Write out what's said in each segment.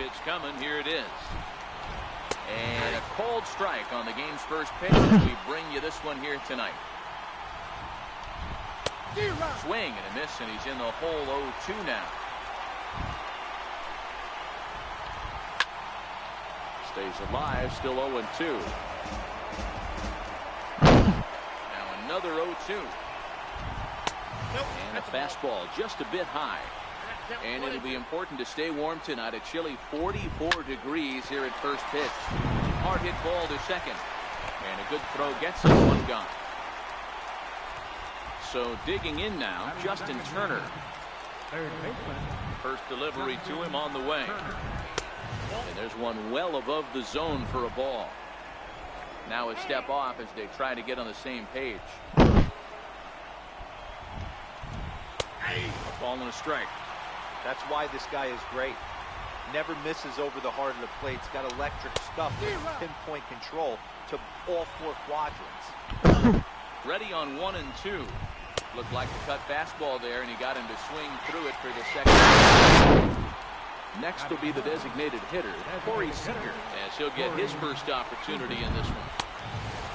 pitch coming. Here it is. And a cold strike on the game's first pitch. We bring you this one here tonight. Swing and a miss, and he's in the hole 0-2 now. Stays alive, still 0-2. Now another 0-2. And a fastball just a bit high. And it'll be important to stay warm tonight. A chilly 44 degrees here at first pitch. Hard hit ball to second. And a good throw gets him one gone. So digging in now, Justin Turner. First delivery to him on the way. And there's one well above the zone for a ball. Now a step off as they try to get on the same page. A ball and a strike. That's why this guy is great. Never misses over the heart of the plate. He's got electric stuff with pinpoint control to all four quadrants. Ready on 1 and 2. Looked like a cut fastball there, and he got him to swing through it for the second. Next will be the designated hitter, Corey Seager, as he'll get his first opportunity in this one.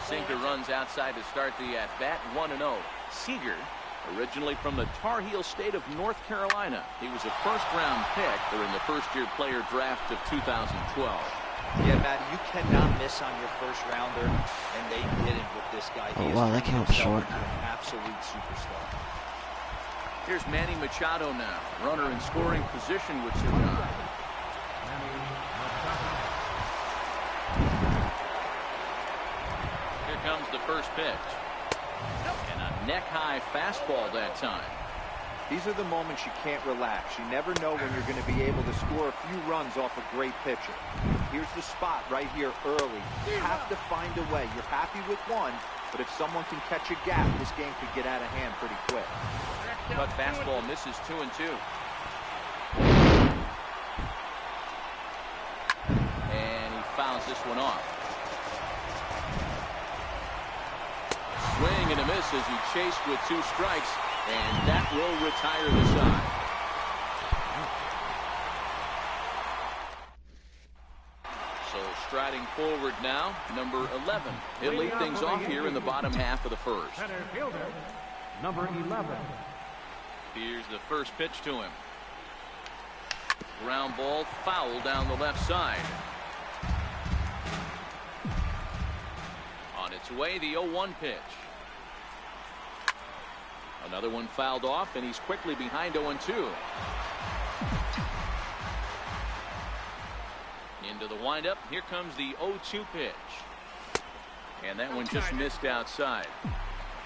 Sinker runs outside to start the at-bat, 1-0. Seager, originally from the Tar Heel state of North Carolina. He was a first-round pick during the first-year player draft of 2012. Yeah, Matt, you cannot miss on your first rounder, and they didn't with this guy. Oh, wow, that came up short. An absolute superstar. Here's Manny Machado now. Runner in scoring position with Sir John. Here comes the first pitch. And a neck-high fastball that time. These are the moments you can't relax. You never know when you're going to be able to score a few runs off a great pitcher. Here's the spot right here early. You have to find a way. You're happy with one, but if someone can catch a gap, this game could get out of hand pretty quick. Cut fastball misses 2 and 2. And he fouls this one off. Swing and a miss as he chased with 2 strikes, and that will retire the side. So striding forward now, number 11. He'll lead things off here in the bottom half of the first. Center fielder, number 11. Here's the first pitch to him. Ground ball foul down the left side. On its way, the 0-1 pitch. Another one fouled off, and he's quickly behind 0-2. Into the windup. Here comes the 0-2 pitch. And that one just missed outside.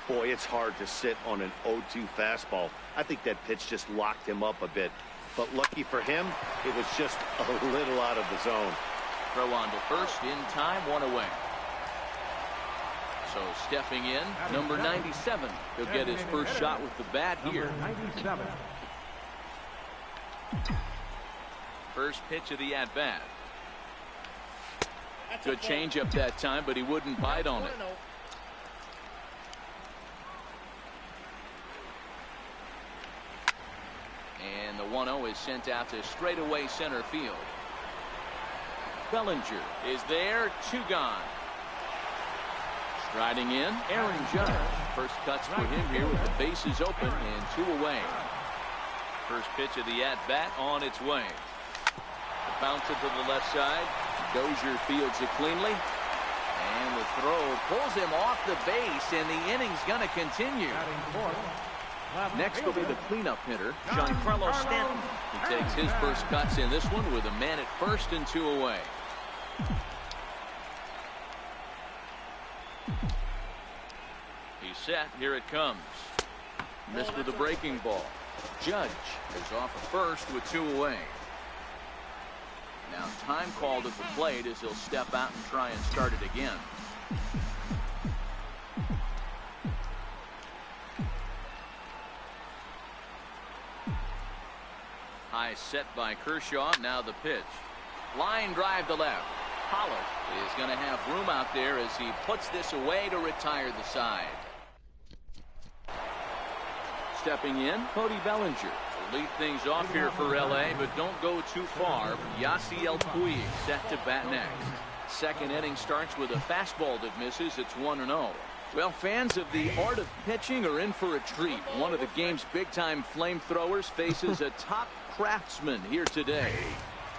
Boy, it's hard to sit on an 0-2 fastball. I think that pitch just locked him up a bit. But lucky for him, it was just a little out of the zone. Throw on to first in time, 1 away. So stepping in, number 97. He'll get his first shot with the bat here. 97. First pitch of the at-bat. Good changeup that time, but he wouldn't bite on it. And the 1-0 is sent out to straightaway center field. Bellinger is there, 2 gone. Striding in, Aaron Judge. First cuts for him here with the bases open and 2 away. First pitch of the at-bat on its way. The bouncer to the left side. Dozier fields it cleanly. And the throw pulls him off the base, and the inning's going to continue. Next will be the cleanup hitter, Giancarlo Stanton. He takes his first cuts in this one with a man at first and 2 away. He's set. Here it comes. Missed with a breaking ball. Judge is off at first with 2 away. Now time called at the plate as he'll step out and try and start it again. High set by Kershaw. Now the pitch. Line drive to left. Pollock is going to have room out there as he puts this away to retire the side. Stepping in, Cody Bellinger. Lead things off here for LA, but don't go too far. Yasiel Puig set to bat next. Second inning starts with a fastball that misses. It's 1-0. Well, fans of the art of pitching are in for a treat. One of the game's big-time flamethrowers faces a top craftsman here today.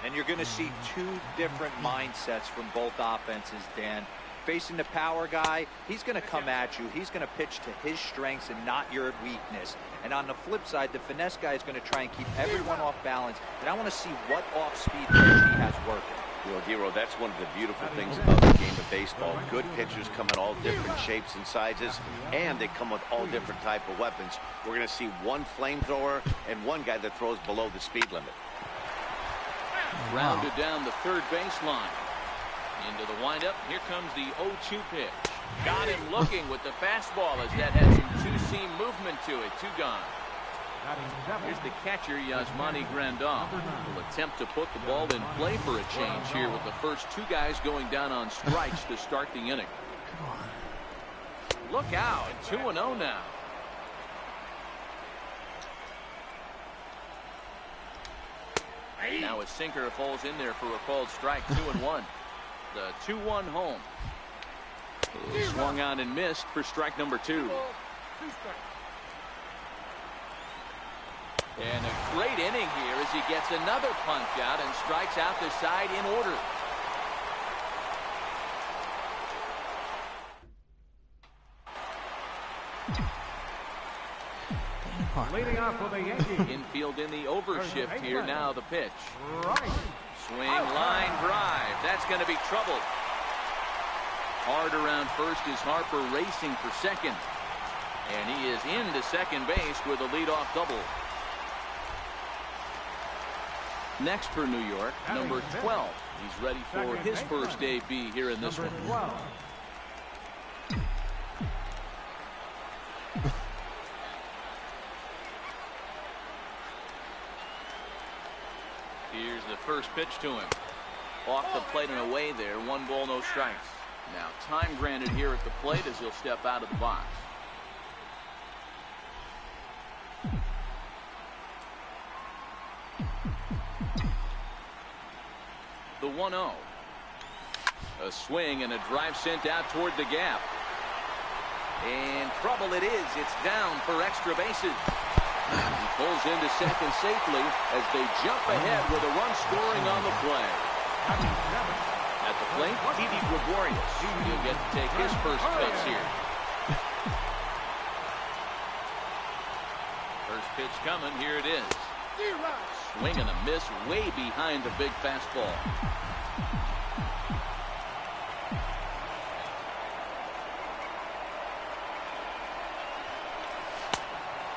And you're going to see two different mindsets from both offenses, Dan. Facing the power guy, he's going to come at you. He's going to pitch to his strengths and not your weakness. And on the flip side, the finesse guy is going to try and keep everyone off balance. And I want to see what off-speed pitch he has working. Well, Dero, that's one of the beautiful things about the game of baseball. Good pitchers come in all different shapes and sizes, and they come with all different type of weapons. We're going to see one flamethrower and one guy that throws below the speed limit. Rounded down the third baseline. Into the windup. Here comes the 0-2 pitch. Got him looking with the fastball as that had some two-seam movement to it. Two gone. Here's the catcher, Yasmani Grandal. Will attempt to put the ball in play for a change here with the first two guys going down on strikes to start the inning. Look out. 2-0 now. Now a sinker falls in there for a called strike. 2-1. The 2-1 home. Swung on and missed for strike number 2. And a great inning here as he gets another punch out and strikes out the side in order. Leading off for the Yankees. Infield in the overshift here. Now the pitch. Right. Swing, line drive. That's going to be trouble. Hard around first is Harper racing for second. And he is into second base with a leadoff double. Next for New York, number 12. He's ready for his first AB here in this one. 12. Here's the first pitch to him. Off the plate and away there. 1 ball, no strikes. Now time granted here at the plate as he'll step out of the box. The 1-0. A swing and a drive sent out toward the gap. And trouble it is. It's down for extra bases. He pulls into second safely as they jump ahead with a run scoring on the play. At the plate, Didi Gregorius. He'll get to take his first pitch here. First pitch coming. Here it is. Swing and a miss way behind the big fastball.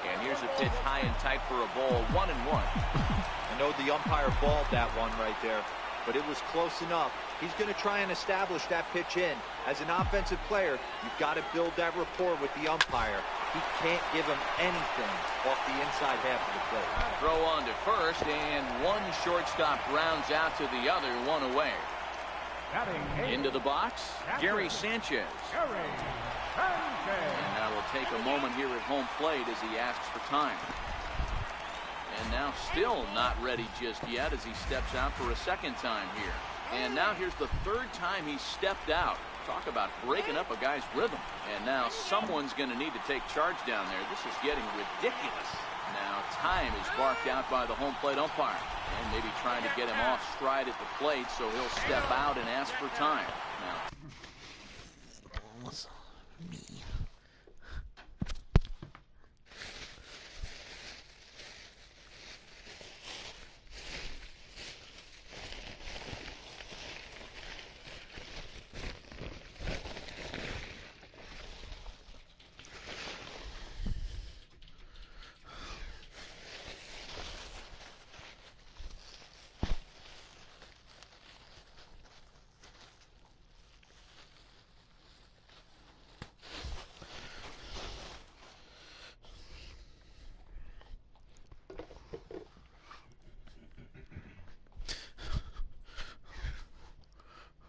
And here's a pitch high and tight for a ball. 1-1. I know the umpire balled that one right there, but it was close enough. He's going to try and establish that pitch in. As an offensive player, you've got to build that rapport with the umpire. He can't give him anything off the inside half of the plate. Throw on to first, and one shortstop rounds out to the other. 1 away. Into the box, Gary Sanchez. And now we'll take a moment here at home plate as he asks for time. And now still not ready just yet as he steps out for a second time here. And now here's the third time he's stepped out. Talk about breaking up a guy's rhythm. And now someone's going to need to take charge down there. This is getting ridiculous. Now time is barked out by the home plate umpire. And maybe trying to get him off stride at the plate so he'll step out and ask for time. Now.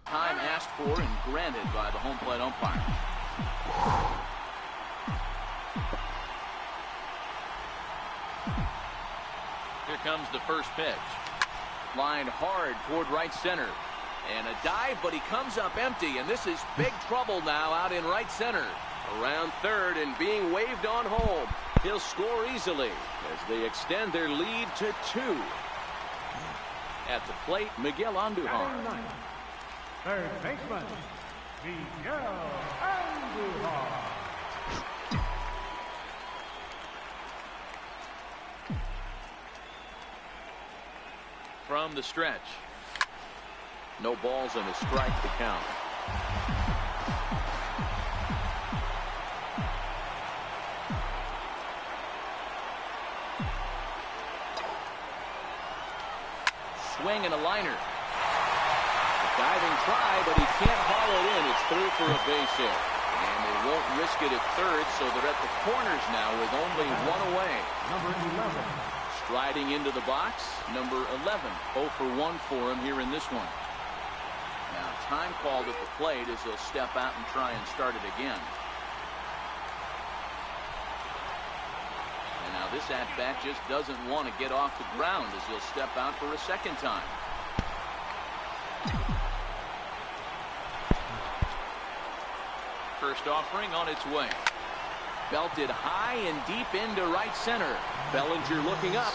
Time asked for and granted by the home plate umpire. comes the first pitch. Lined hard toward right center. And a dive, but he comes up empty. And this is big trouble now out in right center. Around third and being waved on home. He'll score easily as they extend their lead to 2. At the plate, Miguel Andujar. Third baseman, Miguel Andujar. From the stretch. No balls and a strike to count. Swing and a liner. A diving try, but he can't haul it in. It's through for a base hit. And they won't risk it at third, so they're at the corners now with only 1 away. Number 11. Striding into the box, number 11. 0 for 1 for him here in this one. Now, time called at the plate as he'll step out and try and start it again. And now this at-bat just doesn't want to get off the ground as he'll step out for a second time. First offering on its way. Belted high and deep into right center. Bellinger looking up.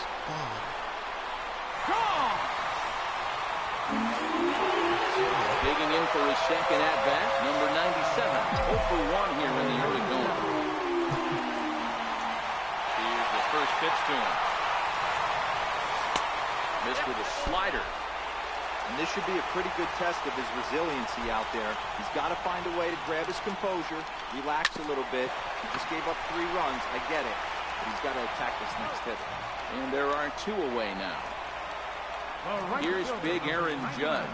Gone! Digging in for his second at-bat, number 97. 0 for 1 here in the early going. Here's the first pitch to him. Missed with a slider. And this should be a pretty good test of his resiliency out there. He's got to find a way to grab his composure, relax a little bit. He just gave up 3 runs. I get it. But he's got to attack this next hitter. And there are 2 away now. Here's big Aaron Judge.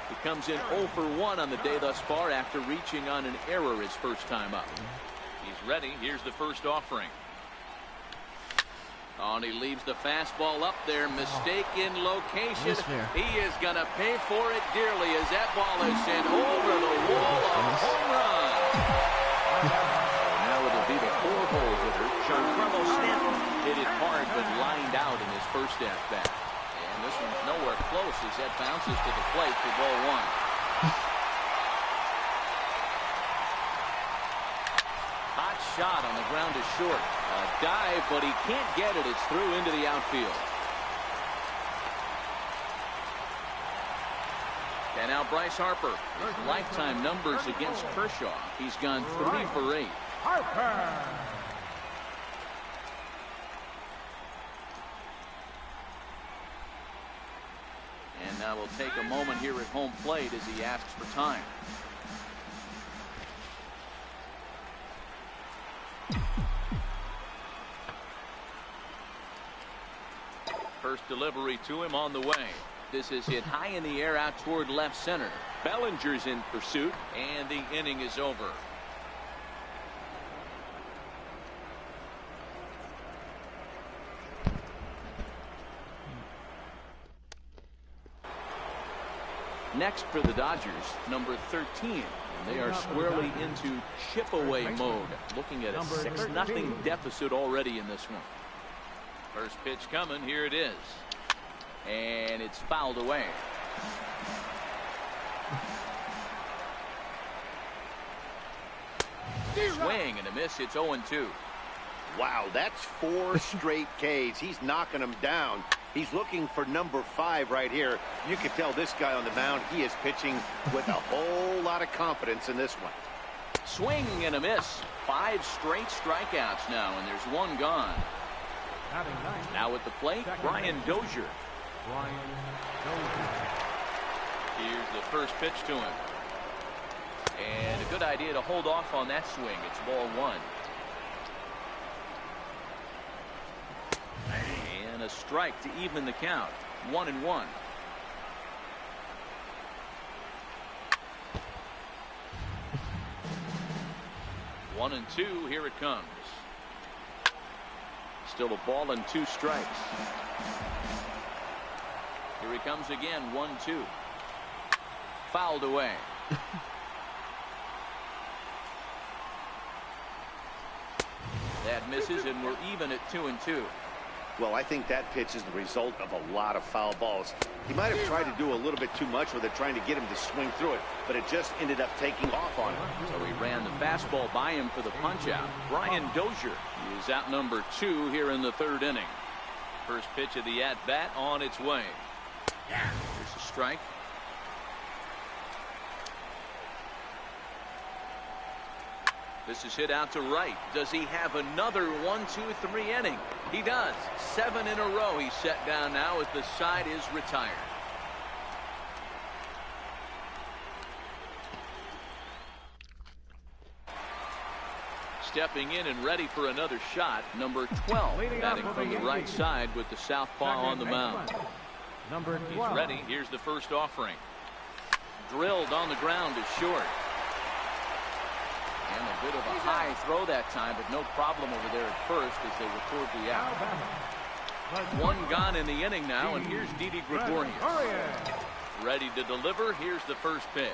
He comes in 0 for 1 on the day thus far after reaching on an error his first time up. He's ready. Here's the first offering. Oh, and he leaves the fastball up there. Mistaken location. He is going to pay for it dearly as that ball is sent over the wall. A home run. Now it'll be the 4-hole hitter, Giancarlo Stanton. Hit it hard but lined out in his first at-bat. And this one's nowhere close as that bounces to the plate for ball 1. Hot shot on the ground is short. A dive, but he can't get it. It's through into the outfield. And now Bryce Harper. His lifetime numbers against Kershaw. He's gone 3 for 8. Harper. And now we'll take a moment here at home plate as he asks for time. First delivery to him on the way. This is hit high in the air out toward left center. Bellinger's in pursuit, and the inning is over. Next for the Dodgers, number 13. And they are squarely into chip-away mode. Looking at a 6-0 deficit already in this one. First pitch coming. Here it is. And it's fouled away. Swing and a miss. It's 0-2. Wow, that's 4 straight Ks. He's knocking them down. He's looking for number 5 right here. You can tell this guy on the mound, he is pitching with a whole lot of confidence in this one. Swing and a miss. 5 straight strikeouts now, and there's 1 gone. Now at the plate, Brian Dozier. Here's the first pitch to him. And a good idea to hold off on that swing. It's ball 1. And a strike to even the count. 1-1. One and 2. Here it comes. Still a ball and 2 strikes. Here he comes again. 1-2. Fouled away. That misses, and we're even at 2-2. Well, I think that pitch is the result of a lot of foul balls. He might have tried to do a little bit too much with it, trying to get him to swing through it, but it just ended up taking off on him. So he ran the fastball by him for the punch-out. Brian Dozier is out number 2 here in the 3rd inning. First pitch of the at-bat on its way. Here's a strike. This is hit out to right. Does he have another 1, 2, 3 inning? He does. 7 in a row he's set down now as the side is retired. Stepping in and ready for another shot, number 12, batting from the right side with the southpaw on the mound. Number 12. He's ready. Here's the first offering. Drilled on the ground is short. And a bit of a high throw that time, but no problem over there at first as they were toward the out. One gone in the inning now, and here's Didi Gregorius. Ready to deliver. Here's the first pitch.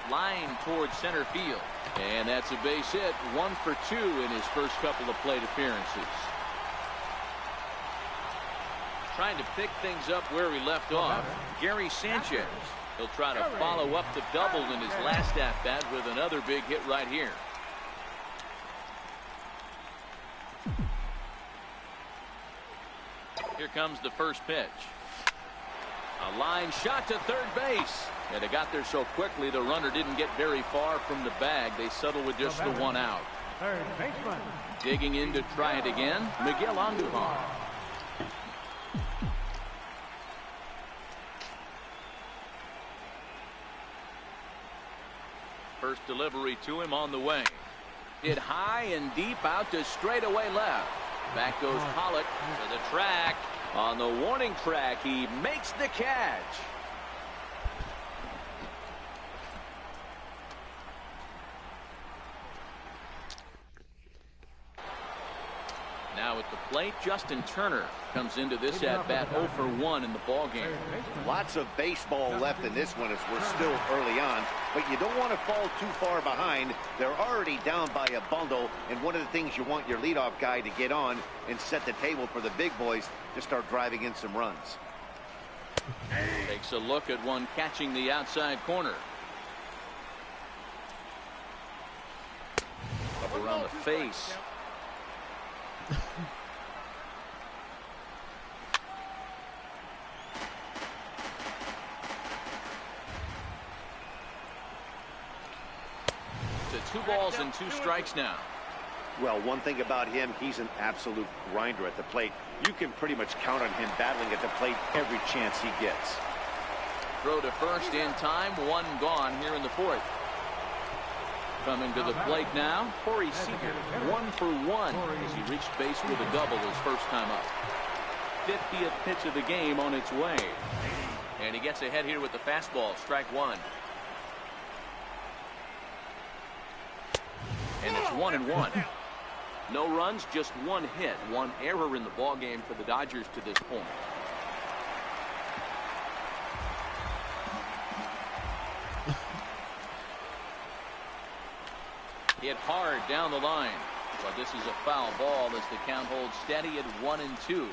Line towards center field. And that's a base hit. 1 for 2 in his first couple of plate appearances. Trying to pick things up where he left off. Gary Sanchez. He'll try to follow up the double in his last at-bat with another big hit right here. Here comes the first pitch. A line shot to third base. And it got there so quickly the runner didn't get very far from the bag. They settle with just the 1 out. Third baseman. Digging in to try it again, Miguel Andujar. First delivery to him on the way. Hit high and deep out to straightaway left. Back goes Pollock to the track. On the warning track, he makes the catch. Now at the plate, Justin Turner comes into this at-bat 0 for 1 in the ballgame. Lots of baseball left in this one as we're still early on, but you don't want to fall too far behind. They're already down by a bundle, and one of the things you want your leadoff guy to get on and set the table for the big boys to start driving in some runs. Takes a look at one catching the outside corner. Up around the face. To 2 balls and 2 strikes now. Well, one thing about him, he's an absolute grinder at the plate. You can pretty much count on him battling at the plate every chance he gets. Throw to first in time. 1 gone here in the 4th. Coming to the plate now, Corey Seager, 1 for 1 as he reached base with a double his first time up. 50th pitch of the game on its way. And he gets ahead here with the fastball, strike 1. And it's 1-1. No runs, just 1 hit, 1 error in the ballgame for the Dodgers to this point. Hit hard down the line. But this is a foul ball as the count holds steady at 1-2.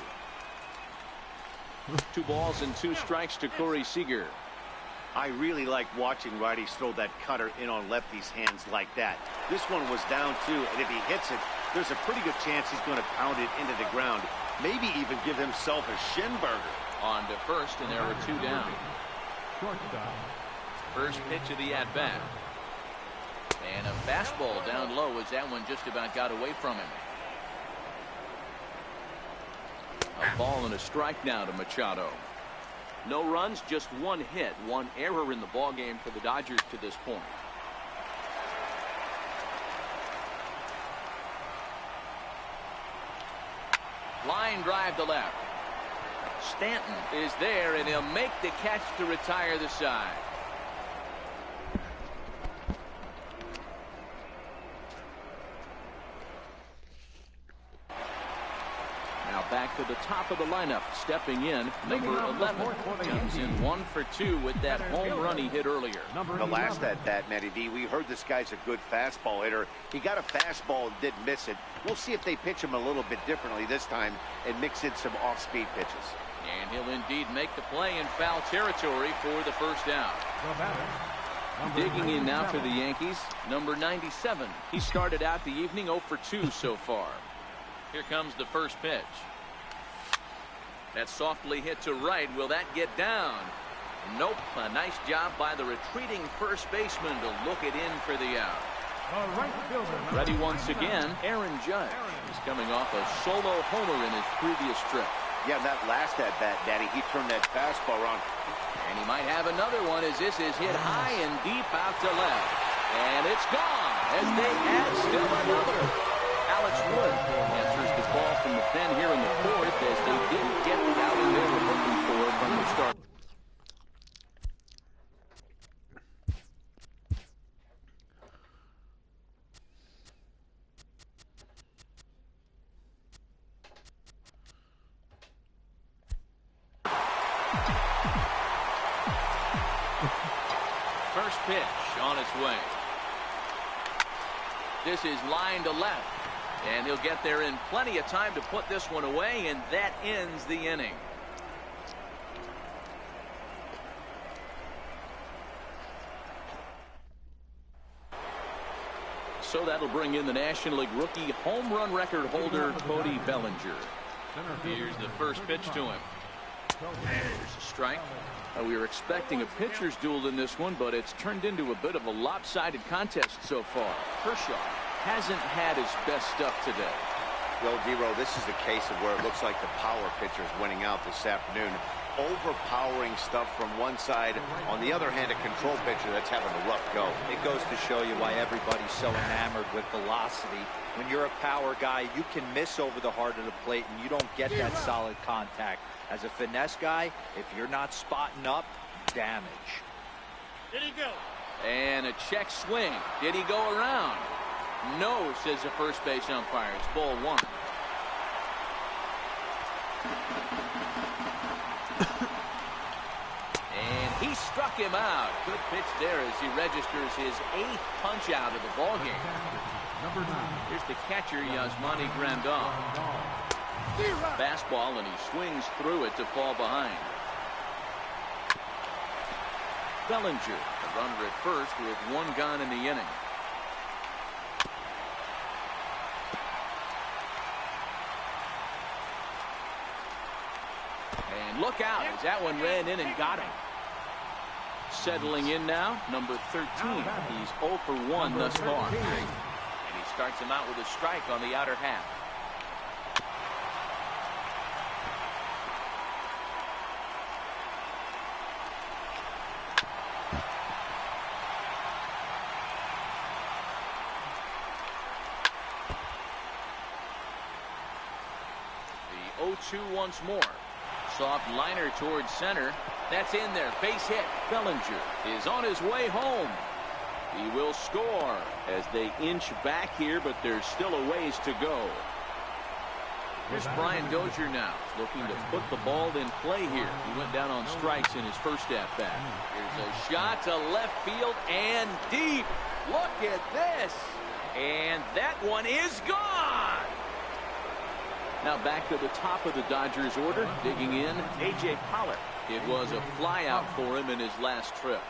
2 balls and 2 strikes to Corey Seager. I really like watching righties throw that cutter in on lefties' hands like that. This one was down 2, and if he hits it, there's a pretty good chance he's going to pound it into the ground. Maybe even give himself a shin burger. On to first, and there are 2 down. Shortstop. First pitch of the at-bat. And a fastball down low as that one just about got away from him. A ball and a strike now to Machado. No runs, just 1 hit, 1 error in the ballgame for the Dodgers to this point. Line drive to left. Stanton is there, and he'll make the catch to retire the side. Now back back to the top of the lineup. Stepping in, number 11. Comes in 1 for 2 with that home run he hit earlier. The last at bat, Matty D, we heard this guy's a good fastball hitter. He got a fastball and didn't miss it. We'll see if they pitch him a little bit differently this time and mix in some off-speed pitches. And he'll indeed make the play in foul territory for the first down. Digging in now for the Yankees, number 97. He started out the evening 0 for 2 so far. Here comes the first pitch. That's softly hit to right. Will that get down? Nope. A nice job by the retreating first baseman to look it in for the out. Ready once again, Aaron Judge. He's coming off a solo homer in his previous trip. Yeah, that last at bat, Daddy, he turned that fastball around. And he might have another one as this is hit high and deep out to left. And it's gone as they add still another. Alex Wood answers the call from the pen here in the fourth as they didn't get the outing they were looking for from the start. First pitch on its way. This is line to left. And he'll get there in plenty of time to put this one away, and that ends the inning. So that'll bring in the National League rookie home run record holder, Cody Bellinger. Here's the first pitch to him. There's a strike. We were expecting a pitcher's duel in this one, but it's turned into a bit of a lopsided contest so far. Kershaw hasn't had his best stuff today. Well, D-Row, this is the case of where it looks like the power pitcher's winning out this afternoon. Overpowering stuff from one side. On the other hand, a control pitcher that's having a rough go. It goes to show you why everybody's so enamored with velocity. When you're a power guy, you can miss over the heart of the plate and you don't get that solid contact. As a finesse guy, if you're not spotting up, damage. Did he go? And a check swing. Did he go around? No, says the first base umpire. It's ball one. And he struck him out. Good pitch there as he registers his 8th punch out of the ball game. Here's the catcher, Yasmani Grandal. Fastball, and he swings through it to fall behind. Bellinger, the runner at first with one gone in the inning. And look out as that one ran in and got him. Settling in now, number 13. He's 0 for 1 thus far. And he starts him out with a strike on the outer half. The 0-2 once more. Soft liner towards center. That's in there. Base hit. Bellinger is on his way home. He will score as they inch back here, but there's still a ways to go. Here's Brian Dozier now, looking to put the ball in play here. He went down on strikes in his first at-bat. Here's a shot to left field and deep. Look at this. And that one is gone. Now back to the top of the Dodgers order, digging in, A.J. Pollock. It was a flyout for him in his last trip.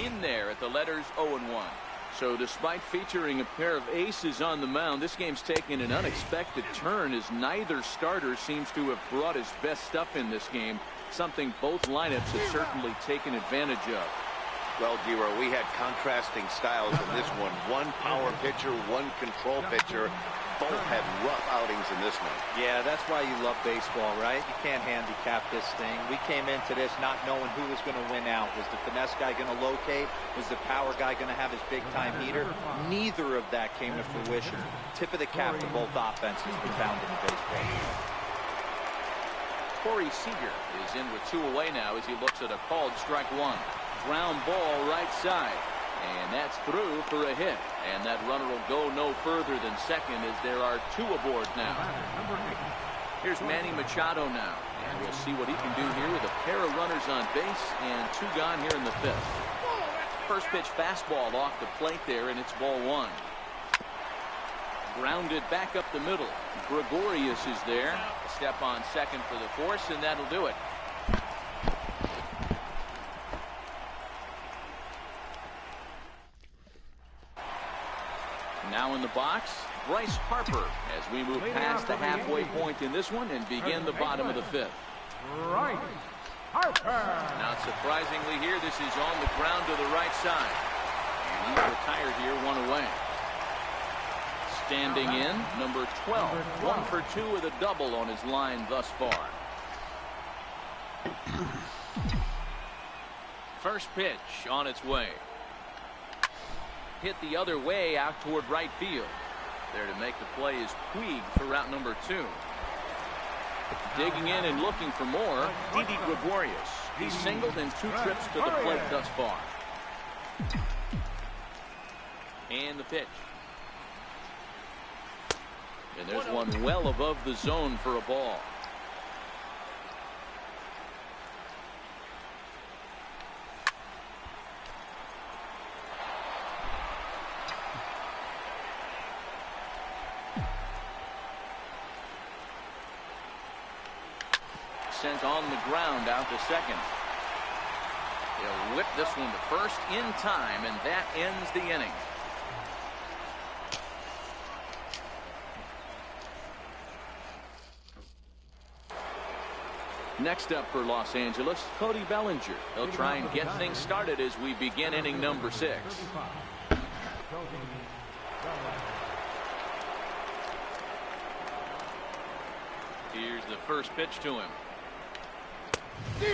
In there at the letters 0-1. So despite featuring a pair of aces on the mound, this game's taken an unexpected turn as neither starter seems to have brought his best stuff in this game, something both lineups have certainly taken advantage of. Well, D-Row, we had contrasting styles in this one. One power pitcher, one control pitcher. Both had rough outings in this one. Yeah, that's why you love baseball, right? You can't handicap this thing. We came into this not knowing who was going to win out. Was the finesse guy going to locate? Was the power guy going to have his big-time heater? Neither of that came to fruition. Tip of the cap to both offenses we found in baseball. Corey Seager is in with 2 away now as he looks at a called strike one. Ground ball right side. And that's through for a hit. And that runner will go no further than second as there are 2 aboard now. Here's Manny Machado now. And we'll see what he can do here with a pair of runners on base and 2 gone here in the 5th. First pitch fastball off the plate there, and it's ball 1. Grounded back up the middle. Gregorius is there. A step on second for the force, and that'll do it. Now in the box, Bryce Harper, as we move past the halfway point in this one and begin the bottom of the 5th. Bryce Harper. Now, surprisingly here, this is on the ground to the right side. And he's retired here, 1 away. Standing in, number 12. 1 for 2 with a double on his line thus far. First pitch on its way. Hit the other way out toward right field. There to make the play is Puig for route number 2. Digging in and looking for more, Didi Gregorius. He's singled in 2 trips to the plate thus far. And the pitch. And there's one well above the zone for a ball. Sent on the ground out to second. He'll whip this one to first in time, and that ends the inning. Next up for Los Angeles, Cody Bellinger. He'll try and get things started as we begin inning number 6. Here's the first pitch to him.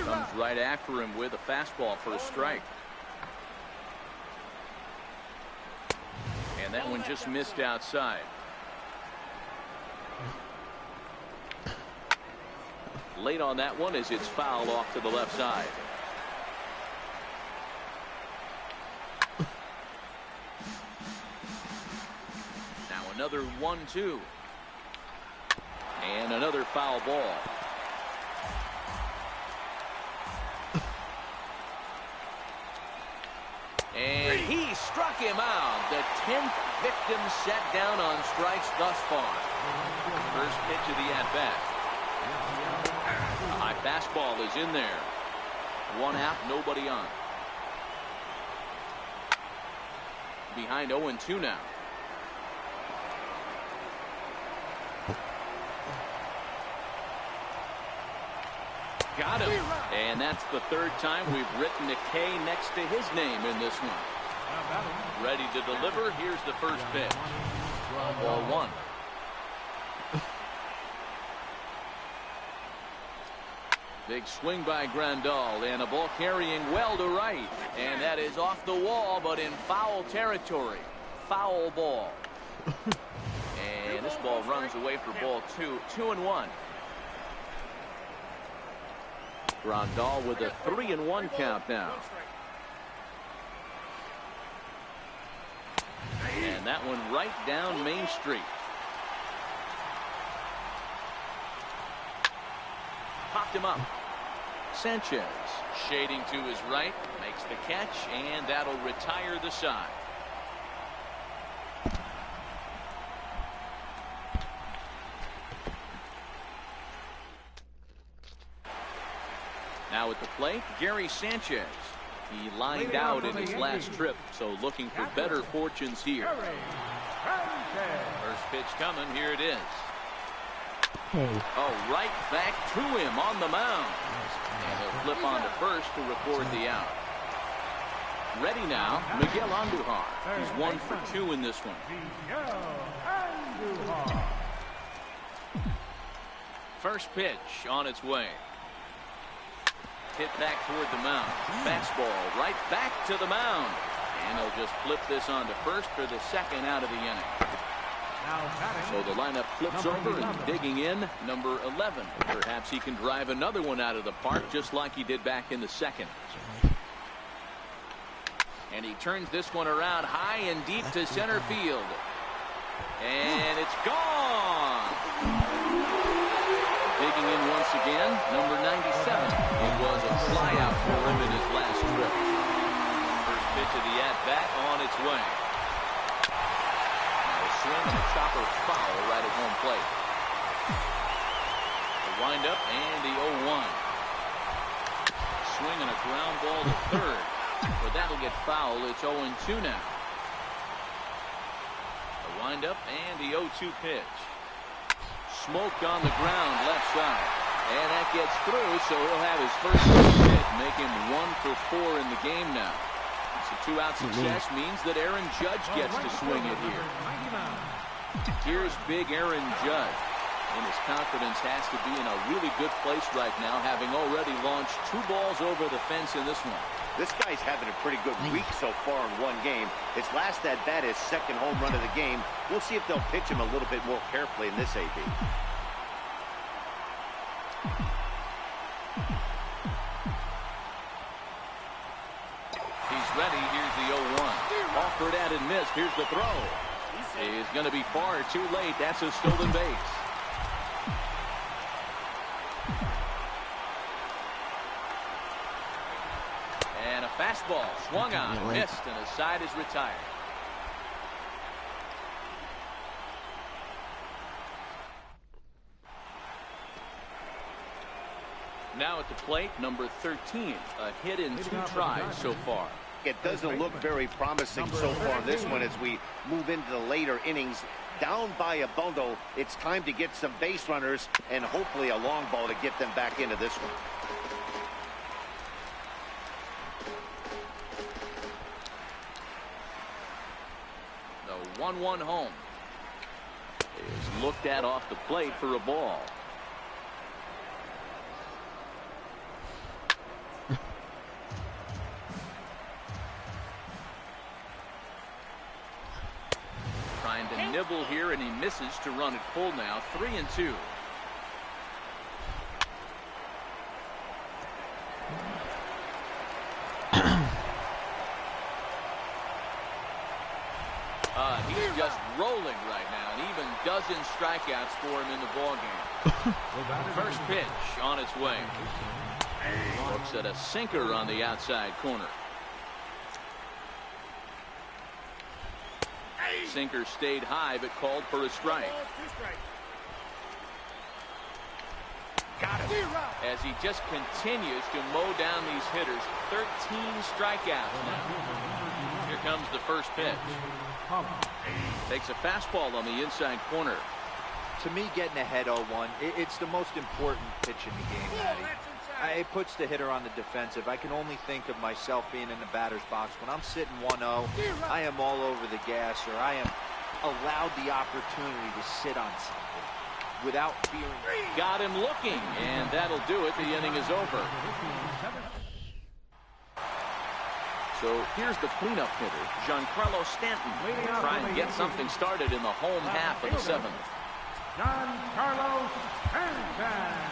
Comes right after him with a fastball for a strike. And that one just missed outside. Late on that one as it's fouled off to the left side. Now another 1-2. And another foul ball. And he struck him out. The 10th victim set down on strikes thus far. First pitch of the at-bat. A high fastball is in there. 1 out, nobody on. Behind 0-2 now. Got him. And that's the 3rd time we've written a K next to his name in this one. Ready to deliver. Here's the first pitch. Ball 1. Big swing by Grandal, and a ball carrying well to right. And that is off the wall, but in foul territory. Foul ball. And this ball runs away for ball 2. 2-1. Grandal with a 3-1 count now. And that one right down Main Street. Popped him up. Sanchez shading to his right, makes the catch, and that'll retire the side. Now at the plate, Gary Sanchez. He lined out in his last trip, so looking for better fortunes here. First pitch coming, here it is. Oh, right back to him on the mound. And he'll flip on to first to record the out. Ready now, Miguel Andujar. He's 1 for 2 in this one. First pitch on its way. Hit back toward the mound. Fastball right back to the mound. And he'll just flip this on to first for the 2nd out of the inning. So the lineup flips over and digging in, number 11. Perhaps he can drive another one out of the park just like he did back in the 2nd. And he turns this one around high and deep to center field. And it's gone. Checking in once again, number 97. It was a flyout for him in his last trip. First pitch of the at-bat on its way. Now a swing and a chopper foul right at home plate. The windup and the 0-1. Swing and a ground ball to third. But that'll get foul. It's 0-2 now. The windup and the 0-2 pitch. Smoked on the ground left side. And that gets through, so he'll have his first hit, make him 1 for 4 in the game now. So 2-out success means that Aaron Judge gets to swing it here. Here's big Aaron Judge. And his confidence has to be in a really good place right now, having already launched 2 balls over the fence in this one. This guy's having a pretty good week so far in one game. His last at-bat is second home run of the game. We'll see if they'll pitch him a little bit more carefully in this AB. He's ready. Here's the 0-1. Offered at and missed. Here's the throw. He's going to be far too late. That's a stolen base. And a fastball swung on, missed, and his side is retired. Now at the plate, number 13, a hit in 2 tries so far. It doesn't look very promising so far in this one as we move into the later innings. Down by a bundle, it's time to get some base runners and hopefully a long ball to get them back into this one. The 1-1 home is looked at off the plate for a ball. Trying to nibble here, and he misses to run it full now. 3-2. He's just rolling right now, and even dozen strikeouts for him in the ballgame. First pitch on its way. Looks at a sinker on the outside corner. Sinker stayed high, but called for a strike. Got it. As he just continues to mow down these hitters. 13 strikeouts now. Here comes the first pitch. Takes a fastball on the inside corner. To me, getting ahead 0-1, it's the most important pitch in the game, Matty. It puts the hitter on the defensive. I can only think of myself being in the batter's box. When I'm sitting 1-0, I am all over the gas, or I am allowed the opportunity to sit on something without fearing. Got him looking, and that'll do it. The inning is over. So here's the cleanup hitter, Giancarlo Stanton, to try and get something started in the home half of the 7th. Giancarlo Stanton.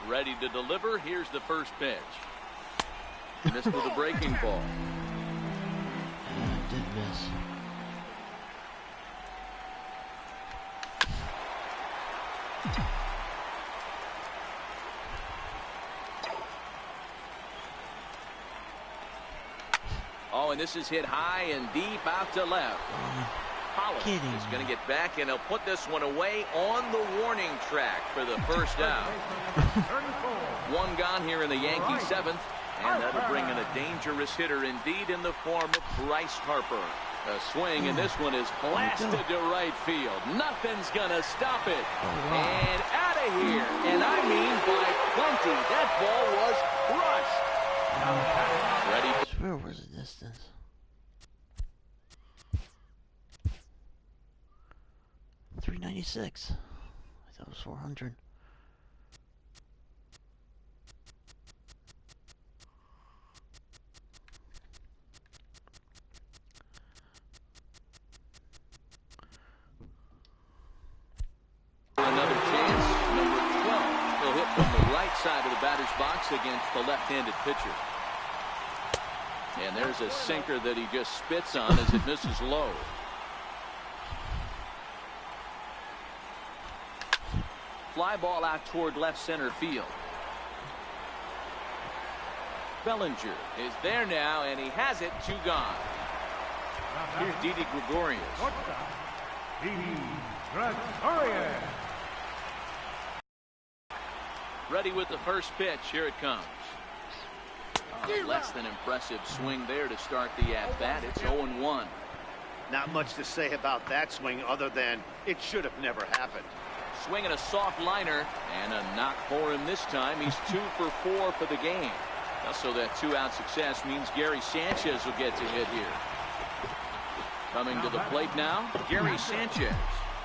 Ready to deliver. Here's the first pitch. Missed with a breaking ball. Did miss. Oh, and this is hit high and deep out to left. Hollis is going to get back, and he'll put this one away on the warning track for the first out. One gone here in the Yankee 7th, and that'll bring in a dangerous hitter indeed in the form of Bryce Harper. A swing, and this one is blasted to right field. Nothing's going to stop it. And out of here, and I mean by plenty. That ball was crushed. Ready. Where was the distance? .396. I thought it was 400. Another chance. Number 12. He'll hit from the right side of the batter's box against the left-handed pitcher. And there's a sinker that he just spits on as it misses low. Fly ball out toward left center field. Bellinger is there now, and he has it. 2 gone. Here's Didi Gregorius. Gregorius. Ready with the first pitch. Here it comes. Less than impressive swing there to start the at-bat. It's 0-1. Not much to say about that swing other than it should have never happened. Swinging a soft liner, and a knock for him this time. He's 2 for 4 for the game. So that 2-out success means Gary Sanchez will get to hit here. Coming to the plate now, Gary Sanchez.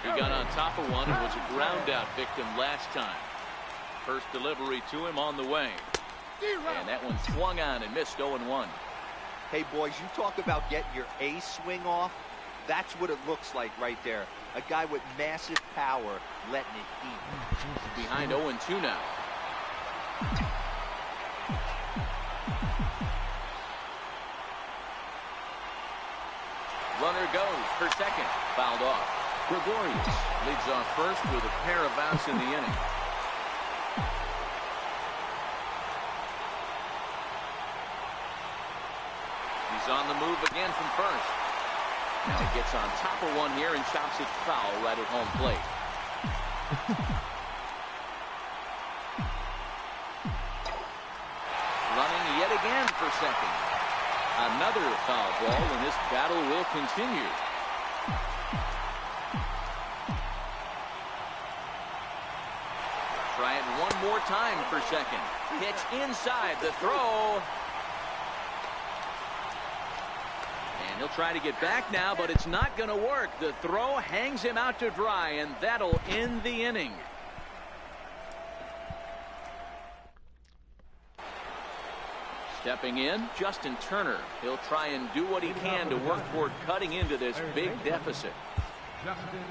He got on top of one and was a ground out victim last time. First delivery to him on the way. And that one swung on and missed. 0-1. Hey, boys, you talk about getting your A swing off. That's what it looks like right there. A guy with massive power letting it eat. Behind 0-2 now. Runner goes for second. Fouled off. Gregorius leads off first with a pair of outs in the inning. He's on the move again from first. Now he gets on top of one here and chops it foul right at home plate. Running yet again for second. Another foul ball, and this battle will continue. Try it one more time for second. Pitch inside the throw. And he'll try to get back now, but it's not going to work. The throw hangs him out to dry, and that'll end the inning. Stepping in, Justin Turner. He'll try and do what he can to work toward cutting into this big deficit. Justin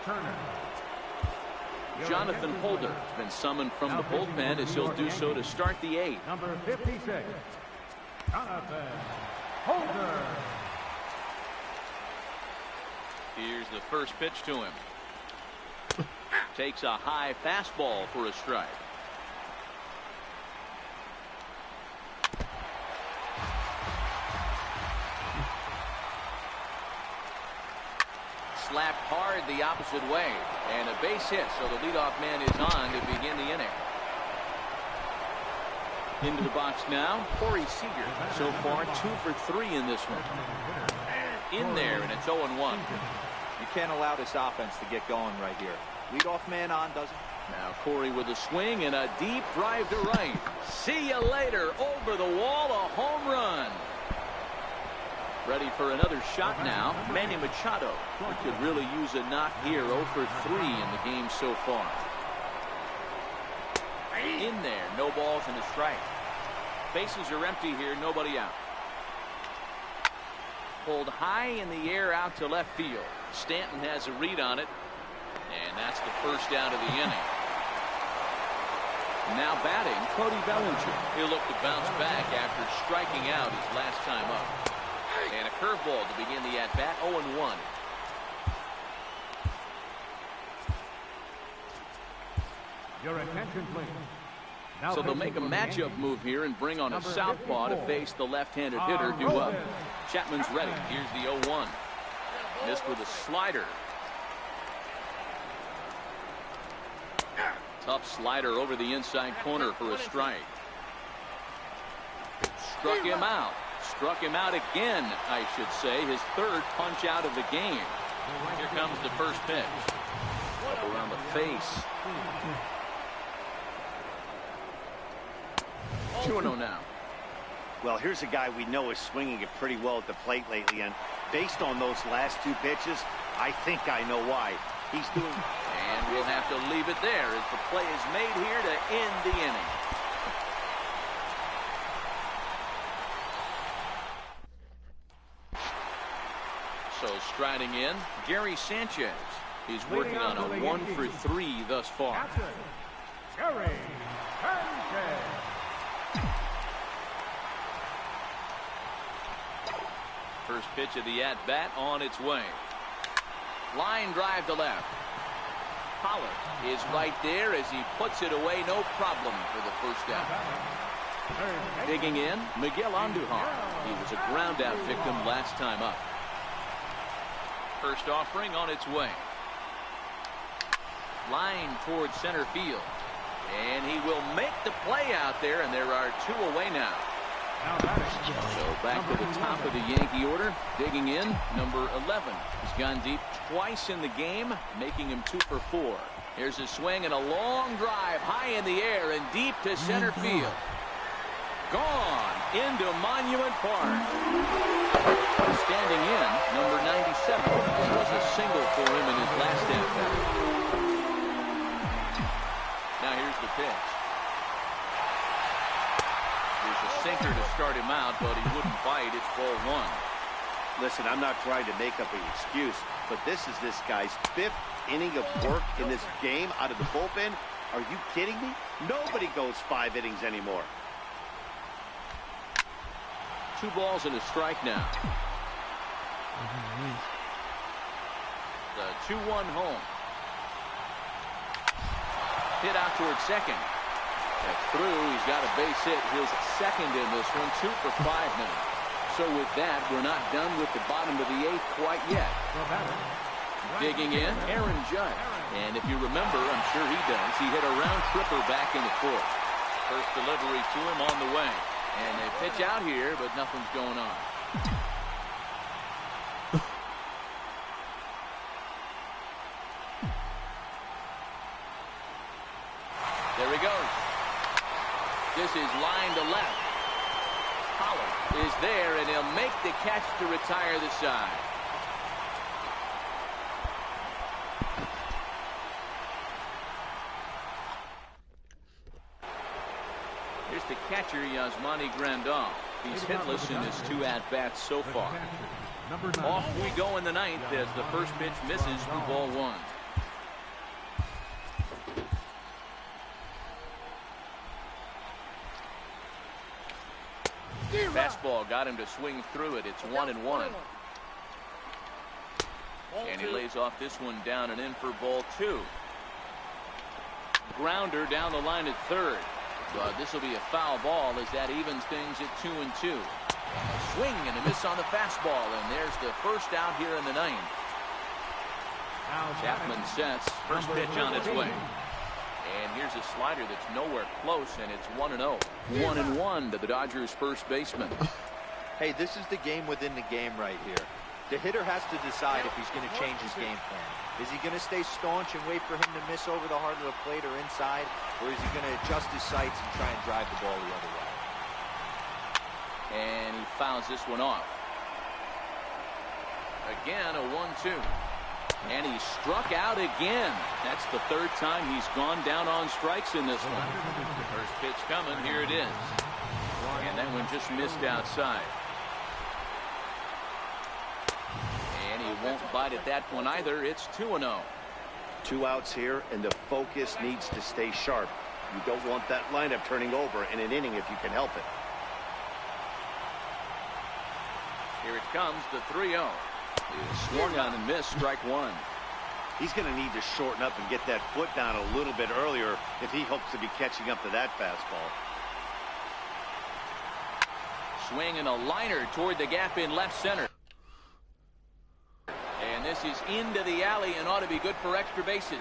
Turner. Jonathan Holder has been summoned from the bullpen as he'll do so to start the 8th. Number 56, Jonathan Holder. Here's the first pitch to him. Takes a high fastball for a strike. Slapped hard the opposite way, and a base hit, so the leadoff man is on to begin the inning. Into the box now, Corey Seager. So far, 2 for 3 in this one. In there, and it's 0-1. You can't allow this offense to get going right here. Leadoff man on, doesn't. Now Corey with a swing and a deep drive to right. See you later. Over the wall, a home run. Ready for another shot now. Manny Machado. We could really use a knock here. 0 for 3 in the game so far. In there, no balls and a strike. Bases are empty here, nobody out. Pulled high in the air out to left field. Stanton has a read on it, and that's the first out of the inning. Now batting, Cody Bellinger. He'll look to bounce back after striking out his last time up. And a curveball to begin the at-bat. 0-1. Your attention, please. Now So they'll make a matchup move here and bring on a southpaw to face the left-handed hitter due up. Chapman's ready. Here's the 0-1. Missed with a slider. Tough slider over the inside corner for a strike. Struck him out. Struck him out again, I should say. His third punch out of the game. Here comes the first pitch. Up around the face. 2-0 now. Well, here's a guy we know is swinging it pretty well at the plate lately, and based on those last 2 pitches, I think I know why. He's doing... And we'll have to leave it there as the play is made here to end the inning. So striding in, Gary Sanchez. He's working on a 1 for 3 thus far. Gary Sanchez. First pitch of the at-bat on its way. Line drive to left. Pollard is right there as he puts it away, no problem for the first down. Digging in, Miguel Andujar. He was a ground out victim last time up. First offering on its way. Line towards center field. And he will make the play out there, and there are 2 away now. So back to the top of the Yankee order. Digging in, number 11. He's gone deep twice in the game, making him 2 for 4. Here's a swing and a long drive high in the air and deep to center field. Gone into Monument Park. Standing in, number 97. This was a single for him in his last at-bat. Now here's the pitch. There's a sinker to start him out, but he wouldn't bite. It's ball 1. Listen, I'm not trying to make up an excuse, but this is this guy's 5th inning of work in this game out of the bullpen. Are you kidding me? Nobody goes 5 innings anymore. 2 balls and a strike now. The 2-1 home. Hit out towards second. That's through. He's got a base hit. His second in this one. 2 for 5 now. So with that, we're not done with the bottom of the 8th quite yet. Digging in, Aaron Judge. And if you remember, I'm sure he does, he hit a round tripper back in the 4th. First delivery to him on the way. And they pitch out here, but nothing's going on. There he goes. This is line to left. Pollard is there, and he'll make the catch to retire the side. Here's the catcher, Yasmani Grandal. He's hitless in his 2 at-bats so far. Off we go in the 9th as the first pitch misses for ball 1. Fastball got him to swing through it. It's 1-1. And he lays off this one down and in for ball 2. Grounder down the line at third. But this will be a foul ball as that evens things at 2-2. A swing and a miss on the fastball, and there's the first out here in the 9th. Chapman sets. First pitch on its way. And here's a slider that's nowhere close, and it's 1-0. 1-1 to the Dodgers' first baseman. Hey, this is the game within the game right here. The hitter has to decide if he's going to change his game plan. Is he going to stay staunch and wait for him to miss over the heart of the plate or inside, or is he going to adjust his sights and try and drive the ball the other way? And he fouls this one off. Again, a 1-2. And he struck out again. That's the 3rd time he's gone down on strikes in this one. First pitch coming. Here it is. And that one just missed outside. And he won't bite at that one either. It's 2-0. 2 outs here, and the focus needs to stay sharp. You don't want that lineup turning over in an inning if you can help it. Here it comes, the 3-0. Swung on and missed, strike 1. He's going to need to shorten up and get that foot down a little bit earlier if he hopes to be catching up to that fastball. Swing and a liner toward the gap in left center. And this is into the alley and ought to be good for extra bases.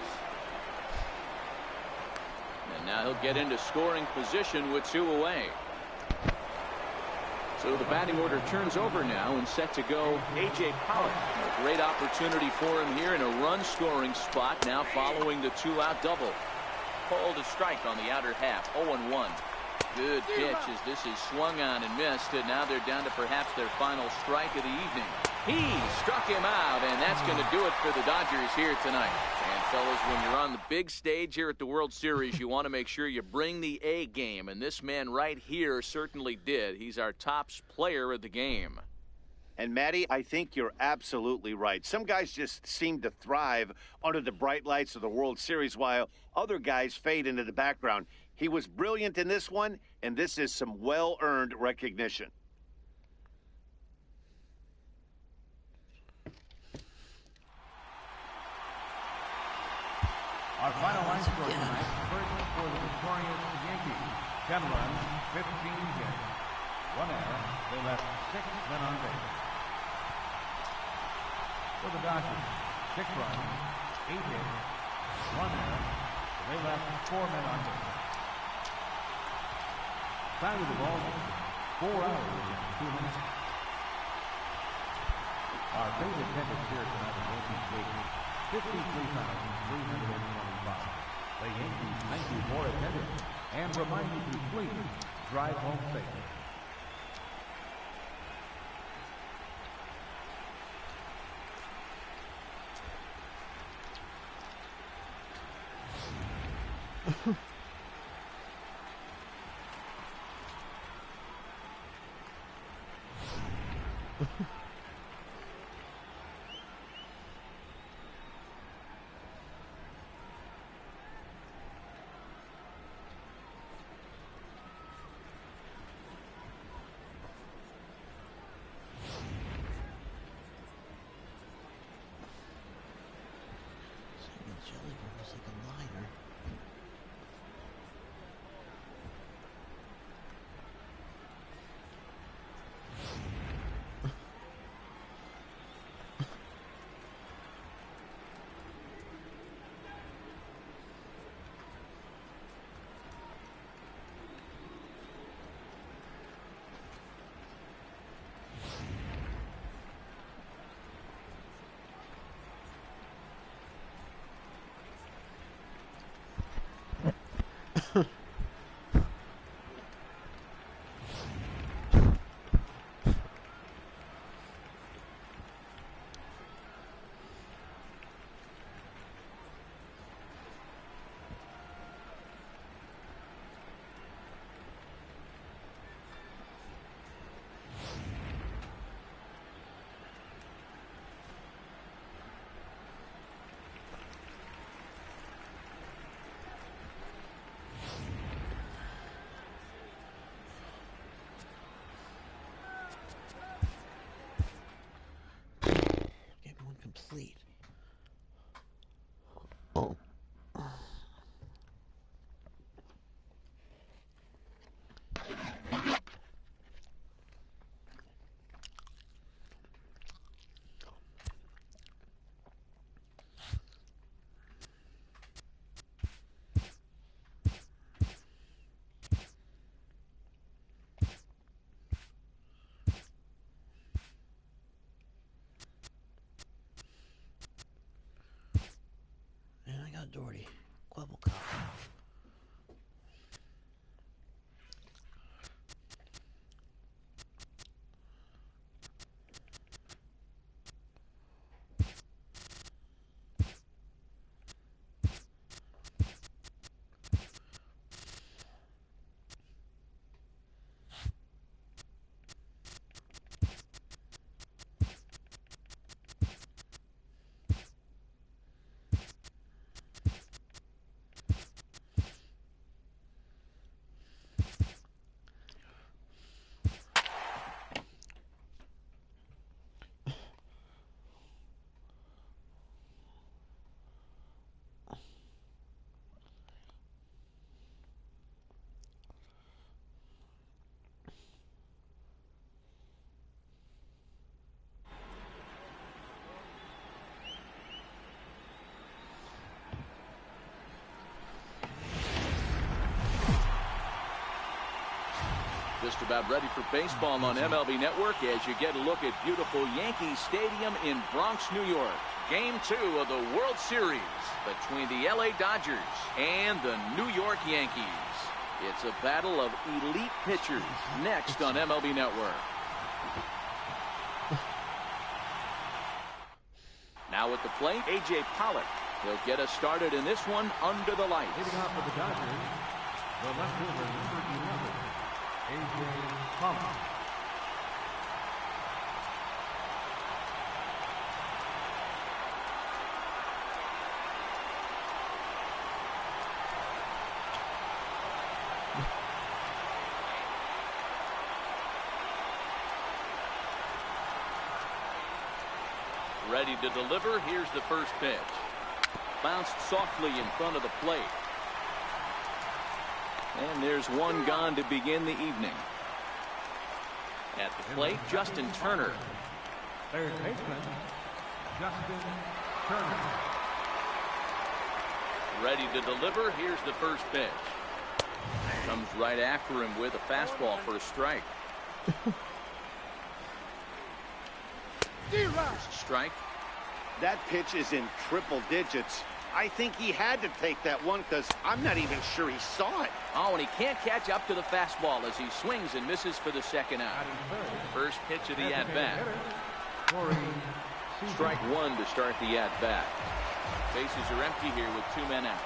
And now he'll get into scoring position with 2 away. So the batting order turns over now and set to go A.J. Pollard. A great opportunity for him here in a run-scoring spot now following the 2-out double. Called a strike on the outer half, 0-1. Good pitch as this is swung on and missed, and now they're down to perhaps their final strike of the evening. He struck him out, and that's going to do it for the Dodgers here tonight. And fellas, when you're on the big stage here at the World Series, you want to make sure you bring the A game, and this man right here certainly did. He's our top player of the game. And Matty, I think you're absolutely right. Some guys just seem to thrive under the bright lights of the World Series while other guys fade into the background. He was brilliant in this one, and this is some well-earned recognition. Our final line score tonight, first for the victorious Yankees. 10 runs, 15 hits, 1 error. They left 6 men on base. For the Dodgers, 6 runs, 8 hits, 1 error. They left 4 men on base. Side of the ball, 4 hours and 2 minutes. Our base attendance here tonight at Yankee Stadium, 53,325. The Yankees thank you for attending and remind you to please drive home safely. Jelly almost like a liner. Complete. Oh. Doherty, Quibble Cup. Just about ready for baseball on MLB Network as you get a look at beautiful Yankee Stadium in Bronx, New York. Game 2 of the World Series between the LA Dodgers and the New York Yankees. It's a battle of elite pitchers next on MLB Network. Now at the plate, A.J. Pollock. He'll get us started in this one under the lights. Hitting off for the Dodgers, the left fielder, number 11, A.J. Pollock. Ready to deliver. Here's the first pitch. Bounced softly in front of the plate. And there's one gone to begin the evening. At the plate, Justin Turner. Third baseman, Justin Turner. Ready to deliver. Here's the first pitch. Comes right after him with a fastball for a strike. Strike. That pitch is in triple digits. I think he had to take that one because I'm not even sure he saw it. Oh, and he can't catch up to the fastball as he swings and misses for the second out. First pitch of the at-bat. Strike one to start the at-bat. Bases are empty here with 2 men out.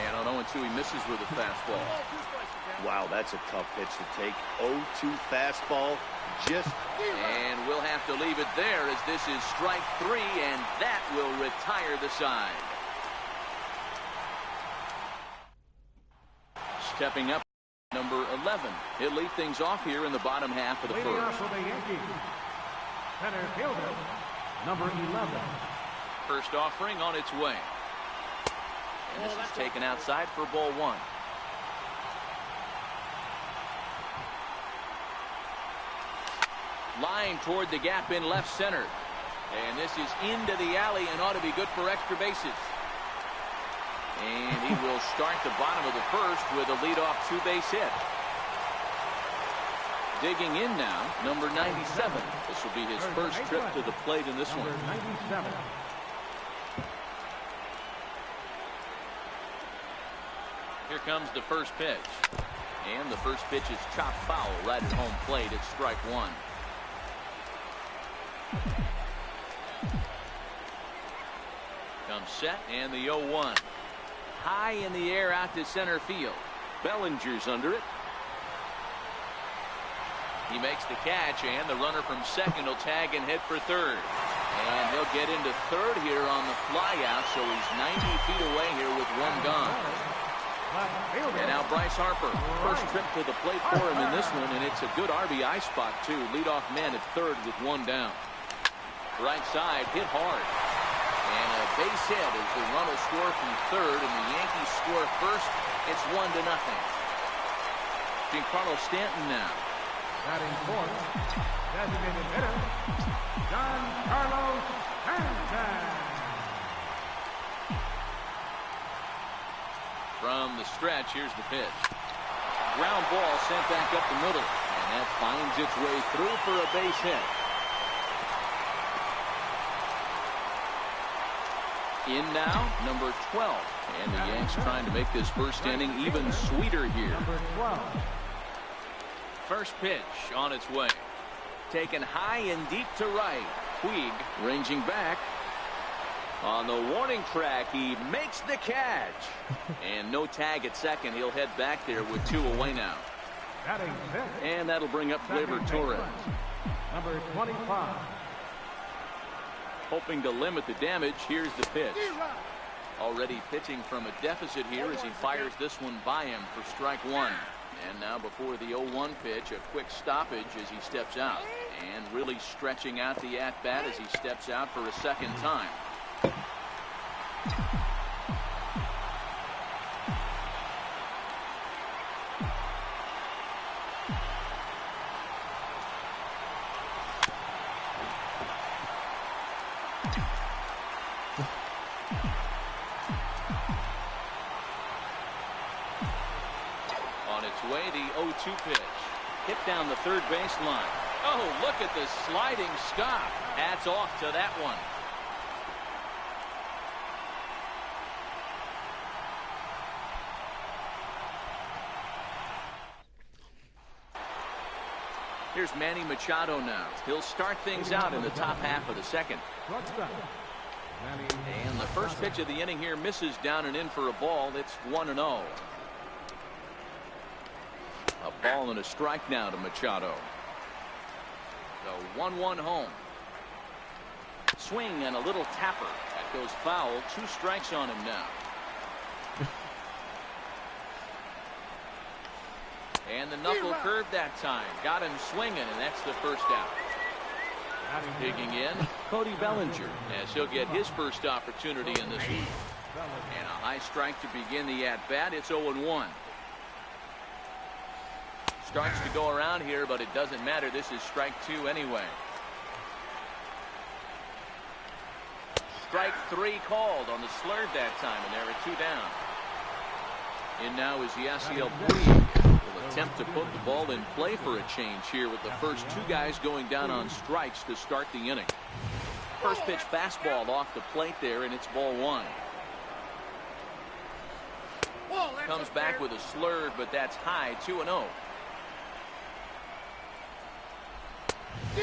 And on 0-2, he misses with a fastball. Wow, that's a tough pitch to take. 0-2 fastball. And we'll have to leave it there as this is strike 3, and that will retire the side. Stepping up, number 11. He'll lead things off here in the bottom half of the first. For the Yankees, center fielder, number 11. First offering on its way. And this is taken outside for ball 1. Line toward the gap in left center. And this is into the alley and ought to be good for extra bases. And he will start the bottom of the first with a leadoff 2-base hit. Digging in now, number 97. This will be his first trip to the plate in this one. 97. Here comes the first pitch. And the first pitch is chopped foul right at home plate. It's strike 1. Comes set and the 0-1. High in the air out to center field. Bellinger's under it. He makes the catch, and the runner from second will tag and head for third. And he'll get into third here on the flyout, so he's 90 feet away here with 1 gone. And now Bryce Harper. First trip to the plate for him in this one, and it's a good RBI spot, too. Leadoff man at third with 1 down. Right side, hit hard. And a base hit as the run will score from third, and the Yankees score first. It's 1-0. Giancarlo Stanton now. Batting fourth, designated hitter, Giancarlo Stanton. From the stretch, here's the pitch. Ground ball sent back up the middle, and that finds its way through for a base hit. In now, number 12. And the Yanks trying to make this first inning even sweeter here. Number 12. First pitch on its way. Taken high and deep to right. Puig ranging back. On the warning track, he makes the catch. And no tag at second. He'll head back there with 2 away now. Batting fifth, And that'll bring up Gleyber Torres. number 25. Hoping to limit the damage. Here's the pitch. Already pitching from a deficit here as he fires this one by him for strike 1. And now before the 0-1 pitch, a quick stoppage as he steps out. And really stretching out the at-bat as he steps out for a second time. Way the 0-2 pitch. Hit down the third baseline. Oh, look at the sliding stop. Hats off to that one. Here's Manny Machado now. He'll start things out in the top half of the second. And the first pitch of the inning here misses down and in for a ball. It's 1-0. A ball and a strike now to Machado. The 1-1 home. Swing and a little tapper. That goes foul. 2 strikes on him now. And the knuckle curve that time. Got him swinging, and that's the first out. Digging in, Cody Bellinger, as he'll get his first opportunity in this one. And a high strike to begin the at-bat. It's 0-1. Starts to go around here, but it doesn't matter. This is strike 2 anyway. Strike 3 called on the slurve that time, and there are 2 down. In now is Yasiel Puig. Will attempt to put the ball in play for a change here with the first 2 guys going down on strikes to start the inning. First pitch fastball off the plate there, and it's ball 1. Comes back with a slurve, but that's high, 2-0.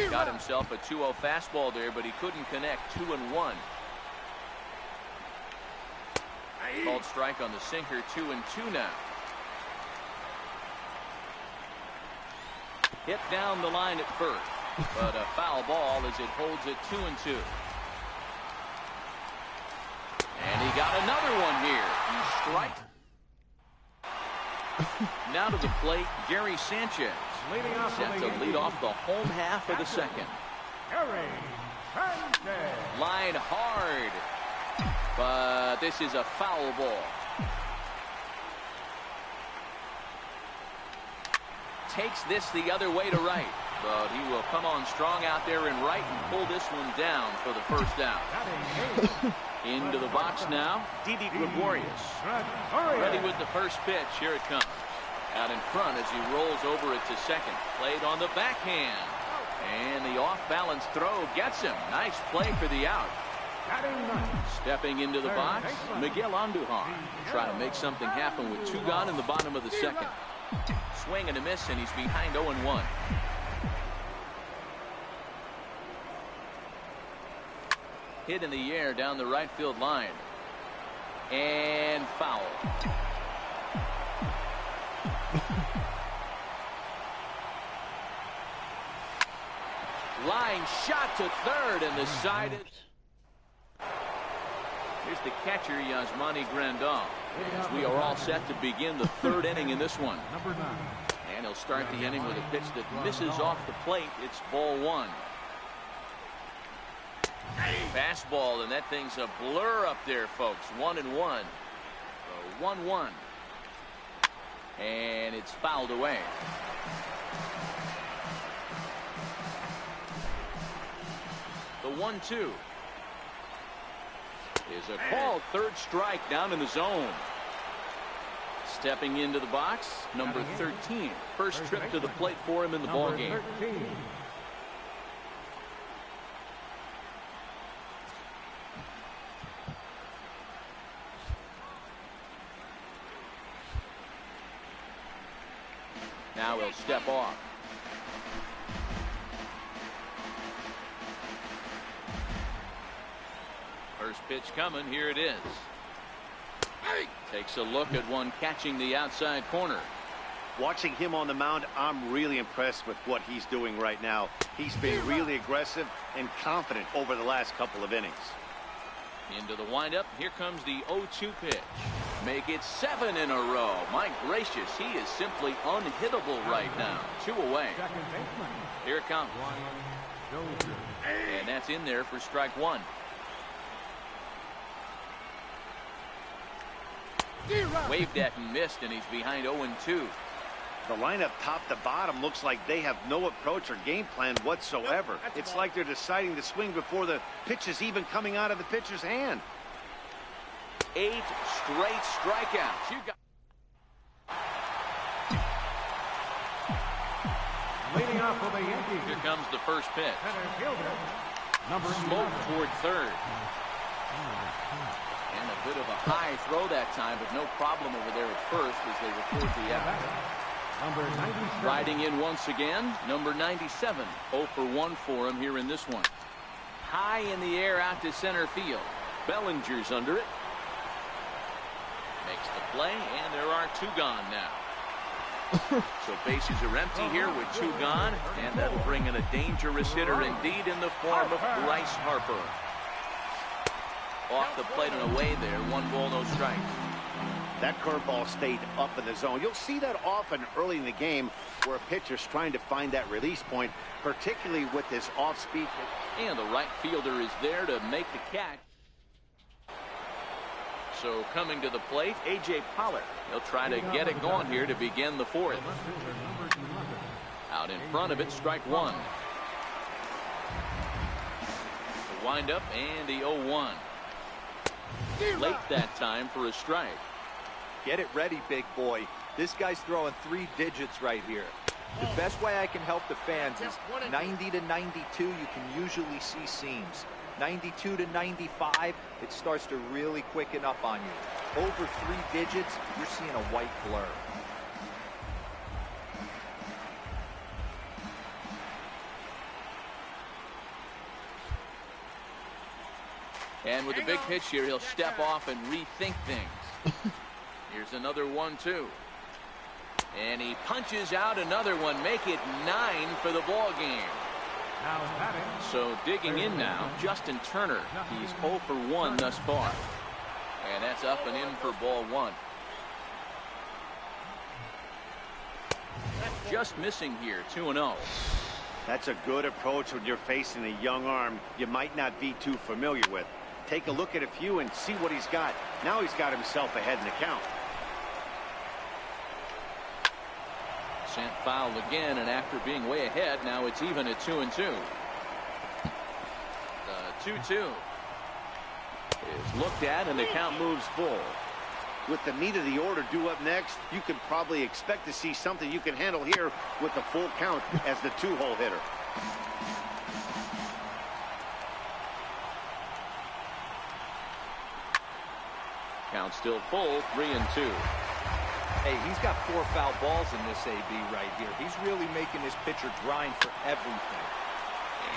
Got himself a 2-0 fastball there, but he couldn't connect. 2-1. Called strike on the sinker. 2-2 now. Hit down the line at first, but a foul ball as it holds it 2-2. And he got another one here. He strikes. Now to the plate, Gary Sanchez. Set to lead off the home half of the second. Line hard, but this is a foul ball. Takes this the other way to right, but he will come on strong out there in right and pull this one down for the first out. Into the box now, Didi Gregorius. Ready with the first pitch. Here it comes. Out in front as he rolls over it to second. Played on the backhand. And the off-balance throw gets him. Nice play for the out. Stepping into the box, Miguel Andujar. Try to make something happen with 2 gone in the bottom of the second. Swing and a miss, and he's behind 0-1. Hit in the air down the right field line. And foul. Line shot to third, and the side is... Here's the catcher, Yasmani Grandal. As we are all set to begin the 3rd inning in this one. And he'll start the inning with a pitch that misses off the plate. It's ball 1. Fastball, and that thing's a blur up there, folks. 1-1. So 1-1. And it's fouled away. The 1-2 is a called 3rd strike down in the zone. Stepping into the box, number 13. First trip to the plate for him in the ball game. Now he'll step off. First pitch coming. Here it is. Takes a look at one catching the outside corner. Watching him on the mound, I'm really impressed with what he's doing right now. He's been really aggressive and confident over the last couple of innings. Into the windup. Here comes the 0-2 pitch. Make it 7 in a row. My gracious, he is simply unhittable right now. 2 away. Here it comes. And that's in there for strike 1. Waved at and missed, and he's behind 0-2. The lineup top to bottom looks like they have no approach or game plan whatsoever. It's like they're deciding to swing before the pitch is even coming out of the pitcher's hand. 8 straight strikeouts. You got Leading off for the Yankees. Here comes the first pitch. Smoke toward third. And a bit of a high throw that time, but no problem over there at first as they record the out. Riding in once again, number 97. 0 for 1 for him here in this one. High in the air out to center field. Bellinger's under it. Makes the play, and there are 2 gone now. So bases are empty here with 2 gone, and that'll bring in a dangerous hitter indeed in the form of Bryce Harper. Off the plate and away there. 1 ball, no strikes. That curveball stayed up in the zone. You'll see that often early in the game where a pitcher's trying to find that release point, particularly with this off-speed. And the right fielder is there to make the catch. So coming to the plate, A.J. Pollard. He'll try to get it going here to begin the fourth. Out in front of it, strike one. The windup and the 0-1. Late that time for a strike. Get it ready, big boy. This guy's throwing 3 digits right here. The best way I can help the fans is 90 to 92, you can usually see seams. 92 to 95, it starts to really quicken up on you. Over 3 digits, you're seeing a white blur. And with a big pitch here, he'll step off and rethink things. Here's another 1-2. And he punches out another one, make it 9 for the ball game. So digging in now, Justin Turner. He's 0 for 1 thus far. And that's up and in for ball 1. Just missing here, 2-0. That's a good approach when you're facing a young arm you might not be too familiar with. Take a look at a few and see what he's got. Now he's got himself ahead in the count. Sent foul again, and after being way ahead, now it's even at 2-2. The 2-2 is looked at, and the count moves full. With the meat of the order due up next, you can probably expect to see something you can handle here with the full count as the 2-hole hitter. Count still full, 3-2. Hey, he's got 4 foul balls in this AB right here. He's really making his pitcher grind for everything.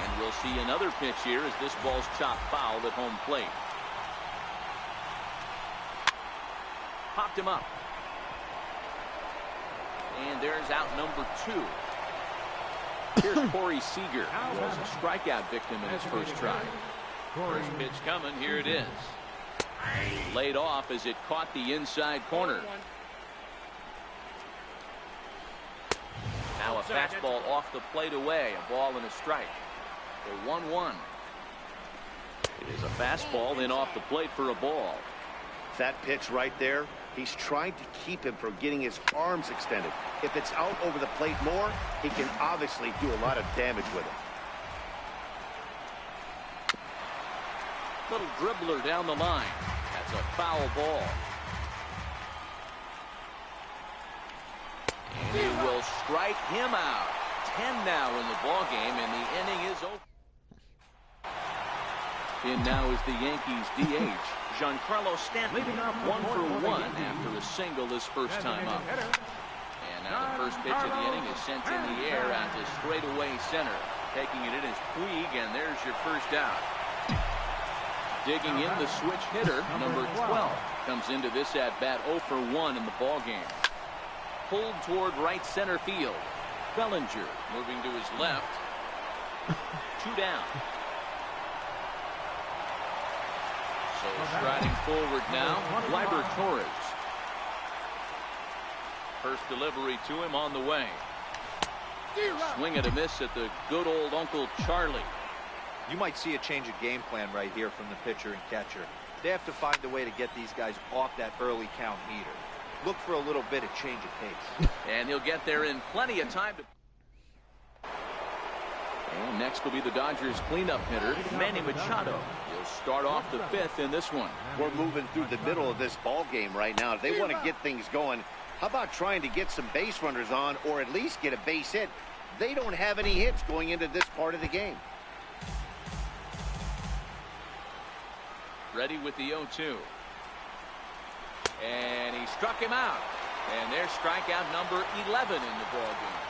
And we'll see another pitch here as this ball's chopped foul at home plate. Popped him up. And there's out number 2. Here's Corey Seager, who was a strikeout victim in his first try. First pitch coming, here it is. Laid off as it caught the inside corner. Now a fastball off the plate away, a ball and a strike. The 1-1. It is a fastball in off the plate for a ball. That pitch right there, he's trying to keep him from getting his arms extended. If it's out over the plate more, he can obviously do a lot of damage with it. Little dribbler down the line. That's a foul ball. And he will strike him out. 10 now in the ball game, and the inning is over. In now is the Yankees DH, Giancarlo Stanton, 1 for 1 after a single his first time up. And now the first pitch of the inning is sent in the air out to straightaway center. Taking it in is Puig, and there's your first out. Digging in, the switch hitter, number 12, comes into this at-bat 0 for 1 in the ball game. Pulled toward right center field. Bellinger moving to his left. 2 down. So striding forward now, Gleyber Torres. First delivery to him on the way. Swing and a miss at the good old Uncle Charlie. You might see a change of game plan right here from the pitcher and catcher. They have to find a way to get these guys off that early count heater. Look for a little bit of change of pace. And he'll get there in plenty of time. And next will be the Dodgers cleanup hitter, Manny Machado. He'll start off the 5th in this one. We're moving through the middle of this ball game right now. If they want to get things going, how about trying to get some base runners on or at least get a base hit? They don't have any hits going into this part of the game. Ready with the 0-2. And he struck him out. And there's strikeout number 11 in the ball game.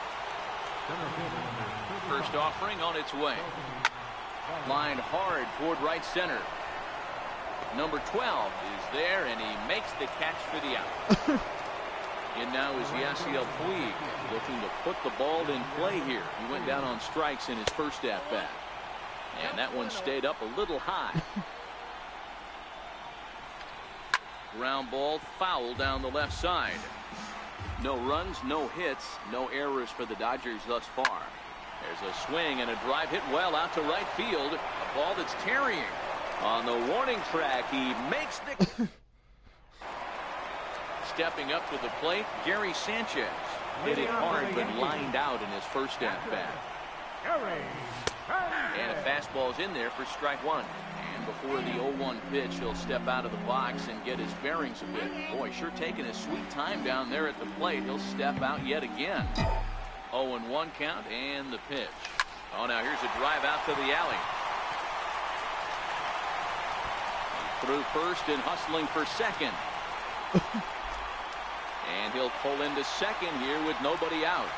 First offering on its way. Lined hard toward right center. Number 12 is there, and he makes the catch for the out. And now is Yasiel Puig looking to put the ball in play here. He went down on strikes in his first at-bat. And that one stayed up a little high. Ground ball foul down the left side. No runs, no hits, no errors for the Dodgers thus far. There's a swing and a drive hit well out to right field. A ball that's tarrying. On the warning track, he makes the... Stepping up to the plate, Gary Sanchez. Hit it hard but lined out in his first at-bat. And a fastball's in there for strike one. And before the 0-1 pitch, he'll step out of the box and get his bearings a bit. Boy, sure taking his sweet time down there at the plate. He'll step out yet again. 0-1 count and the pitch. Oh, now here's a drive out to the alley. He threw first and hustling for second. And he'll pull into second here with nobody out.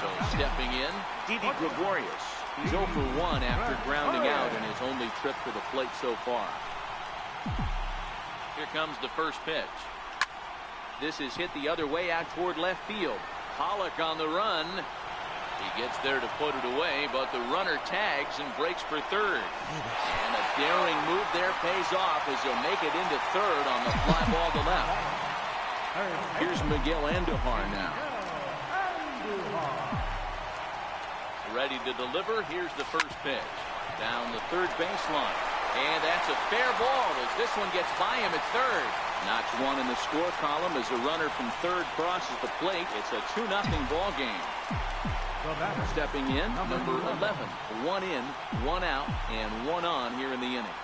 So stepping in, Didi Gregorius. He's 0 for 1 after grounding out in his only trip to the plate so far. Here comes the first pitch. This is hit the other way out toward left field. Pollock on the run. He gets there to put it away, but the runner tags and breaks for third. And a daring move there pays off as he'll make it into third on the fly ball to left. Here's Miguel Andujar now. Ready to deliver. Here's the first pitch. Down the third baseline. And that's a fair ball as this one gets by him at third. Knocks one in the score column as a runner from third crosses the plate. It's a 2-0 ball game. Stepping in, number 11. 1 in, 1 out, and 1 on here in the inning.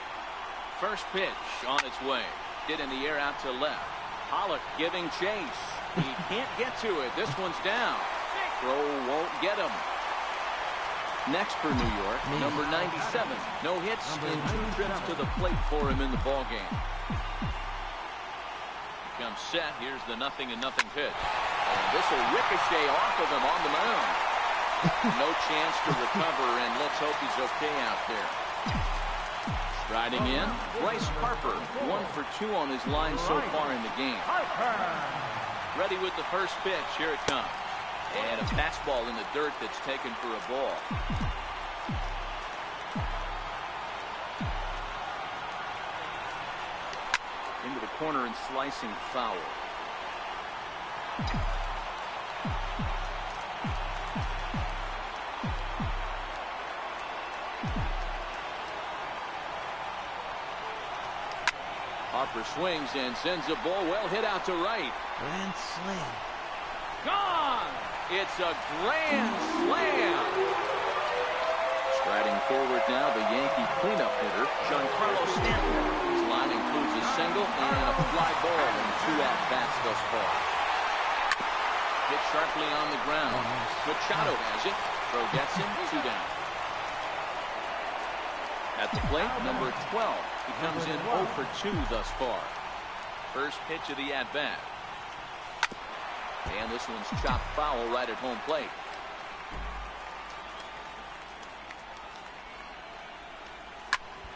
First pitch on its way. Hit in the air out to left. Pollock giving chase. He can't get to it. This one's down. Throw won't get him. Next for New York, number 97. No hits and 2 trips to the plate for him in the ball game. Comes set. Here's the 0-0 pitch. And this will ricochet off of him on the mound. No chance to recover, and let's hope he's okay out there. Striding in, Bryce Harper. 1 for 2 on his line so far in the game. Ready with the first pitch. Here it comes. And a fastball in the dirt that's taken for a ball. Into the corner and slicing foul. Harper swings and sends a ball well hit out to right. Grand slam. Gone! It's a grand slam! Striding forward now, the Yankee cleanup hitter, Giancarlo Stanton. His line includes a single and a fly ball in 2 at-bats thus far. Hit sharply on the ground. Machado has it. Throw gets him, 2 down. At the plate, number 12. He comes in 0 for 2 thus far. First pitch of the at-bat. And this one's chopped foul right at home plate.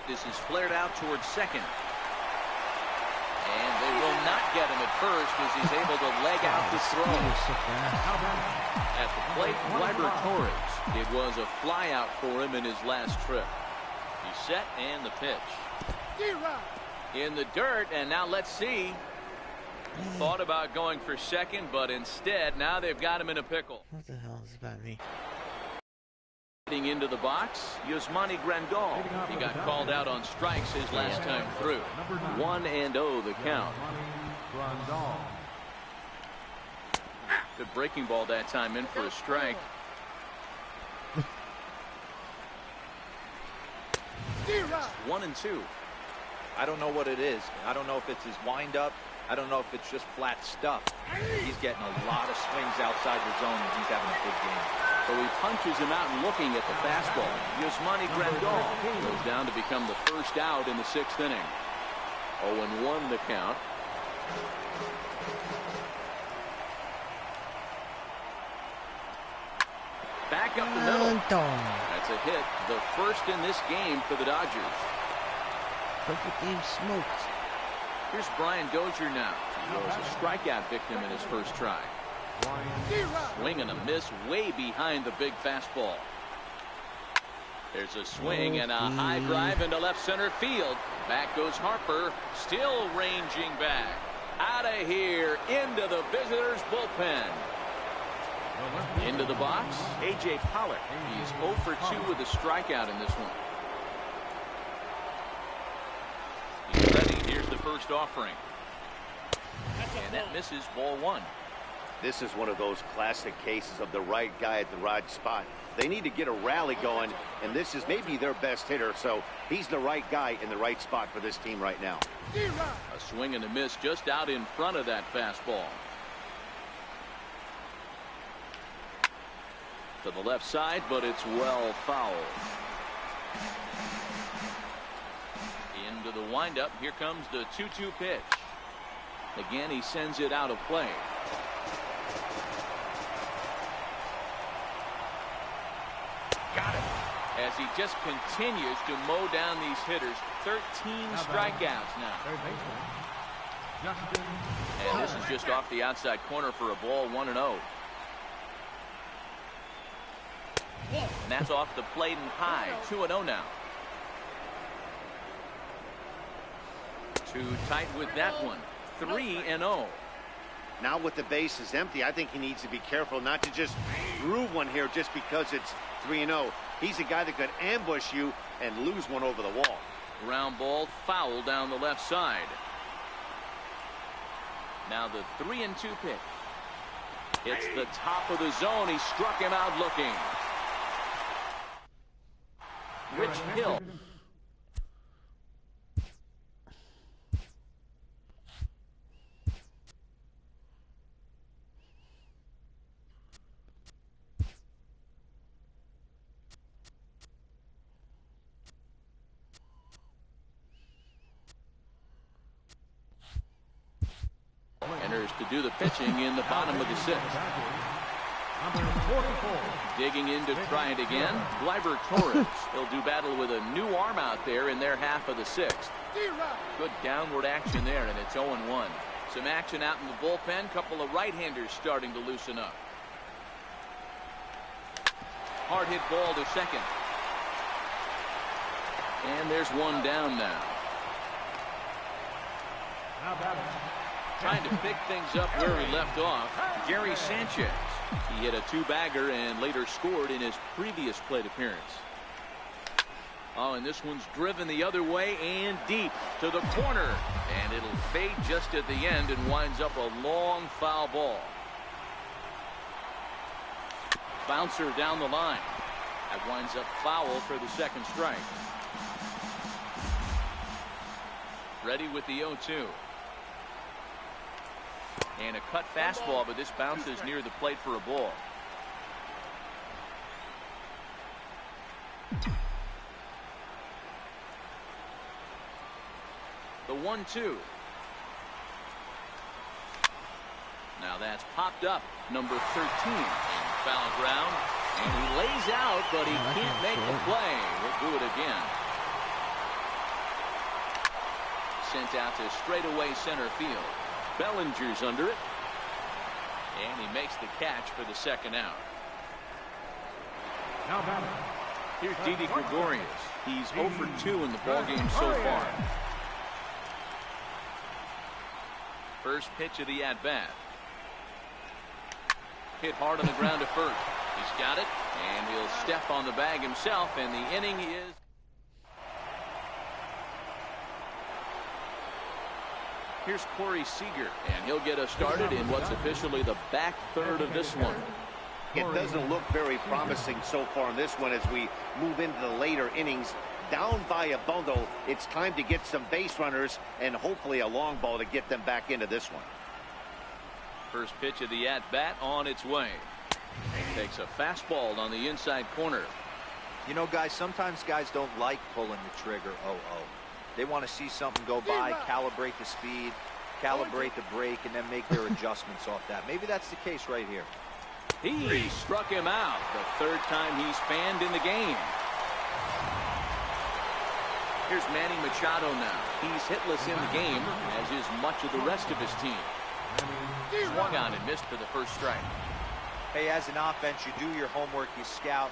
This is flared out towards second. And they will not get him at first as he's able to leg out the throw. At the plate, Gleyber Torres. It was a fly out for him in his last trip. He's set and the pitch. In the dirt, and now let's see. Thought about going for second, but instead, now they've got him in a pickle. What the hell is about me? Getting into the box, Yasmani Grandal. He got called out on strikes his last time through. 1-0 the count. Good breaking ball that time in for a strike. 1-2. I don't know what it is. I don't know if it's his windup. I don't know if it's just flat stuff. He's getting a lot of swings outside the zone, and he's having a good game. So he punches him out and looking at the fastball. Yasmani Grandal goes down to become the first out in the 6th inning. 0-1 the count. Back up the middle. That's a hit. The first in this game for the Dodgers. Perfect game smoked. Here's Brian Dozier now. He was a strikeout victim in his first try. Swing and a miss way behind the big fastball. There's a swing and a high drive into left center field. Back goes Harper, still ranging back. Out of here, into the visitors' bullpen. Into the box, A.J. Pollock. He's 0 for 2 with a strikeout in this one. He's ready. Here's the first offering. And that misses, ball 1. This is one of those classic cases of the right guy at the right spot. They need to get a rally going, and this is maybe their best hitter, so he's the right guy in the right spot for this team right now. A swing and a miss just out in front of that fastball. To the left side, but it's well fouled. Into the windup. Here comes the 2-2 pitch. Again, he sends it out of play. Got it. As he just continues to mow down these hitters. 13 strikeouts now. And this is just off the outside corner for a ball, 1-0. And that's off the plate and high. 2-0 now. Too tight with that one. 3-0. Now with the bases empty, I think he needs to be careful not to just groove one here just because it's 3-0. He's a guy that could ambush you and lose one over the wall. Ground ball, foul down the left side. Now the 3-2 pitch. It's the top of the zone. He struck him out looking. Rich Hill. Enters to do the pitching in the bottom of the 6th. Digging in to try it again. Gleyber Torres. He'll do battle with a new arm out there in their half of the 6th. Good downward action there, and it's 0-1. Some action out in the bullpen. Couple of right-handers starting to loosen up. Hard hit ball to second. And there's one down now. Trying to pick things up where he left off. Gary Sanchez. He hit a 2-bagger and later scored in his previous plate appearance. Oh, and this one's driven the other way and deep to the corner. And it'll fade just at the end and winds up a long foul ball. Bouncer down the line. That winds up foul for the second strike. Ready with the 0-2. And a cut fastball, but this bounces near the plate for a ball. The 1-2. Now that's popped up. Number 13. Foul ground. And he lays out, but he can't make the play. We'll do it again. Sent out to straightaway center field. Bellinger's under it. And he makes the catch for the second out. Here's Didi Gregorius. He's 0 for 2 in the ballgame so far. First pitch of the at-bat. Hit hard on the ground to first. He's got it, and he'll step on the bag himself, and the inning is... Here's Corey Seager, and he'll get us started in what's officially the back third of this one. It doesn't look very promising so far in this one as we move into the later innings. Down by a bundle, it's time to get some base runners and hopefully a long ball to get them back into this one. First pitch of the at-bat on its way. Takes a fastball on the inside corner. You know, guys, sometimes guys don't like pulling the trigger. They want to see something go by, calibrate the speed, calibrate the brake, and then make their adjustments off that. Maybe that's the case right here. He struck him out. The third time he's fanned in the game. Here's Manny Machado now. He's hitless in the game, as is much of the rest of his team. Swung on and missed for the first strike. Hey, as an offense, you do your homework, you scout.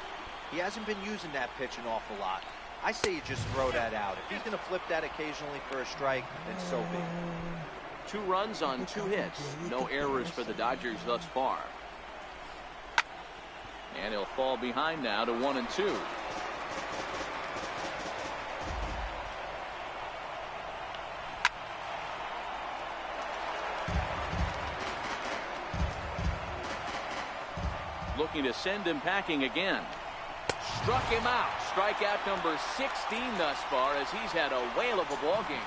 He hasn't been using that pitch an awful lot. I say you just throw that out. If he's going to flip that occasionally for a strike, then so be it. 2 runs on 2 hits. No errors for the Dodgers thus far. And he'll fall behind now to 1-2. Looking to send him packing again. Struck him out. Strikeout number 16 thus far, as he's had a whale of a ball game.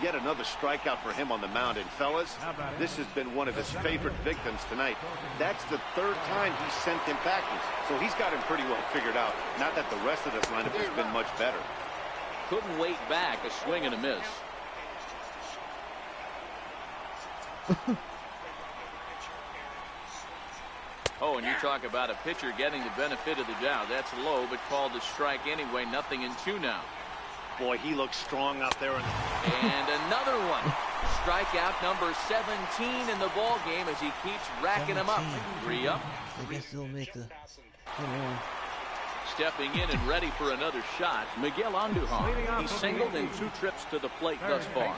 Yet another strikeout for him on the mound. And fellas, this has been one of his favorite victims tonight. That's the 3rd time he's sent him packing. So he's got him pretty well figured out. Not that the rest of this lineup has been much better. Couldn't wait back. A swing and a miss. Oh, and you talk about a pitcher getting the benefit of the doubt. That's low, but called a strike anyway. 0-2 now. Boy, he looks strong out there. And another one. Strikeout number 17 in the ball game as he keeps racking them up. 3 up. I guess they'll make the Stepping in and ready for another shot, Miguel Andujar. He's singled in 2 trips to the plate thus far.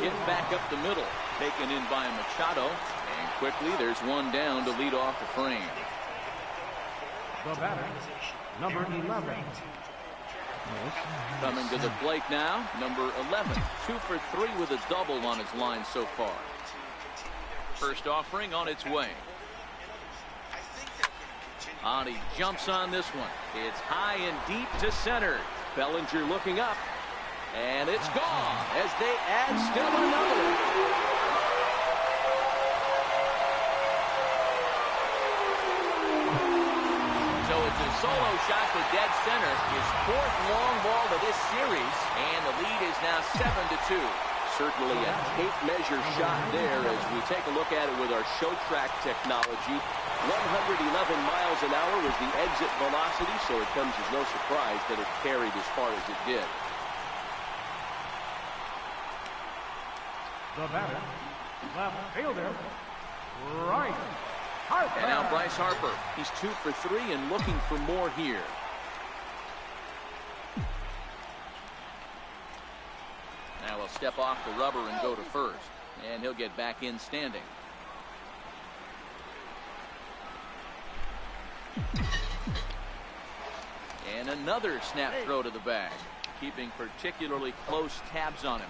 Hit back up the middle. Taken in by Machado. And quickly there's one down to lead off the frame. The batter, number 11. Coming to the plate now, number 11. 2 for 3 with a double on his line so far. First offering on its way. He jumps on this one. It's high and deep to center. Bellinger looking up. And it's gone as they add still another. So it's a solo shot to dead center. His 4th long ball of this series. And the lead is now 7-2. Certainly a tape measure shot there as we take a look at it with our show track technology. 111 miles an hour was the exit velocity, so it comes as no surprise that it carried as far as it did. The batter, left fielder, Bryce Harper. And now Bryce Harper. He's 2 for 3 and looking for more here. Now he'll step off the rubber and go to first. And he'll get back in standing. And another snap throw to the bag. Keeping particularly close tabs on him.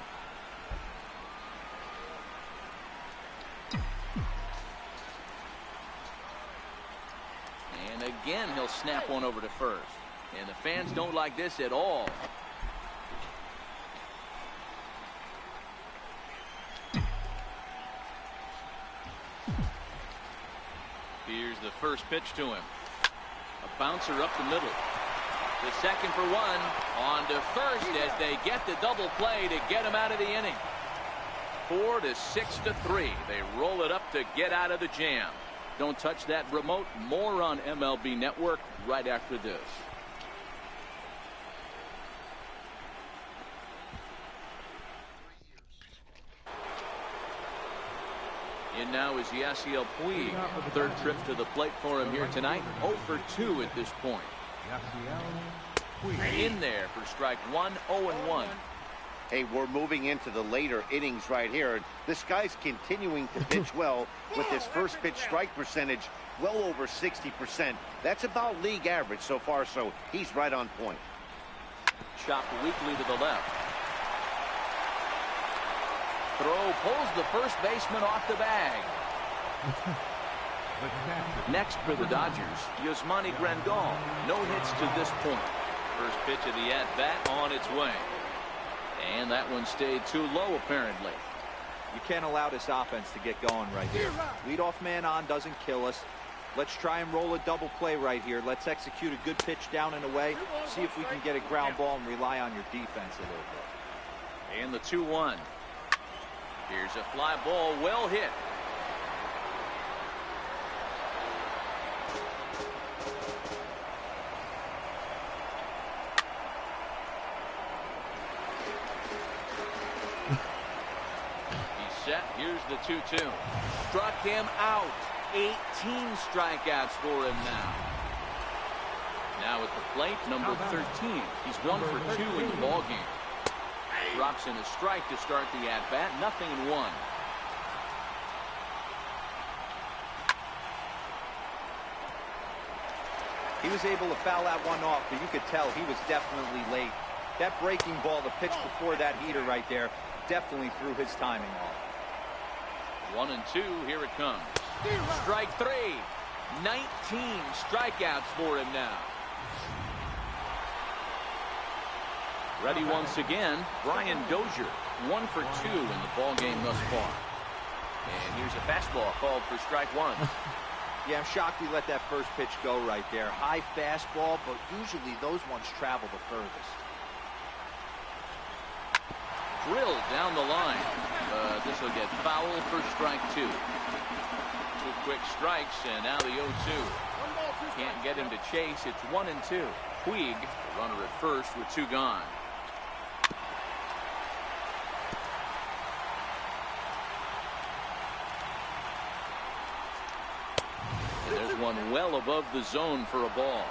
And again he'll snap one over to first. And the fans don't like this at all. Here's the first pitch to him. A bouncer up the middle. The second for 1. On to first as they get the double play to get him out of the inning. 4 to 6 to 3. They roll it up to get out of the jam. Don't touch that remote. More on MLB Network right after this. In now is Yasiel Puig. 3rd trip to the plate for him here tonight. 0 for 2 at this point. In there for strike 1, 0-1. Hey, we're moving into the later innings right here. This guy's continuing to pitch well with his first pitch strike percentage well over 60%. That's about league average so far, so he's right on point. Chopped weakly to the left. Throw pulls the first baseman off the bag. Next for the Dodgers, Yasmani Grandal. No hits to this point. First pitch of the at-bat on its way. And that one stayed too low, apparently. You can't allow this offense to get going right here. Leadoff man on doesn't kill us. Let's try and roll a double play right here. Let's execute a good pitch down and away. See if we can get a ground ball and rely on your defense a little bit. And the 2-1. Here's a fly ball, well hit. He's set. Here's the 2-2. Struck him out. 18 strikeouts for him now. Now at the plate, number 13. He's 1 for 2 in the ballgame. Drops in a strike to start the at-bat. 0-1. He was able to foul that one off, but you could tell he was definitely late. That breaking ball, the pitch before that heater right there, definitely threw his timing off. 1-2. Here it comes. Strike 3. 19 strikeouts for him now. Ready once again, Brian Dozier. 1 for 2 in the ballgame thus far. And here's a fastball called for strike 1. Yeah, I'm shocked he let that first pitch go right there. High fastball, but usually those ones travel the furthest. Drilled down the line. This will get foul for strike 2. 2 quick strikes, and now the 0-2. Can't get him to chase. It's 1-2. Puig, the runner at first with 2 gone. And there's one well above the zone for a ball.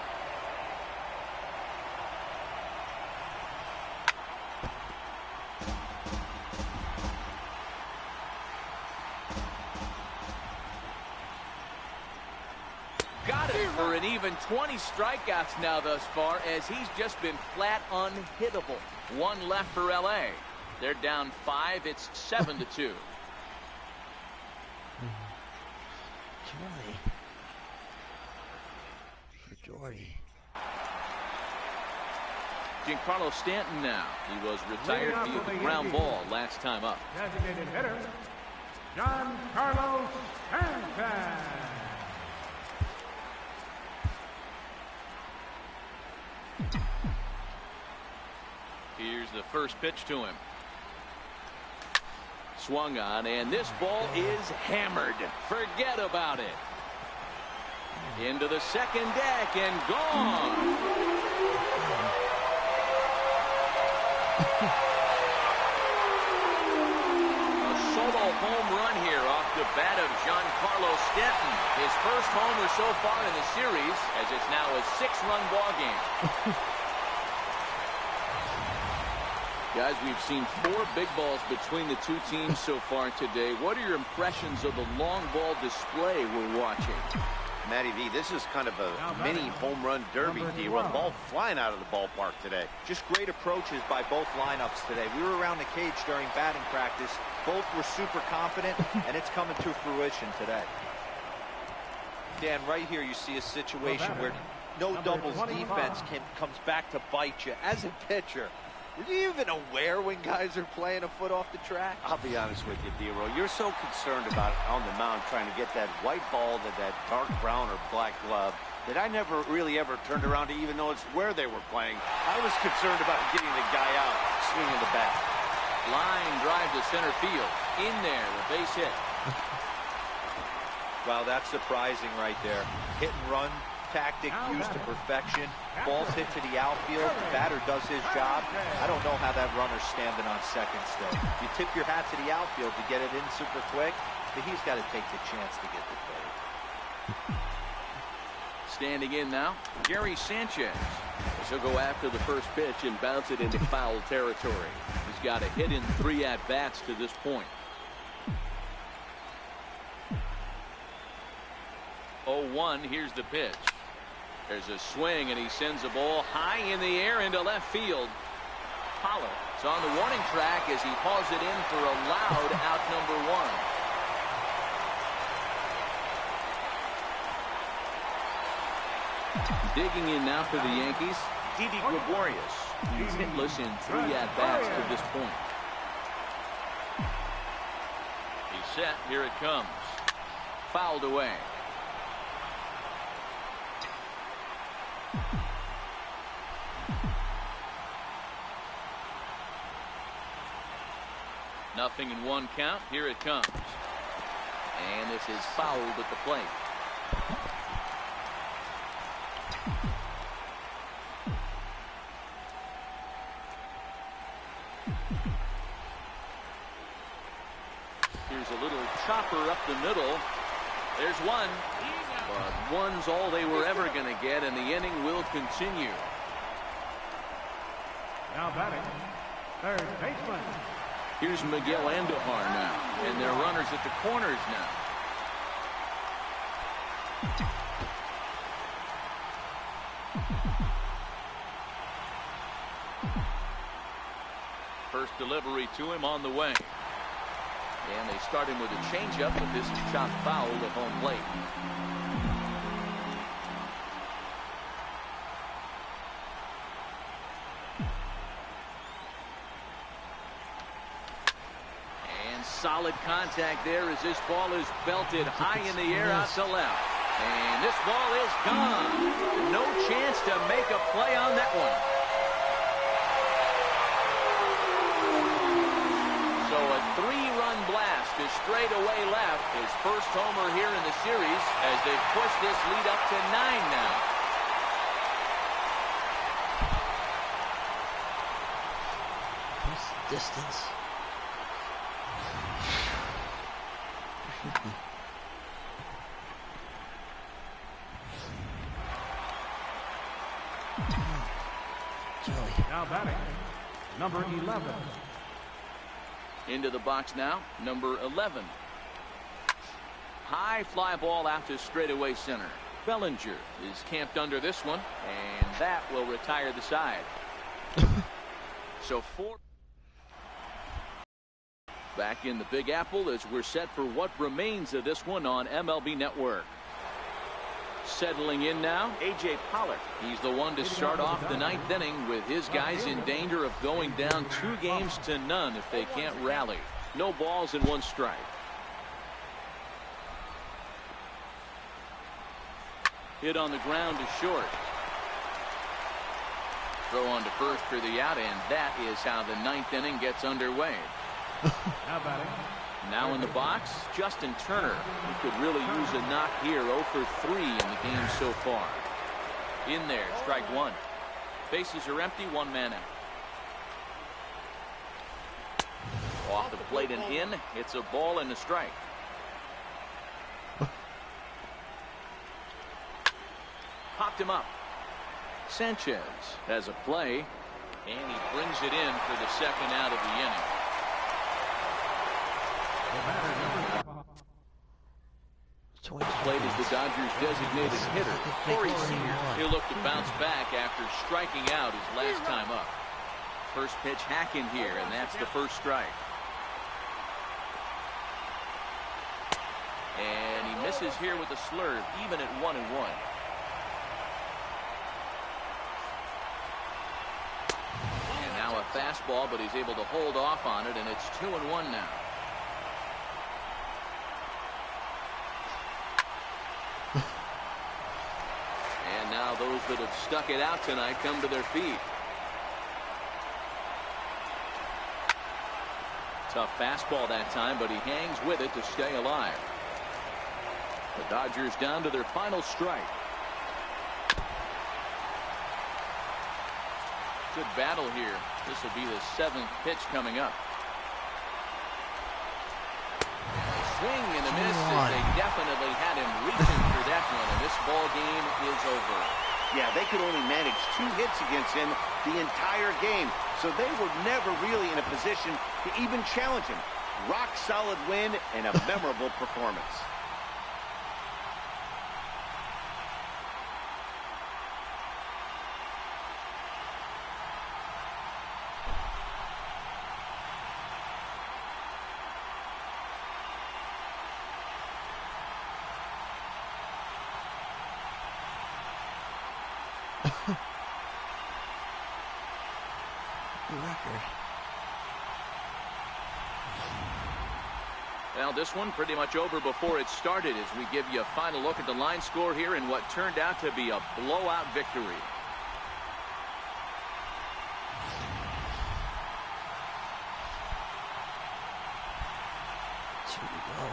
Got it for an even 20 strikeouts now thus far, as he's just been flat unhittable. 1 left for LA. They're down 5. It's 7-2. Jordy. For Jordy. Giancarlo Stanton now. He was retired via the ground ball last time up. Designated hitter, Giancarlo Stanton. Here's the first pitch to him. Swung on, and this ball is hammered. Forget about it. Into the second deck and gone. A solo home run here off the bat of Giancarlo Stanton. His first homer so far in the series, as it's now a 6-run ball game. Guys, we've seen 4 big balls between the 2 teams so far today. What are your impressions of the long ball display we're watching? Matty V, this is kind of a mini home run derby deal. A ball flying out of the ballpark today. Just great approaches by both lineups today. We were around the cage during batting practice. Both were super confident, and it's coming to fruition today. Dan, right here you see a situation where no doubles defense comes back to bite you. As a pitcher, were you even aware when guys are playing a foot off the track? I'll be honest with you, D-Roll. You're so concerned about on the mound trying to get that white ball to that dark brown or black glove that I never really ever turned around to even notice where they were playing. I was concerned about getting the guy out swinging the bat. Line drive to center field. In there, a base hit. Wow, that's surprising right there. Hit and run tactic used to perfection. Ball's hit to the outfield. The batter does his job. I don't know how that runner's standing on second still. You tip your hat to the outfield to get it in super quick, but he's got to take the chance to get the third. Standing in now, Gary Sanchez. He'll go after the first pitch and bounce it into foul territory. He's got a hit in 3 at-bats to this point. 0-1, here's the pitch. There's a swing, and he sends a ball high in the air into left field. Pollard is on the warning track as he hauls it in for a loud out number 1. Digging in now for the Yankees, Didi Gregorius. He's hitless in 3 at-bats to this point. He's set. Here it comes. Fouled away. Nothing in 1 count. Here it comes. And this is fouled at the plate. Here's a little chopper up the middle. There's one. But one's all they were ever going to get, and the inning will continue. Now batting, third baseman. Here's Miguel Andujar now, and they're runners at the corners now. First delivery to him on the way. And they start him with a changeup, but this is chopped foul at home plate. And solid contact there as this ball is belted high in the air out to left. And this ball is gone. No chance to make a play on that one. So a 3-run blast to straightaway left. His first homer here in the series as they push this lead up to 9 now. What's the distance? Joey. Now batting, number 11. Into the box now, number 11. High fly ball out to straightaway center. Bellinger is camped under this one, and that will retire the side. So 4 back in the Big Apple as we're set for what remains of this one on MLB Network. Settling in now, A.J. Pollock. He's the one to start off the 9th inning with his guys in danger of going down 2-0 if they can't rally. No balls and 1 strike. Hit on the ground to short. Throw on to first for the out, and that is how the 9th inning gets underway. Now batting. Now in the box, Justin Turner. He could really use a knock here. 0 for 3 in the game so far. In there, strike 1. Bases are empty, 1 man out. Off the plate and in. It's a ball and a strike. Popped him up. Sanchez has a play, and he brings it in for the second out of the inning. Played as the Dodgers' designated hitter, Corey Seager. He'll look to bounce back after striking out his last time up. First pitch hack in here, and that's the first strike. And he misses here with a slurve, even at 1-1. And now a fastball, but he's able to hold off on it, and it's 2-1 now. And now those that have stuck it out tonight come to their feet. Tough fastball that time, but he hangs with it to stay alive. The Dodgers down to their final strike. Good battle here. This will be the 7th pitch coming up. Swing and a miss as they definitely had him reaching for that one, and this ball game is over. Yeah, they could only manage 2 hits against him the entire game, so they were never really in a position to even challenge him. Rock solid win and a memorable performance. Record. Well, this one pretty much over before it started as we give you a final look at the line score here in what turned out to be a blowout victory. Two to go.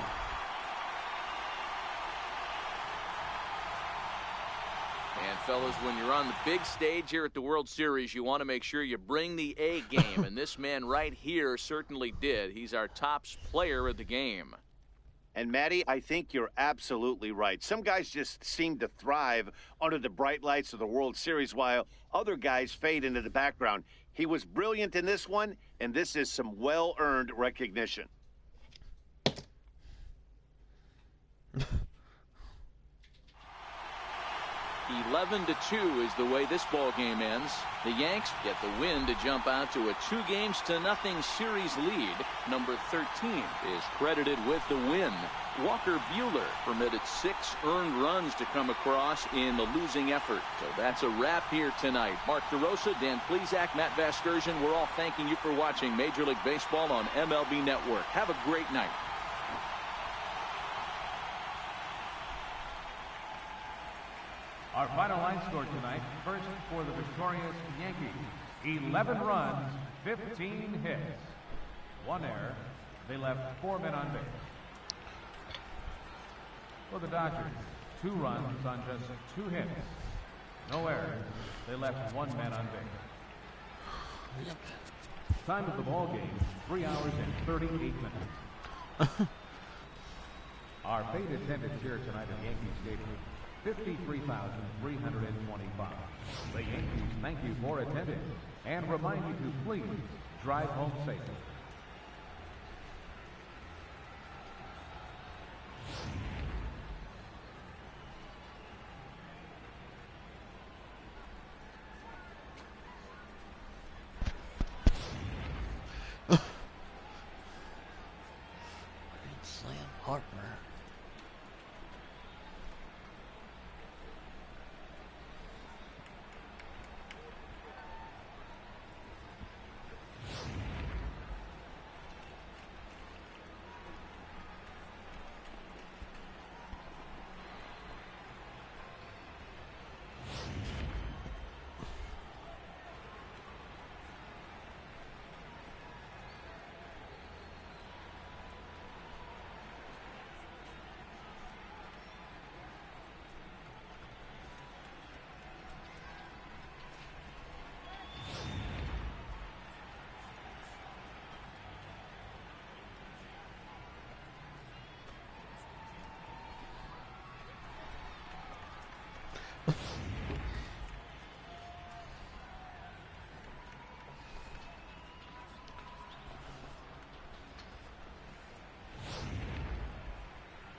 And fellas, when you're on the big stage here at the World Series, you want to make sure you bring the A game, and this man right here certainly did. He's our top player of the game. And, Maddie, I think you're absolutely right. Some guys just seem to thrive under the bright lights of the World Series while other guys fade into the background. He was brilliant in this one, and this is some well-earned recognition. 11-2 is the way this ball game ends. The Yanks get the win to jump out to a 2-0 series lead. Number 13 is credited with the win. Walker Buehler permitted 6 earned runs to come across in the losing effort. So that's a wrap here tonight. Mark DeRosa, Dan Plesac, Matt Vasgersian, we're all thanking you for watching Major League Baseball on MLB Network. Have a great night. Our final line score tonight, first for the victorious Yankees, 11 runs, 15 hits, 1 error. They left 4 men on base. For the Dodgers, 2 runs on just 2 hits, no errors. They left 1 man on base. Time of the ball game, 3 hours and 38 minutes. Our paid attendance here tonight at Yankee Stadium, 53,325. The Yankees thank you for attending and remind you to please drive home safely. Slam Harper.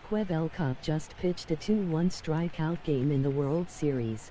Pavelka just pitched a 2-1 strikeout game in the World Series.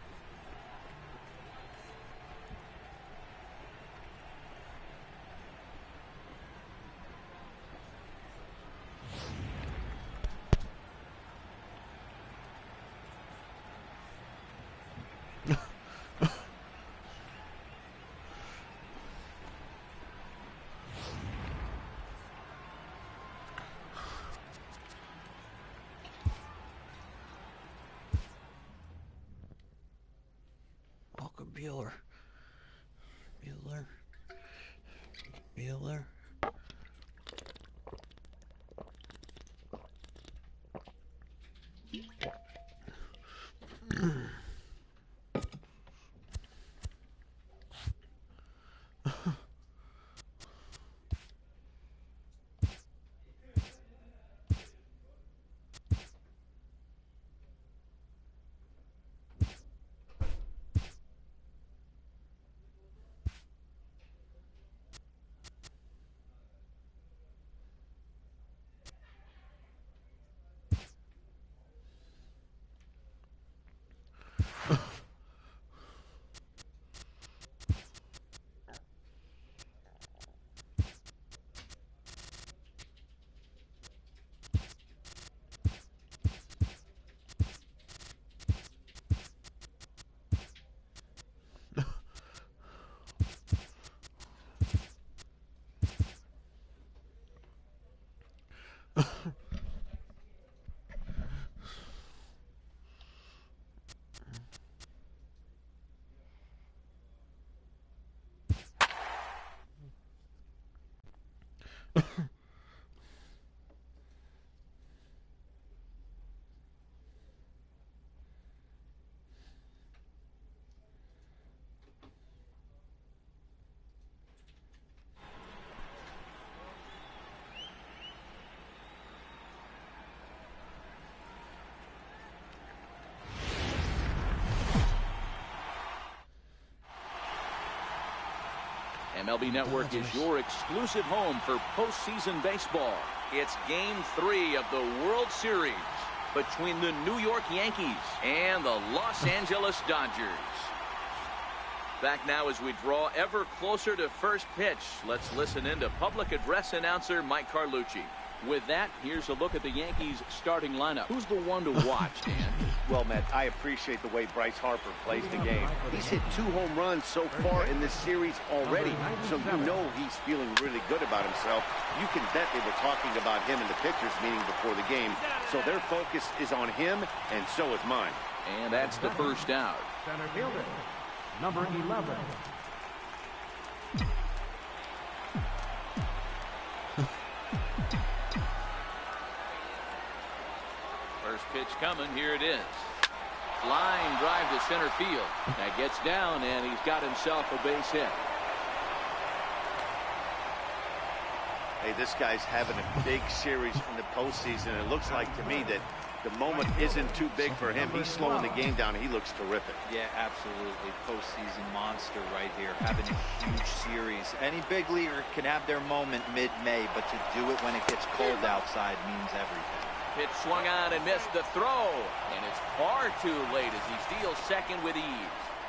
Walker Buehler. Buehler. MLB Network is your exclusive home for postseason baseball. It's Game 3 of the World Series between the New York Yankees and the Los Angeles Dodgers. Back now as we draw ever closer to first pitch. Let's listen in to public address announcer Mike Carlucci. With that, here's a look at the Yankees starting lineup. Who's the one to watch, Dan? Well, Matt, I appreciate the way Bryce Harper plays the game. He's hit 2 home runs so far in this series already, so you know he's feeling really good about himself. You can bet they were talking about him in the pitchers meeting before the game, so their focus is on him, and so is mine. And that's the first out. Center fielder, number 11. First pitch coming. Here it is. Line drive to center field. That gets down, and he's got himself a base hit. Hey, this guy's having a big series in the postseason. It looks like to me that the moment isn't too big for him. He's slowing the game down. He looks terrific. Yeah, absolutely. Postseason monster right here. Having a huge series. Any big leaguer can have their moment mid-May, but to do it when it gets cold outside means everything. Pitch swung on and missed the throw. And it's far too late as he steals second with ease.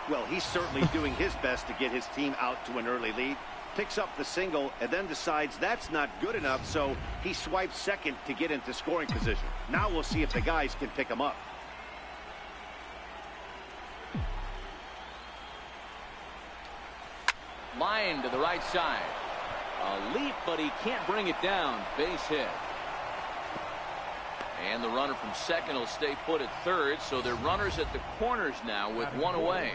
Well, he's certainly doing his best to get his team out to an early lead. Picks up the single and then decides that's not good enough, so he swipes second to get into scoring position. Now we'll see if the guys can pick him up. Line to the right side. A leap, but he can't bring it down. Base hit. And the runner from second will stay put at third, so they're runners at the corners now with one away.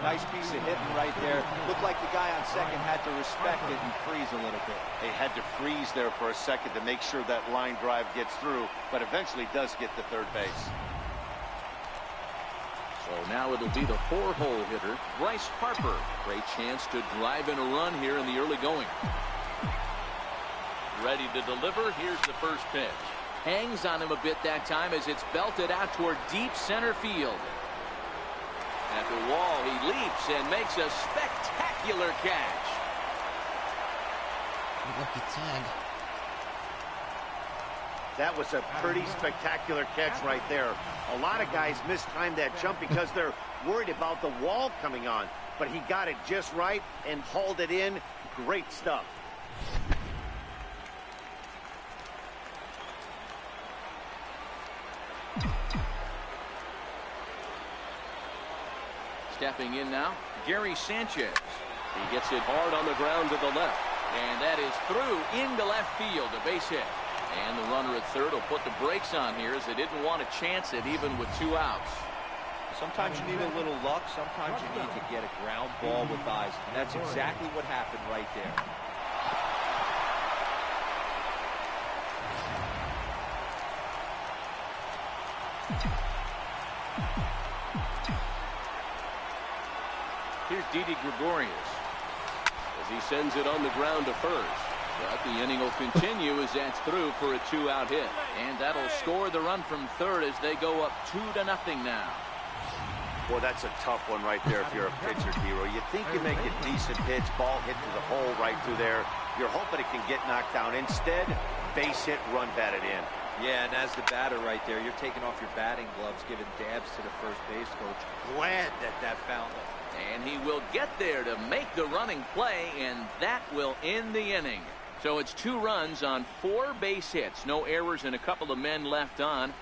Nice piece of hitting right there. Looked like the guy on second had to respect it and freeze a little bit. He had to freeze there for a second to make sure that line drive gets through, but eventually does get to third base. So now it'll be the 4-hole hitter, Bryce Harper. Great chance to drive in a run here in the early going. Ready to deliver. Here's the first pitch. Hangs on him a bit that time as it's belted out toward deep center field. At the wall, he leaps and makes a spectacular catch. Lucky tag. That was a pretty spectacular catch right there. A lot of guys mistime that jump because they're worried about the wall coming on. But he got it just right and hauled it in. Great stuff. Stepping in now, Gary Sanchez. He gets it hard on the ground to the left. And that is through into left field, a base hit. And the runner at third will put the brakes on here as they didn't want to chance it even with 2 outs. Sometimes you need a little luck. Sometimes you need to get a ground ball with eyes. And that's exactly what happened right there. Here's Didi Gregorius as he sends it on the ground to first. But the inning will continue as that's through for a 2-out hit. And that'll score the run from third as they go up 2-0 now. Well, that's a tough one right there if you're a pitcher, Hero. You think you make a decent pitch, ball hit to the hole right through there. You're hoping it can get knocked down. Instead, base hit, run batted in. Yeah, and as the batter right there, you're taking off your batting gloves, giving dabs to the first base coach. Glad that fouled him. And he will get there to make the running play, and that will end the inning. So it's 2 runs on 4 base hits. No errors and a couple of men left on.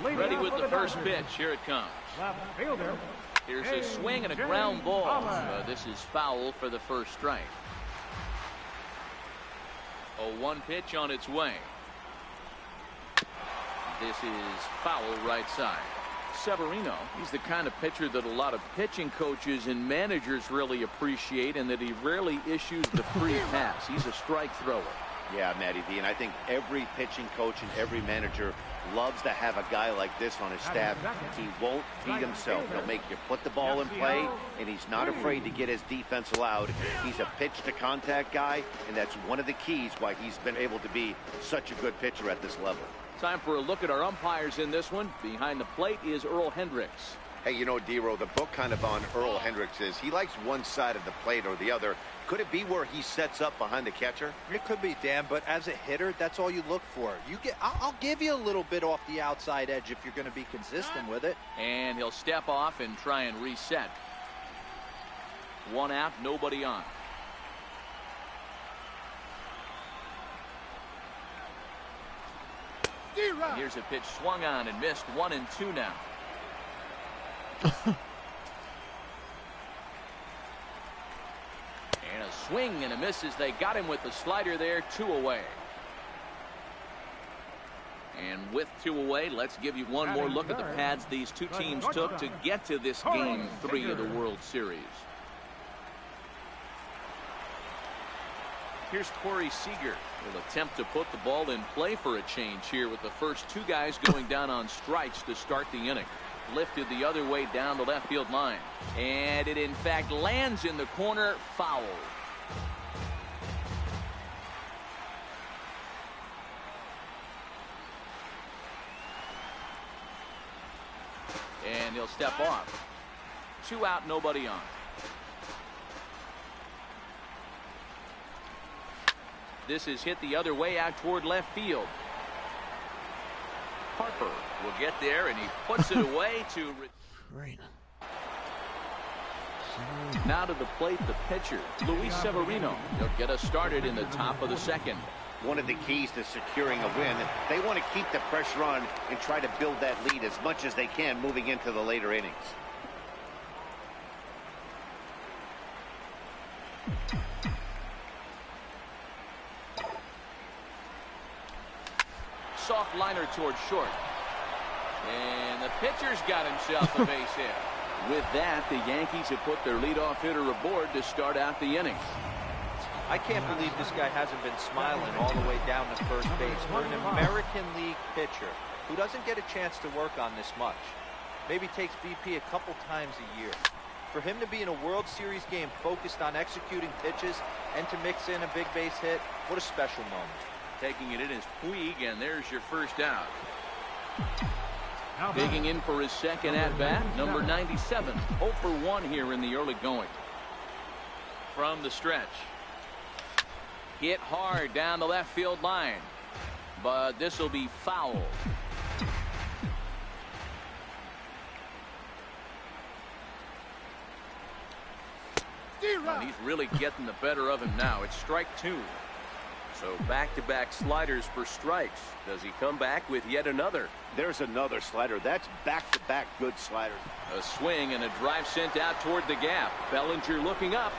Ready with the first pitch. Here it comes. Left fielder. Here's a swing and a ground ball. This is foul for the first strike. A 1 pitch on its way. This is foul right side. Severino, he's the kind of pitcher that a lot of pitching coaches and managers really appreciate, and that he rarely issues the free pass. He's a strike thrower. Yeah, Matty D, and I think every pitching coach and every manager loves to have a guy like this on his staff. He won't beat himself. He'll make you put the ball in play, and he's not afraid to get his defense allowed. He's a pitch-to-contact guy, and that's one of the keys why he's been able to be such a good pitcher at this level. Time for a look at our umpires in this one. Behind the plate is Earl Hendricks. Hey, you know, D-Row, the book kind of on Earl Hendricks is he likes one side of the plate or the other. Could it be where he sets up behind the catcher? It could be, Dan, but as a hitter, that's all you look for. I'll give you a little bit off the outside edge if you're going to be consistent with it. And he'll step off and try and reset. 1 out, nobody on. Here's a pitch swung on and missed. 1-2 now. And a swing and a miss as they got him with the slider there. 2 away. And with 2 away, let's give you one more look at the paths these two teams took to get to this Game 3 of the World Series. Here's Corey Seager. Will attempt to put the ball in play for a change here with the first 2 guys going down on strikes to start the inning. Lifted the other way down the left field line. And it in fact lands in the corner. Foul. And he'll step off. 2 out, nobody on. This is hit the other way out toward left field. Harper will get there, and he puts it away to... Right. Now to the plate, the pitcher, Luis Severino. He'll get us started in the top of the second. One of the keys to securing a win, they want to keep the pressure on and try to build that lead as much as they can moving into the later innings. Soft liner towards short. And the pitcher's got himself a base hit. With that, the Yankees have put their leadoff hitter aboard to start out the inning. I can't believe this guy hasn't been smiling all the way down to first base. For an American League pitcher who doesn't get a chance to work on this much, maybe takes BP a couple times a year. For him to be in a World Series game focused on executing pitches and to mix in a big base hit, what a special moment. Taking it in is Puig, and there's your first out. Digging in for his second at-bat, number 97. 0 for 1 here in the early going. From the stretch. Hit hard down the left field line. But this will be foul. And he's really getting the better of him now. It's strike 2. So back-to-back sliders for strikes. Does he come back with yet another? There's another slider. That's back-to-back good sliders. A swing and a drive sent out toward the gap. Bellinger looking up.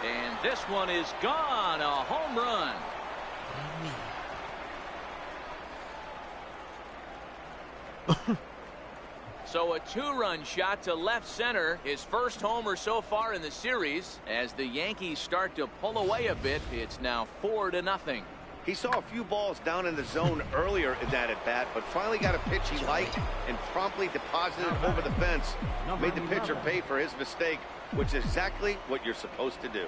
And this one is gone. A home run. So a 2-run shot to left center. His first homer so far in the series. As the Yankees start to pull away a bit, it's now 4-0. He saw a few balls down in the zone earlier in that at-bat, but finally got a pitch he liked and promptly deposited it over the fence. Made the pitcher pay for his mistake, which is exactly what you're supposed to do.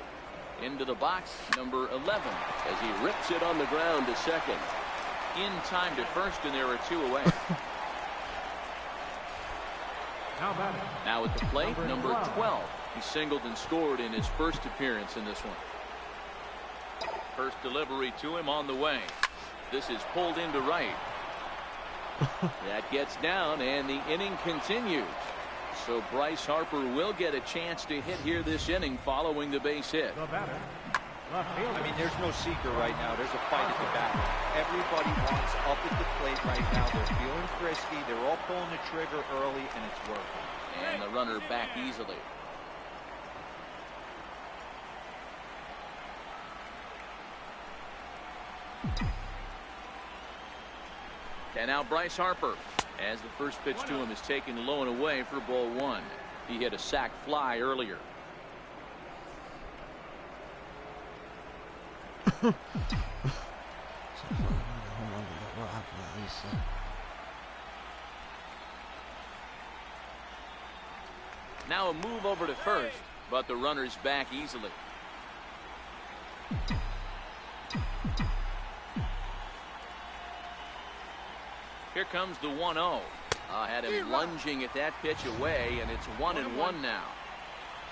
Into the box, number 11, as he rips it on the ground to second. In time to first, and there are 2 away. Now at the plate, number 12. He singled and scored in his first appearance in this one. First delivery to him on the way. This is pulled into right. That gets down, and the inning continues. So Bryce Harper will get a chance to hit here this inning following the base hit. I mean, there's no secret right now. There's a fight at the back. Everybody wants up at the plate right now. They're feeling frisky. They're all pulling the trigger early, and it's working. And the runner back easily. And now Bryce Harper, as the first pitch to him is taken low and away for ball 1. He hit a sac fly earlier. Now a move over to first, but the runner's back easily. Here comes the 1-0. Had him lunging at that pitch away, and it's 1-1 now.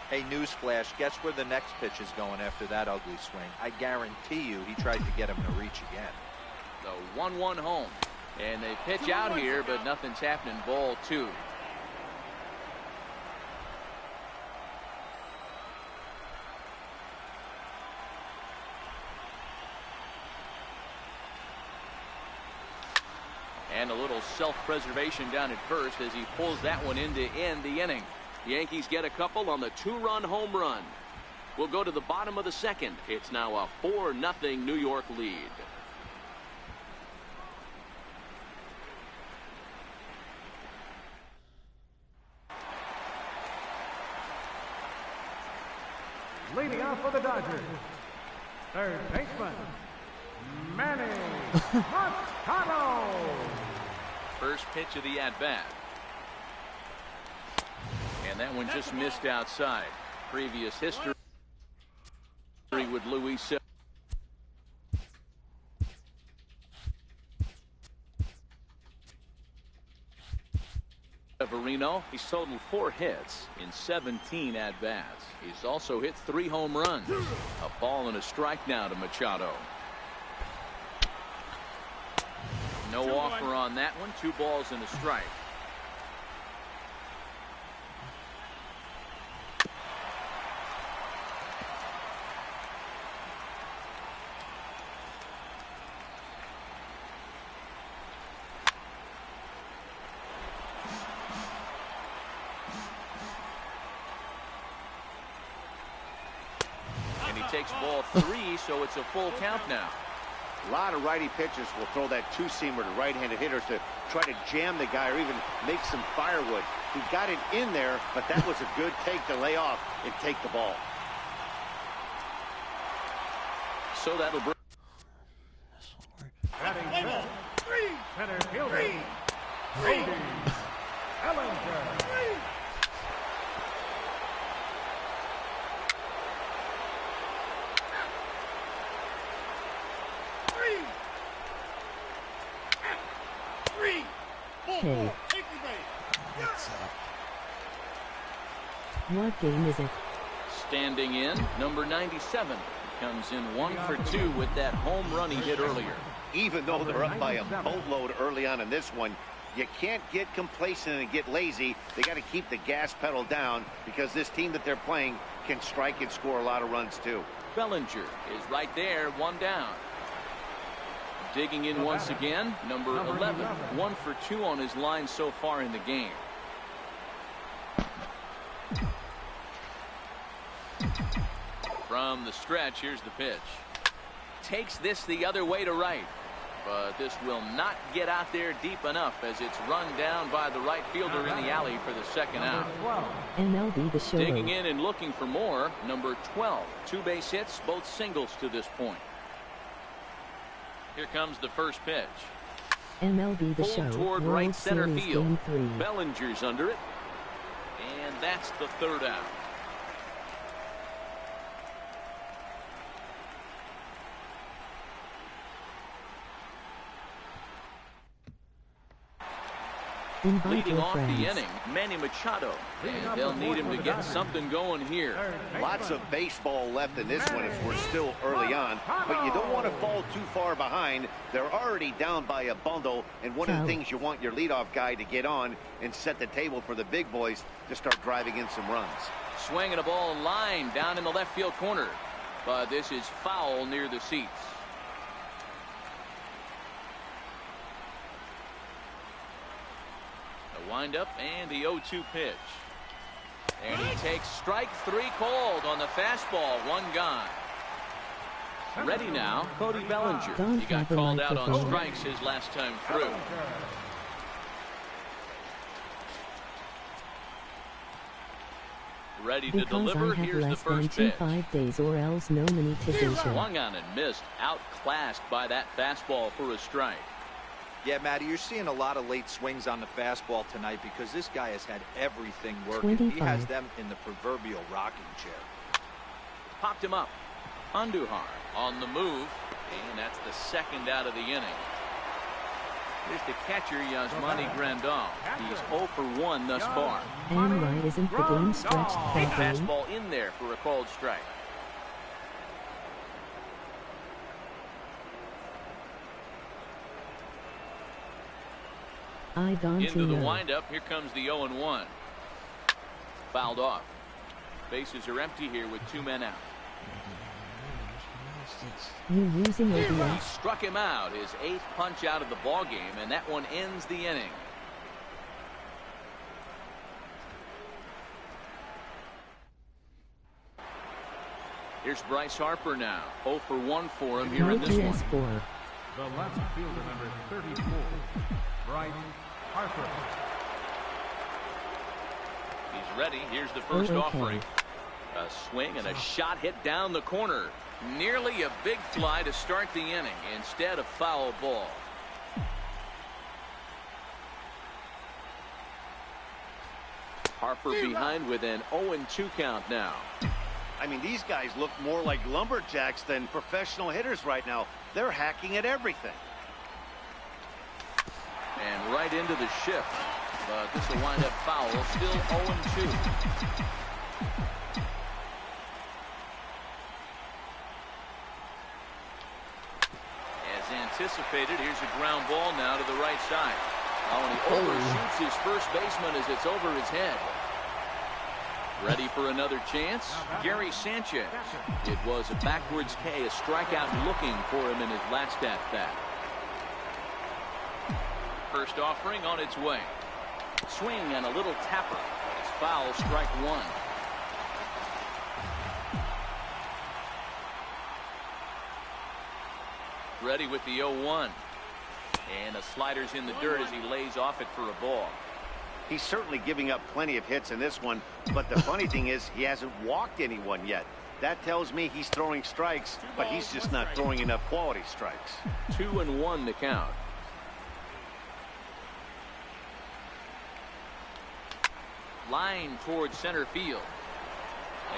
Hey, newsflash, guess where the next pitch is going after that ugly swing? I guarantee you he tried to get him to reach again. The 1-1 home. And they pitch out here, but nothing's happening. Ball 2. And a little self-preservation down at first as he pulls that one in to end the inning. The Yankees get a couple on the 2-run home run. We'll go to the bottom of the second. It's now a 4-0 New York lead. Leading off for the Dodgers, third baseman, Manny Machado. First pitch of the at-bat. And that one just missed outside. Previous history with Luis Severino. He's totaled 4 hits in 17 at-bats. He's also hit 3 home runs. A ball and a strike now to Machado. No offer on that one. 2 balls and a strike. And he takes ball 3, so it's a full count now. A lot of righty pitchers will throw that two-seamer to right-handed hitters to try to jam the guy or even make some firewood. He got it in there, but that was a good take to lay off and take the ball. So that'll bring Batting fifth, center fielder, Cody Bellinger. Hey. What game is it? standing in. Number 97 comes in 1 for 2 with that home run he hit earlier. Even though they're up by a boatload early on in this one, you can't get complacent and get lazy. They got to keep the gas pedal down because this team that they're playing can strike and score a lot of runs too. Bellinger is right there, 1 down. Digging in once again, number 11, 1 for 2 on his line so far in the game. From the stretch, here's the pitch. Takes this the other way to right, but this will not get out there deep enough as it's run down by the right fielder in the alley for the second out. MLB The Show. Digging in and looking for more, number 12, 2 base hits, both singles to this point. Here comes the first pitch. MLB The Show. Pulled toward World right center Series field. Game 3. Bellinger's under it, and that's the third out. Leading off the inning, Manny Machado, and they'll need him to get something going here. Lots of baseball left in this one as we're still early on, but you don't want to fall too far behind. They're already down by a bundle, and one of the things you want your leadoff guy to get on and set the table for the big boys to start driving in some runs. Swinging a ball line down in the left field corner, but this is foul near the seats. Wind-up and the 0-2 pitch. And he takes strike 3 called on the fastball. 1 gone. Ready now, Cody Bellinger. He got called out on strikes his last time through. Ready to Because deliver. I have Here's the less than first pitch. 5 days or else no monetization. Swung on and missed. Outclassed by that fastball for a strike. Yeah, Matty, you're seeing a lot of late swings on the fastball tonight because this guy has had everything working. 25. He has them in the proverbial rocking chair. Popped him up. Andujar on the move, and that's the second out of the inning. Here's the catcher, Yasmani Grandal. He's 0 for 1 thus far. And why isn't the game stretched properly? Fastball in there for a called strike. I don't Into the know. windup. Here comes the 0-1. Fouled off. Bases are empty here with 2 men out. You using He OBS? struck him out, his 8th punch out of the ball game, and that one ends the inning. Here's Bryce Harper now. 0 for 1 for him here No in this one. PS4. The left fielder, number 34, Bryce Harper. He's ready. Here's the first offering. A swing and a shot hit down the corner. Nearly a big fly to start the inning. Instead, a foul ball. Harper behind with an 0-2 count now. I mean, these guys look more like lumberjacks than professional hitters right now. They're hacking at everything. And right into the shift. But this will wind up foul. Still 0-2. Anticipated. Here's a ground ball now to the right side. Oh, and he overshoots his first baseman as it's over his head. Ready for another chance? Gary Sanchez. It was a backwards K, a strikeout looking for him in his last at bat. First offering on its way. Swing and a little tapper. It's foul, strike 1. Ready with the 0-1. And the slider's in the dirt as he lays off it for a ball. He's certainly giving up plenty of hits in this one, but the funny thing is he hasn't walked anyone yet. That tells me he's throwing strikes, but he's just not throwing enough quality strikes. 2-1 to count. Line towards center field.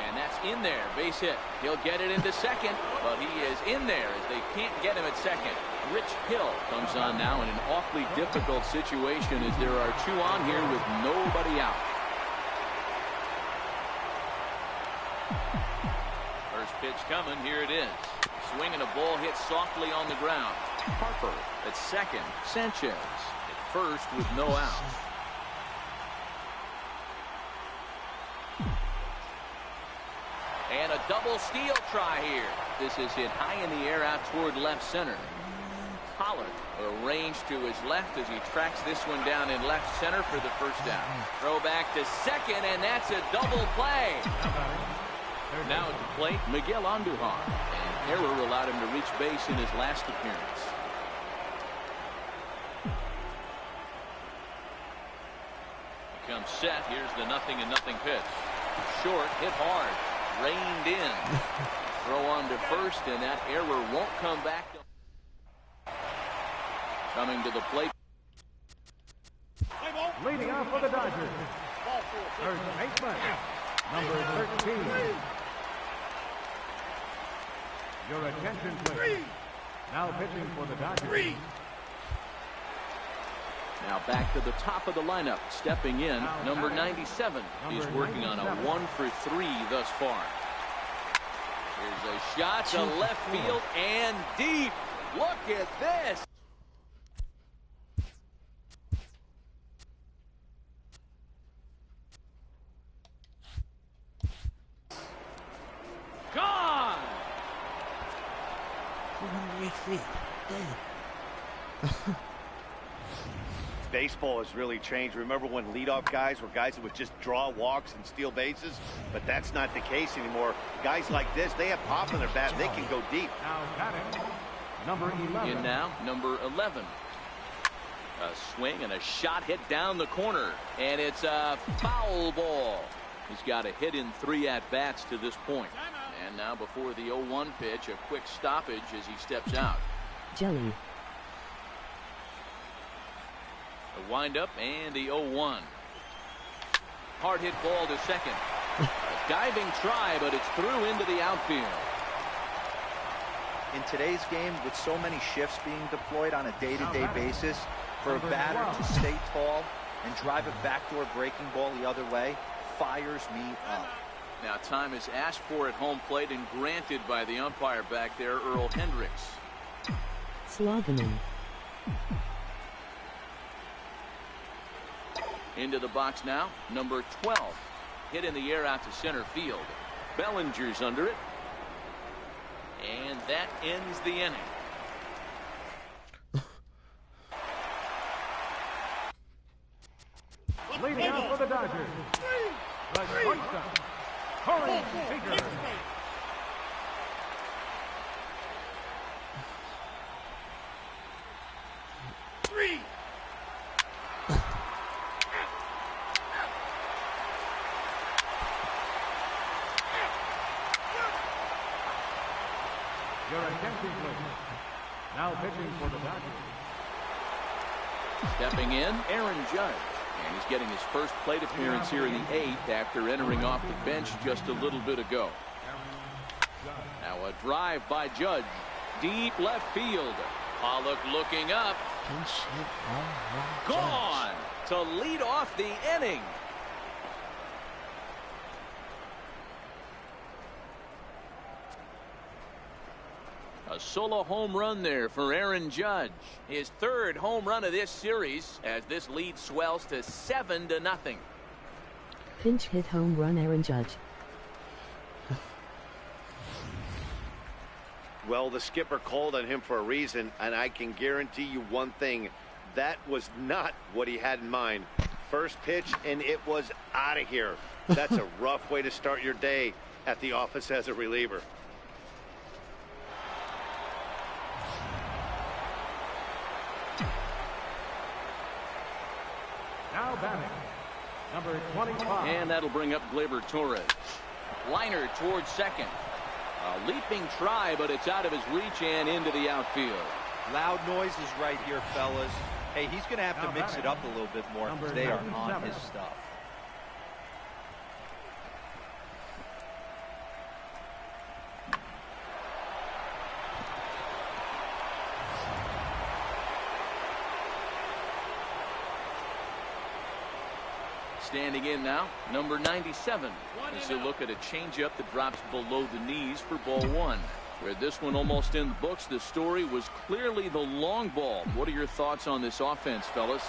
And that's in there. Base hit. He'll get it into second, but he is in there as they can't get him at second. Rich Hill comes on now in an awfully difficult situation as there are 2 on here with nobody out. First pitch coming. Here it is. Swing and a ball hit softly on the ground. Harper at second. Sanchez at first with no outs. And a double steal try here. This is hit high in the air out toward left center. Pollard arranged to his left as he tracks this one down in left center for the first down. Throw back to second, and that's a double play. Now at the plate, Miguel Andujar. An error allowed him to reach base in his last appearance. Becomes set. Here's the 0-0 pitch. Short, hit hard. Reined in. Throw on to first, and that error won't come back. Coming to the plate. Leading off for the Dodgers, third baseman, number 13. Your attention, please. Now pitching for the Dodgers. Now back to the top of the lineup. Stepping in, number 97. He's working on a 1 for 3 thus far. Here's a shot to left field and deep. Look at this. Gone. 208 feet. Damn. Baseball has really changed. Remember when leadoff guys were guys that would just draw walks and steal bases? But that's not the case anymore. Guys like this, they have pop in their bat. They can go deep. Now batting, number 11. In now, number 11. A swing and a shot hit down the corner. And it's a foul ball. He's got a hit in 3 at-bats to this point. And now before the 0-1 pitch, a quick stoppage as he steps out. Jelly. The windup and the 0-1. Hard hit ball to second. A diving try, but it's through into the outfield. In today's game, with so many shifts being deployed on a day-to-day basis, for a batter to stay tall and drive a backdoor breaking ball the other way fires me up. Now time is asked for at home plate and granted by the umpire back there, Earl Hendricks. Sloganen. Into the box now, number 12. Hit in the air out to center field. Bellinger's under it. And that ends the inning. Leading out for the Dodgers, the shortstop, Corey Seager. Your attention, please. Now pitching for the Dodgers. Stepping in, Aaron Judge. And he's getting his first plate appearance here in the 8th after entering off the bench just a little bit ago. Now a drive by Judge. Deep left field. Pollock looking up. Pinch hit home run. Gone to lead off the inning. A solo home run there for Aaron Judge. His 3rd home run of this series as this lead swells to 7-0. Pinch hit home run Aaron Judge. Well, the skipper called on him for a reason, and I can guarantee you one thing. That was not what he had in mind. First pitch, and it was out of here. That's a rough way to start your day at the office as a reliever. Now batting, number 25. And that'll bring up Gleyber Torres. Liner towards second. A leaping try, but it's out of his reach and into the outfield. Loud noises right here, fellas. Hey, he's going to have to mix it up a little bit more because they are on his stuff. Standing in now, number 97. As you look at a changeup that drops below the knees for ball 1. Where this one almost in the books, the story was clearly the long ball. What are your thoughts on this offense, fellas?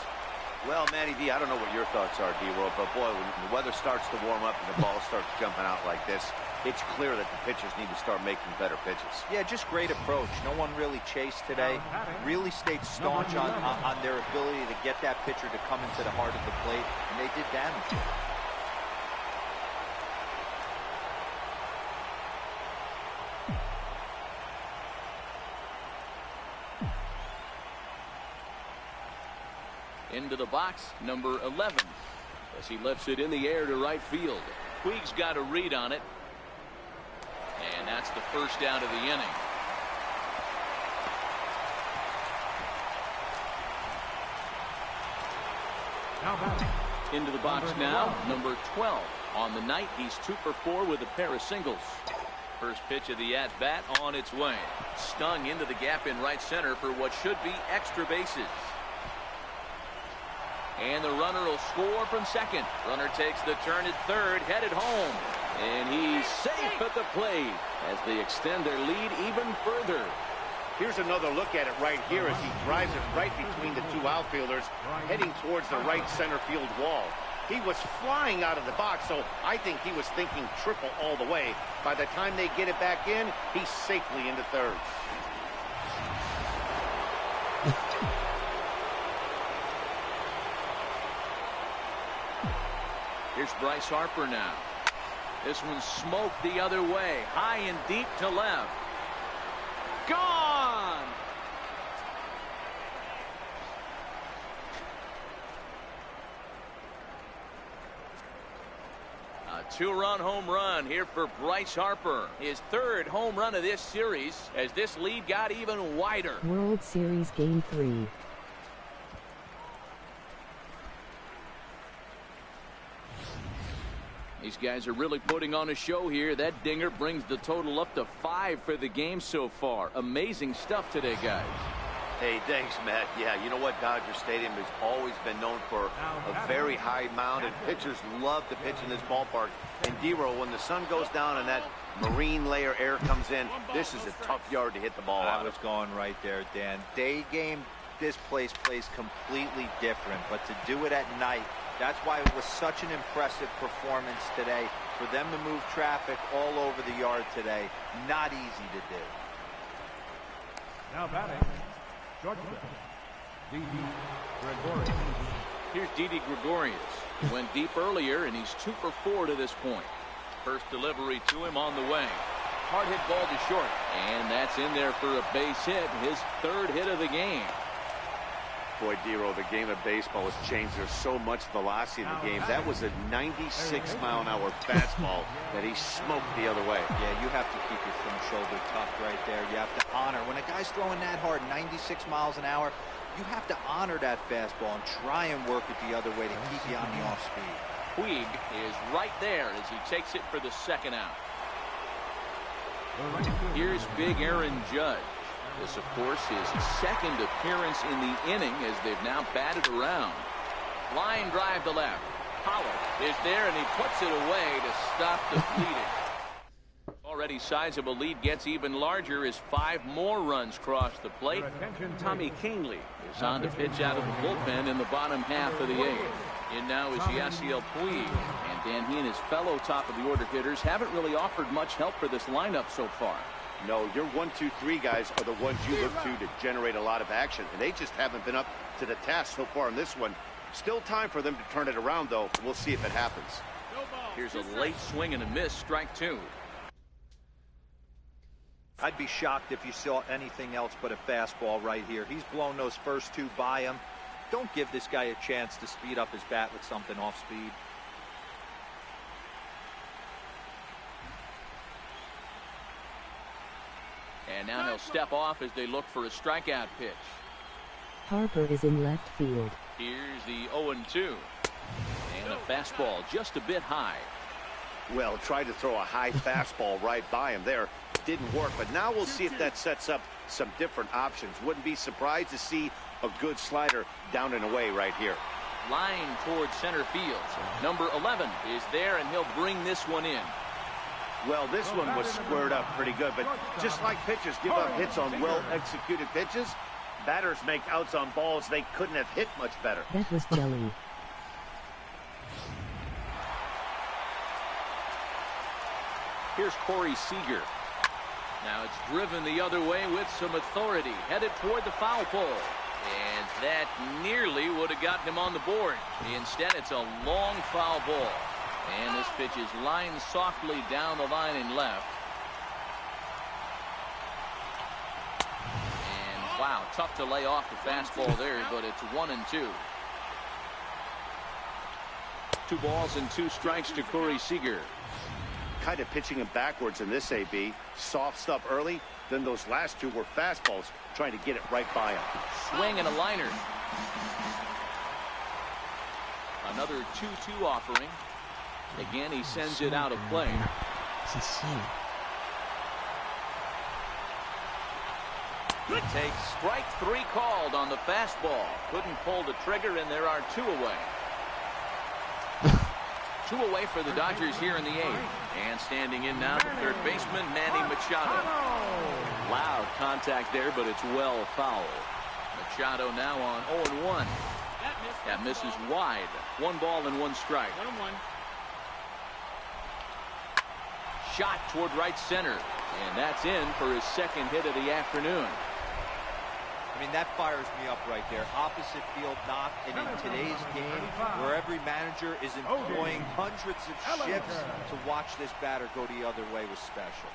Well, Matty D, I don't know what your thoughts are, D-World, but boy, when the weather starts to warm up and the ball starts jumping out like this, it's clear that the pitchers need to start making better pitches. Yeah, just great approach. No one really chased today. Really stayed staunch on their ability to get that pitcher to come into the heart of the plate, and they did damage. Into the box, number 11. As he lifts it in the air to right field. Puig's got a read on it. And that's the first out of the inning. Now batting. Into the box now, number 12. On the night, he's 2 for 4 with a pair of singles. First pitch of the at-bat on its way. Stung into the gap in right center for what should be extra bases. And the runner will score from second. Runner takes the turn at third, headed home. And he's safe at the plate as they extend their lead even further. Here's another look at it right here as he drives it right between the 2 outfielders, heading towards the right center field wall. He was flying out of the box, so I think he was thinking triple all the way. By the time they get it back in, he's safely into third. Here's Bryce Harper now. This one's smoked the other way. High and deep to left. Gone! A two-run home run here for Bryce Harper. His third home run of this series as this lead got even wider. World Series Game 3. These guys are really putting on a show here. That dinger brings the total up to 5 for the game so far. Amazing stuff today, guys. Hey, thanks, Matt. Yeah, you know what? Dodger Stadium has always been known for a very high mound, and pitchers love to pitch in this ballpark. And D-Roll, when the sun goes down and that marine layer air comes in, this is a tough yard to hit the ball out I was going right there, Dan. Day game, this place plays completely different, but to do it at night, that's why it was such an impressive performance today. For them to move traffic all over the yard today, not easy to do. Now batting, shortstop, Didi Gregorius. Here's Didi Gregorius. He went deep earlier, and he's 2 for 4 to this point. First delivery to him on the way. Hard hit ball to short, and that's in there for a base hit, his 3rd hit of the game. Boy, D-Roll, the game of baseball has changed. There's so much velocity in the game. That was a 96-mile-an-hour fastball that he smoked the other way. Yeah, you have to keep your front shoulder tucked right there. You have to honor. When a guy's throwing that hard, 96 miles an hour, you have to honor that fastball and try and work it the other way to keep you on the off speed. Puig is right there as he takes it for the 2nd out. Here's big Aaron Judge. This, of course, his 2nd appearance in the inning as they've now batted around. Line drive to left. Pollard is there, and he puts it away to stop the fleeting. Already sizable lead gets even larger as 5 more runs cross the plate. Tommy Kingley is on to pitch out of the bullpen in the bottom half of the 8th. In now is Yasiel Puig. And Dan, he and his fellow top-of-the-order hitters haven't really offered much help for this lineup so far. No, your 1, 2, 3 guys are the ones you look to generate a lot of action, and they just haven't been up to the task so far in this one. Still time for them to turn it around, though. We'll see if it happens. Here's a late swing and a miss, strike 2. I'd be shocked if you saw anything else but a fastball right here. He's blown those first 2 by him. Don't give this guy a chance to speed up his bat with something off speed. And now he'll step off as they look for a strikeout pitch. Harper is in left field. Here's the 0-2. And a fastball just a bit high. Well, tried to throw a high fastball right by him there. Didn't work, but now we'll see if that sets up some different options. Wouldn't be surprised to see a good slider down and away right here. Line towards center field. Number 11 is there, and he'll bring this one in. Well, this one was squared up pretty good, but just like pitchers give up hits on well-executed pitches, batters make outs on balls they couldn't have hit much better. That was jelly. Here's Corey Seager. Now it's driven the other way with some authority, headed toward the foul pole. And that nearly would have gotten him on the board. Instead, it's a long foul ball. And this pitch is lined softly down the line and left. And wow, tough to lay off the fastball there, but it's 1-2. 2 balls and 2 strikes to Corey Seager. Kind of pitching him backwards in this AB. Soft stuff early, then those last 2 were fastballs, trying to get it right by him. Swing and a liner. Another 2-2 offering. Again, he sends it out of play. He takes strike 3 called on the fastball. Couldn't pull the trigger, and there are 2 away. 2 away for the Dodgers here in the 8th. And standing in now, the third baseman, Manny Machado. Loud contact there, but it's well fouled. Machado now on 0-1. That misses wide. 1 ball and 1 strike. 1-1. Shot toward right center. And that's in for his 2nd hit of the afternoon. I mean, that fires me up right there. Opposite field knock, and in today's game, where every manager is employing hundreds of shifts to watch this batter go the other way was special.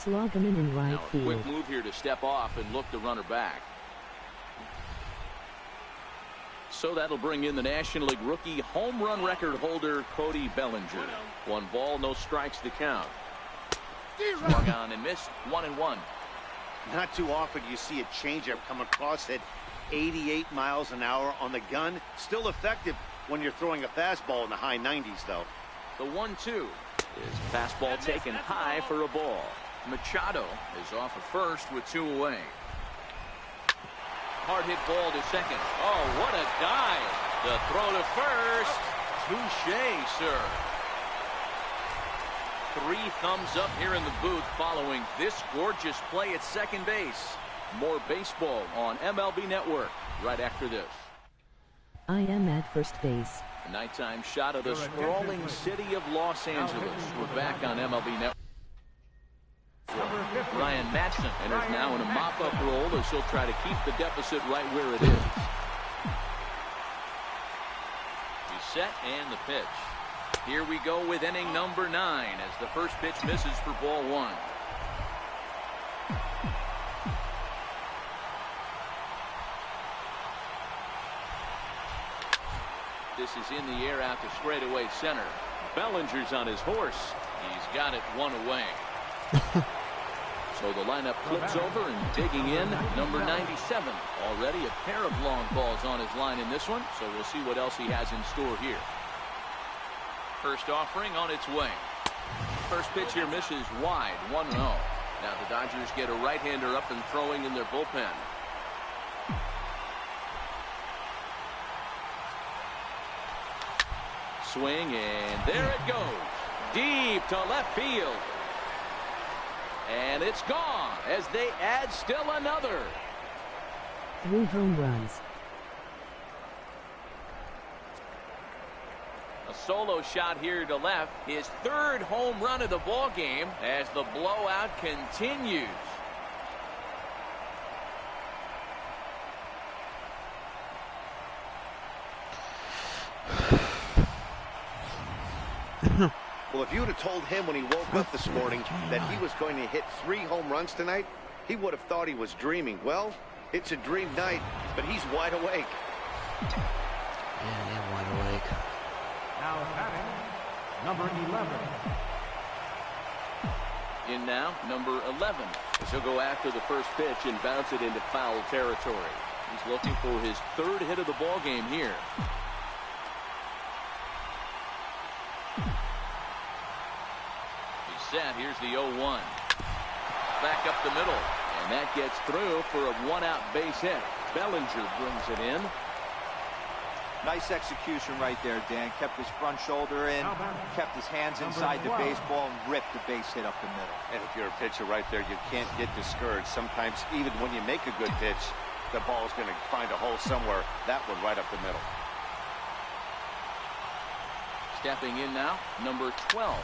Slogaman in right Now, a field. quick move here to step off and look the runner back. So that'll bring in the National League rookie home run record holder Cody Bellinger. 1 ball, no strikes to count. Swung on and missed. 1-1. Not too often you see a changeup come across at 88 miles an hour on the gun. Still effective when you're throwing a fastball in the high 90s, though. The 1-2 is fastball taken high for a ball. Machado is off at first with 2 away. Hard hit ball to second. Oh, what a dive. The throw to first. Touche, sir. 3 thumbs up here in the booth following this gorgeous play at second base. More baseball on MLB Network right after this. I am at first base. A nighttime shot of the sprawling city of Los Angeles. We're back on MLB Network. Ryan Madson enters now in a mop-up role as he'll try to keep the deficit right where it is. He's set and the pitch. Here we go with inning number 9 as the first pitch misses for ball 1. This is in the air out to straightaway center. Bellinger's on his horse. He's got it 1 away. So the lineup flips over and digging in, number 97. Already a pair of long balls on his line in this one, so we'll see what else he has in store here. First offering on its way. First pitch here misses wide, 1-0. Now the Dodgers get a right-hander up and throwing in their bullpen. Swing, and there it goes. Deep to left field. And it's gone as they add still another. 3 home runs. A solo shot here to left. His 3rd home run of the ball game as the blowout continues. Well, if you would have told him when he woke up this morning that he was going to hit 3 home runs tonight, he would have thought he was dreaming. Well, it's a dream night, but he's wide awake. Yeah, wide awake. Now batting, number 11. In now, number 11. As he'll go after the first pitch and bounce it into foul territory. He's looking for his 3rd hit of the ball game here. Set. Here's the 0-1. Back up the middle. And that gets through for a 1-out base hit. Bellinger brings it in. Nice execution right there, Dan. Kept his front shoulder in, kept his hands inside the baseball, and ripped the base hit up the middle. And if you're a pitcher right there, you can't get discouraged. Sometimes, even when you make a good pitch, the ball's going to find a hole somewhere. That one right up the middle. Stepping in now, number 12.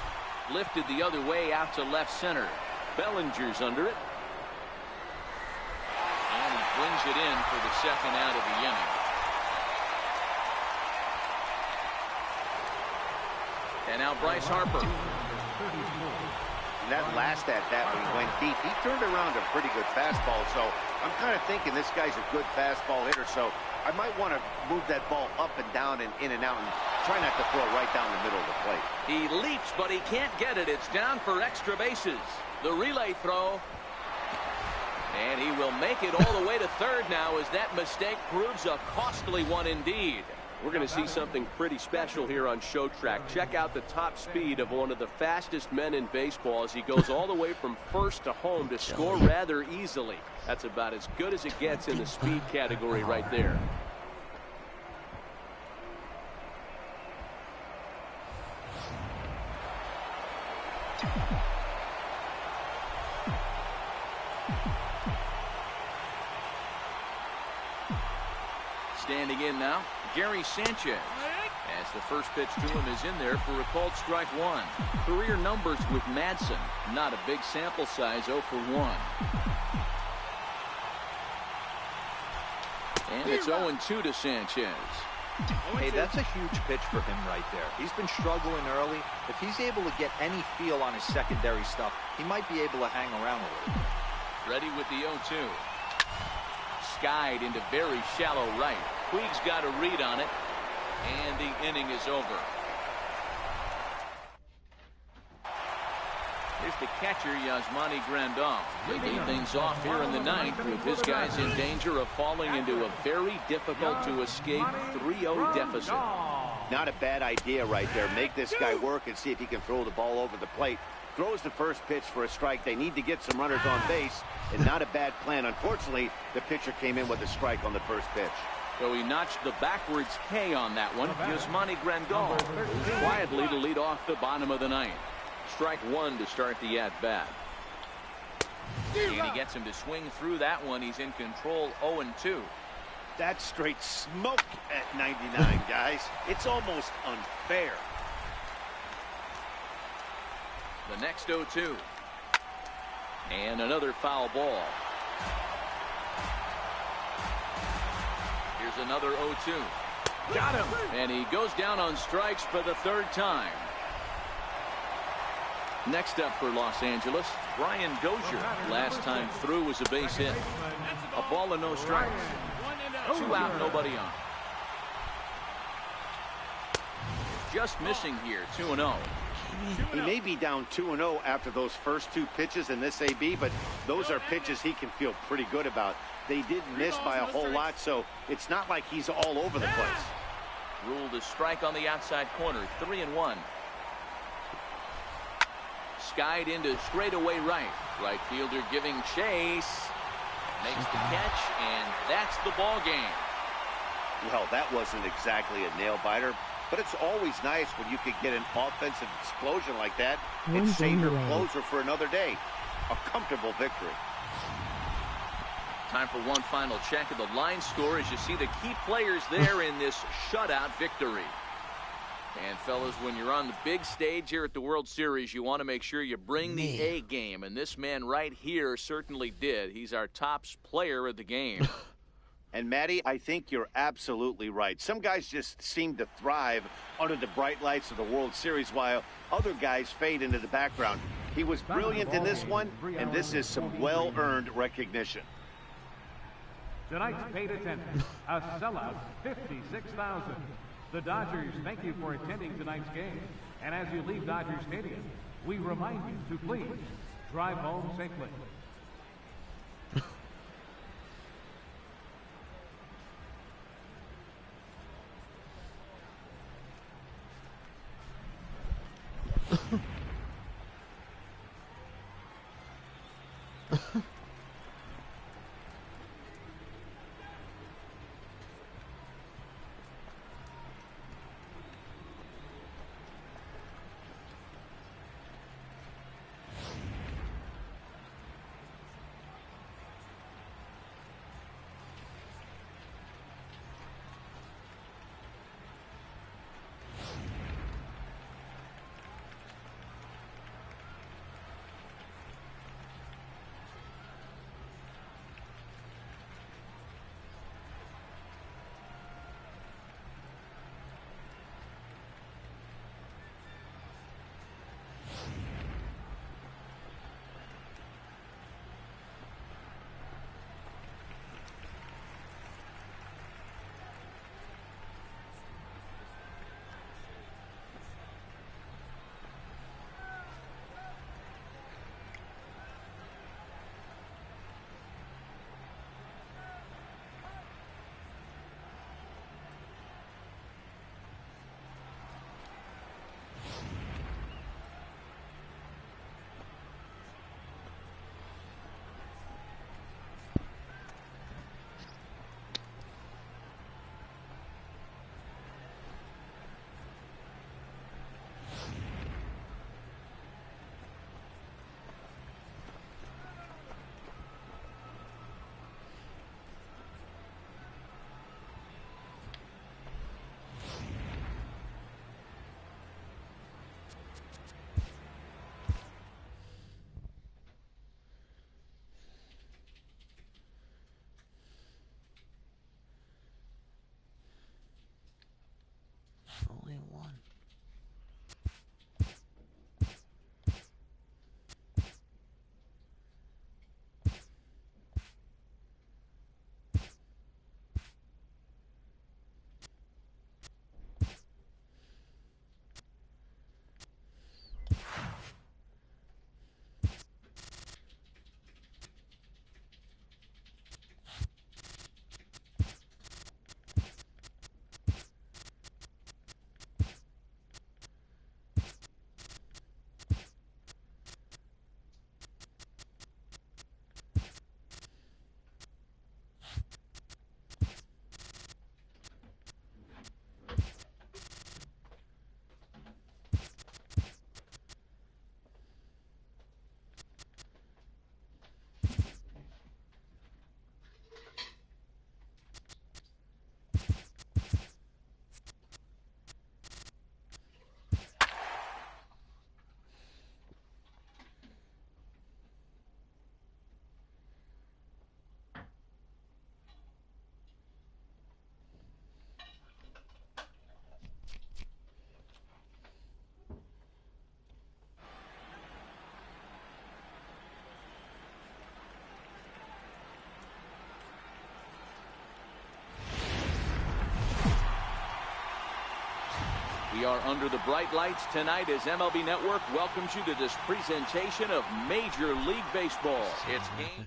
Lifted the other way out to left center. Bellinger's under it. And he brings it in for the 2nd out of the inning. And now Bryce Harper. And that last at-bat when he went deep, he turned around a pretty good fastball. So I'm kind of thinking this guy's a good fastball hitter. So I might want to move that ball up and down and in and out and try not to throw it right down the middle of the plate. He leaps, but he can't get it. It's down for extra bases. The relay throw. And he will make it all the way to 3rd now as that mistake proves a costly one indeed. We're going to see something pretty special here on Show Track. Check out the top speed of one of the fastest men in baseball as he goes all the way from first to home to score rather easily. That's about as good as it gets in the speed category right there. Standing in now, Gary Sanchez. As the first pitch to him is in there for a called strike 1. Career numbers with Madson. Not a big sample size, 0 for 1. And it's 0-2 to Sanchez. Hey, that's a huge pitch for him right there. He's been struggling early. If he's able to get any feel on his secondary stuff, he might be able to hang around a little bit. Ready with the 0-2. Skied into very shallow right. Puig's got a read on it, and the inning is over. Here's the catcher, Yasmani Grandal. They lead things off here in the ninth with his guys in danger of falling into a very difficult-to-escape 3-0 deficit. Not a bad idea right there. Make this guy work and see if he can throw the ball over the plate. Throws the first pitch for a strike. They need to get some runners on base, and not a bad plan. Unfortunately, the pitcher came in with a strike on the first pitch. So he notched the backwards K on that one. Yasmani Grandal moves quietly to lead off the bottom of the ninth. Strike one to start the at-bat. And he gets him to swing through that one. He's in control, 0-2. That's straight smoke at 99, guys. It's almost unfair. The next 0-2. And another foul ball. Here's another 0-2. Got him. And he goes down on strikes for the third time. Next up for Los Angeles, Brian Dozier. Last time through was a base hit. A ball and no strikes. 2 out, nobody on. Just missing here, 2-0. He may be down 2-0 after those first 2 pitches in this AB, but those are pitches he can feel pretty good about. They did miss by a whole lot, so it's not like he's all over the place. Ruled a strike on the outside corner, 3-1. Skied into straightaway right. Right fielder giving chase. Makes the catch, and that's the ball game. Well, that wasn't exactly a nail-biter, but it's always nice when you can get an offensive explosion like that and save your closer for another day. A comfortable victory. Time for one final check of the line score as you see the key players there in this shutout victory. And, fellas, when you're on the big stage here at the World Series, you want to make sure you bring the A game. And this man right here certainly did. He's our top player of the game. And, Matty, I think you're absolutely right. Some guys just seem to thrive under the bright lights of the World Series, while other guys fade into the background. He was brilliant in this one, and this is some well-earned recognition. Tonight's paid attendance, a sellout, 56,000. The Dodgers thank you for attending tonight's game. And as you leave Dodger Stadium, we remind you to please drive home safely. are under the bright lights tonight as MLB Network welcomes you to this presentation of Major League Baseball. It's game.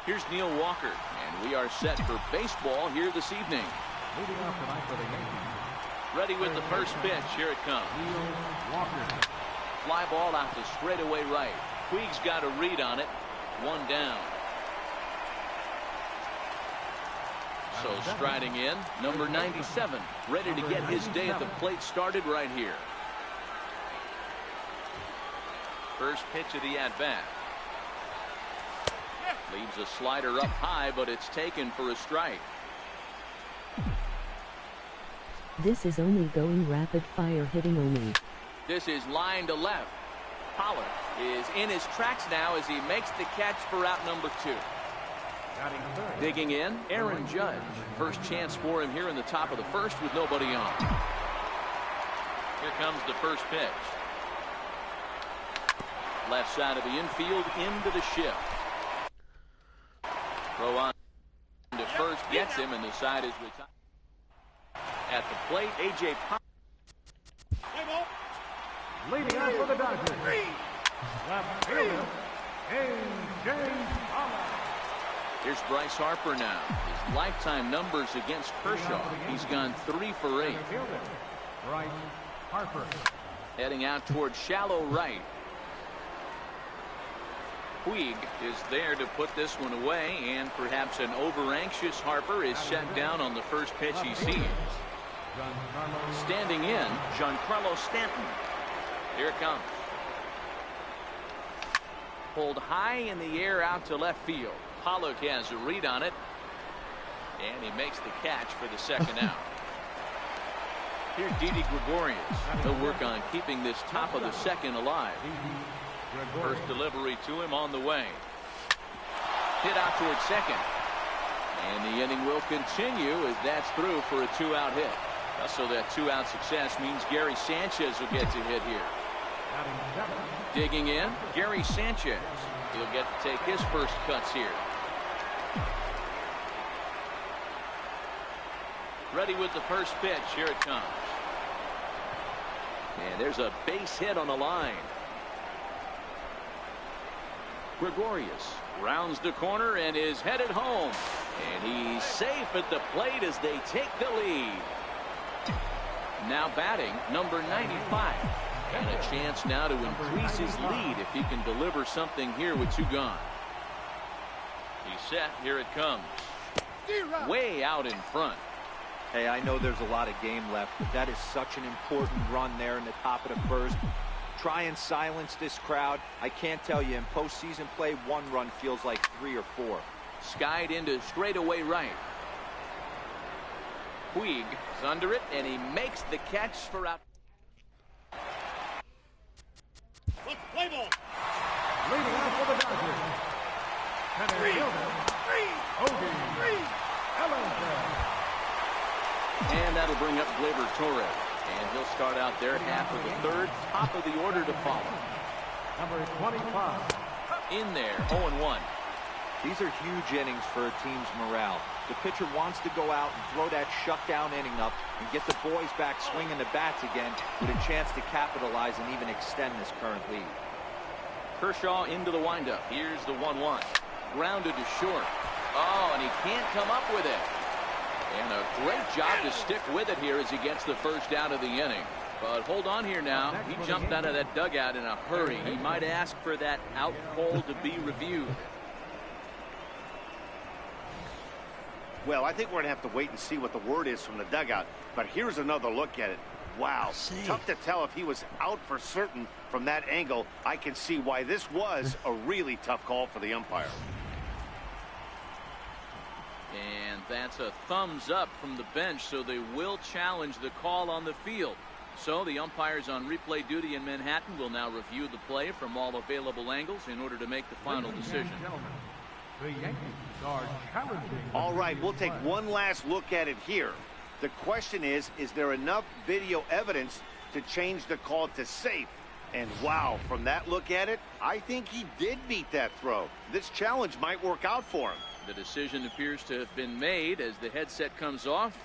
Here's Neil Walker, and we are set for baseball here this evening. Leading off tonight for the Yankees. Ready with the first pitch. Here it comes. Neil Walker. Fly ball out to straightaway right. Puig's got a read on it. One down. So striding in, number 97, ready to get his day at the plate started right here. First pitch of the at-bat. Leaves a slider up high, but it's taken for a strike. This is only going rapid fire hitting only. This is line to left. Pollard is in his tracks now as he makes the catch for out number 2. Digging in, Aaron Judge. First chance for him here in the top of the first with nobody on. Here comes the first pitch. Left side of the infield into the shift. Throw on to first, gets him, and the side is retired. At the plate, A.J. Pollard. Leading out for the Dodgers. Left fielder, A.J. Pollard. Here's Bryce Harper now. His lifetime numbers against Kershaw. He's gone 3 for 8. Bryce Harper. Heading out towards shallow right. Puig is there to put this one away, and perhaps an over-anxious Harper is set down on the first pitch he sees. Standing in, Giancarlo Stanton. Here it comes. Pulled high in the air out to left field. Pollard has a read on it, and he makes the catch for the second out. Here's Didi Gregorius. He'll work on keeping this top of the second alive. First delivery to him on the way. Hit out towards second. And the inning will continue as that's through for a 2-out hit. So that 2-out success means Gary Sanchez will get to hit here. Digging in, Gary Sanchez. He'll get to take his first cuts here. Ready with the first pitch. Here it comes. And there's a base hit on the line. Gregorius rounds the corner and is headed home. And he's safe at the plate as they take the lead. Now batting, number 95. And a chance now to increase his lead if he can deliver something here with 2 gone. He's set. Here it comes. Way out in front. Hey, I know there's a lot of game left, but that is such an important run there in the top of the first. Try and silence this crowd. I can't tell you, in postseason play, 1 run feels like 3 or 4. Skied into straightaway right. Puig is under it, and he makes the catch for out. Play ball. Leading out for the Dodgers. And that'll bring up Gleyber Torres. And he'll start out there half of the third, top of the order to follow. Number 25. In there, 0-1. These are huge innings for a team's morale. The pitcher wants to go out and throw that shutdown inning up and get the boys back swinging the bats again with a chance to capitalize and even extend this current lead. Kershaw into the windup. Here's the 1-1. Grounded to short. Oh, and he can't come up with it. And a great job to stick with it here as he gets the first out of the inning. But hold on here now. He jumped out of that dugout in a hurry. He might ask for that out call to be reviewed. Well, I think we're going to have to wait and see what the word is from the dugout. But here's another look at it. Wow. Tough to tell if he was out for certain from that angle. I can see why this was a really tough call for the umpire. And that's a thumbs up from the bench, so they will challenge the call on the field. So the umpires on replay duty in Manhattan will now review the play from all available angles in order to make the final decision. The Yankees are challenging. All right, we'll take one last look at it here. The question is there enough video evidence to change the call to safe? And wow, from that look at it, I think he did beat that throw. This challenge might work out for him. The decision appears to have been made as the headset comes off,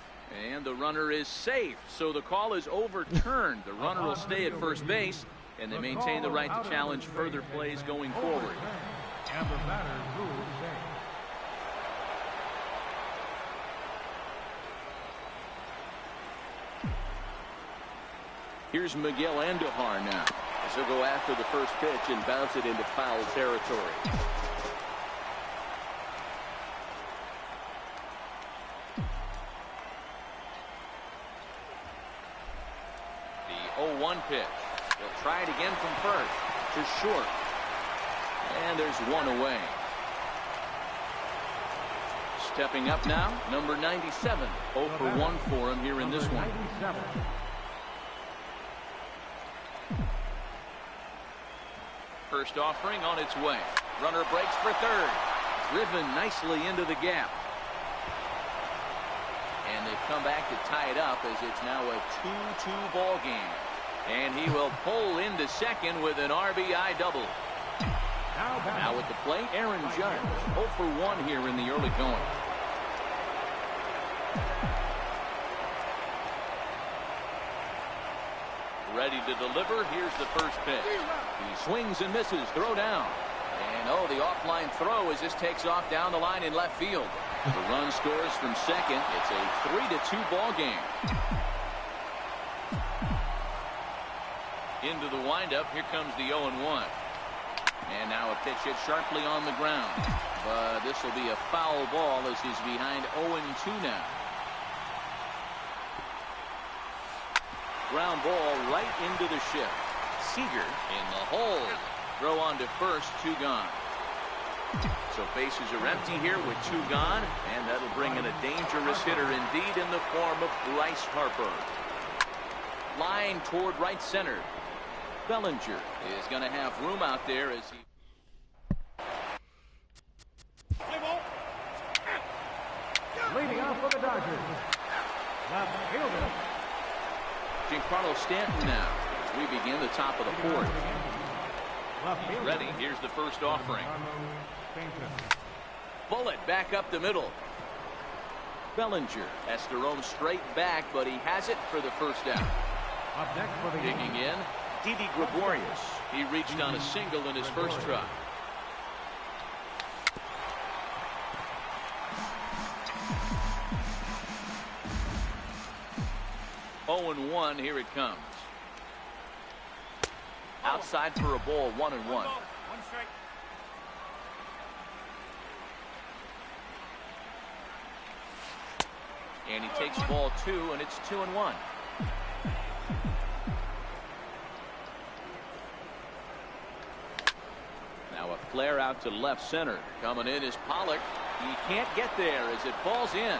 And the runner is safe, so the call is overturned. The runner will stay at first base, and they maintain the right to challenge further plays going forward. And the batter ruled safe. Here's Miguel Andujar now, as he'll go after the first pitch and bounce it into foul territory. The 0-1 pitch. He'll try it again from first to short. And there's one away. Stepping up now, number 97. 0 for 1 for him here in this one. First offering on its way. Runner breaks for third. Driven nicely into the gap. And they've come back to tie it up as it's now a 2-2 ball game. And he will pull into second with an RBI double. Now at the plate, Aaron Judge. 0 for 1 here in the early going. Ready to deliver. Here's the first pitch. He swings and misses. Throw down. And oh, the offline throw as this takes off down the line in left field. The run scores from second. It's a 3-2 ball game. Into the windup. Here comes the 0-1. And now a pitch hit sharply on the ground. But this will be a foul ball as he's behind 0-2 now. Ground ball right into the shift. Seager in the hole. Throw on to first, 2 gone. So bases are empty here with 2 gone, and that'll bring in a dangerous hitter indeed in the form of Bryce Harper. Line toward right center. Bellinger is going to have room out there as he... Leading off for the Dodgers, left fielder Giancarlo Stanton now as we begin the top of the 4th. Ready. Here's the first offering. Bullet back up the middle. Bellinger has to roam straight back, but he has it for the first out. up next for the Digging in, Didi Gregorius. He reached on a single in his first try. Oh and 1, here it comes. Outside for a ball, 1-1. And he takes ball 2, and it's 2-1. Now a flare out to left center. Coming in is Pollock. He can't get there as it falls in.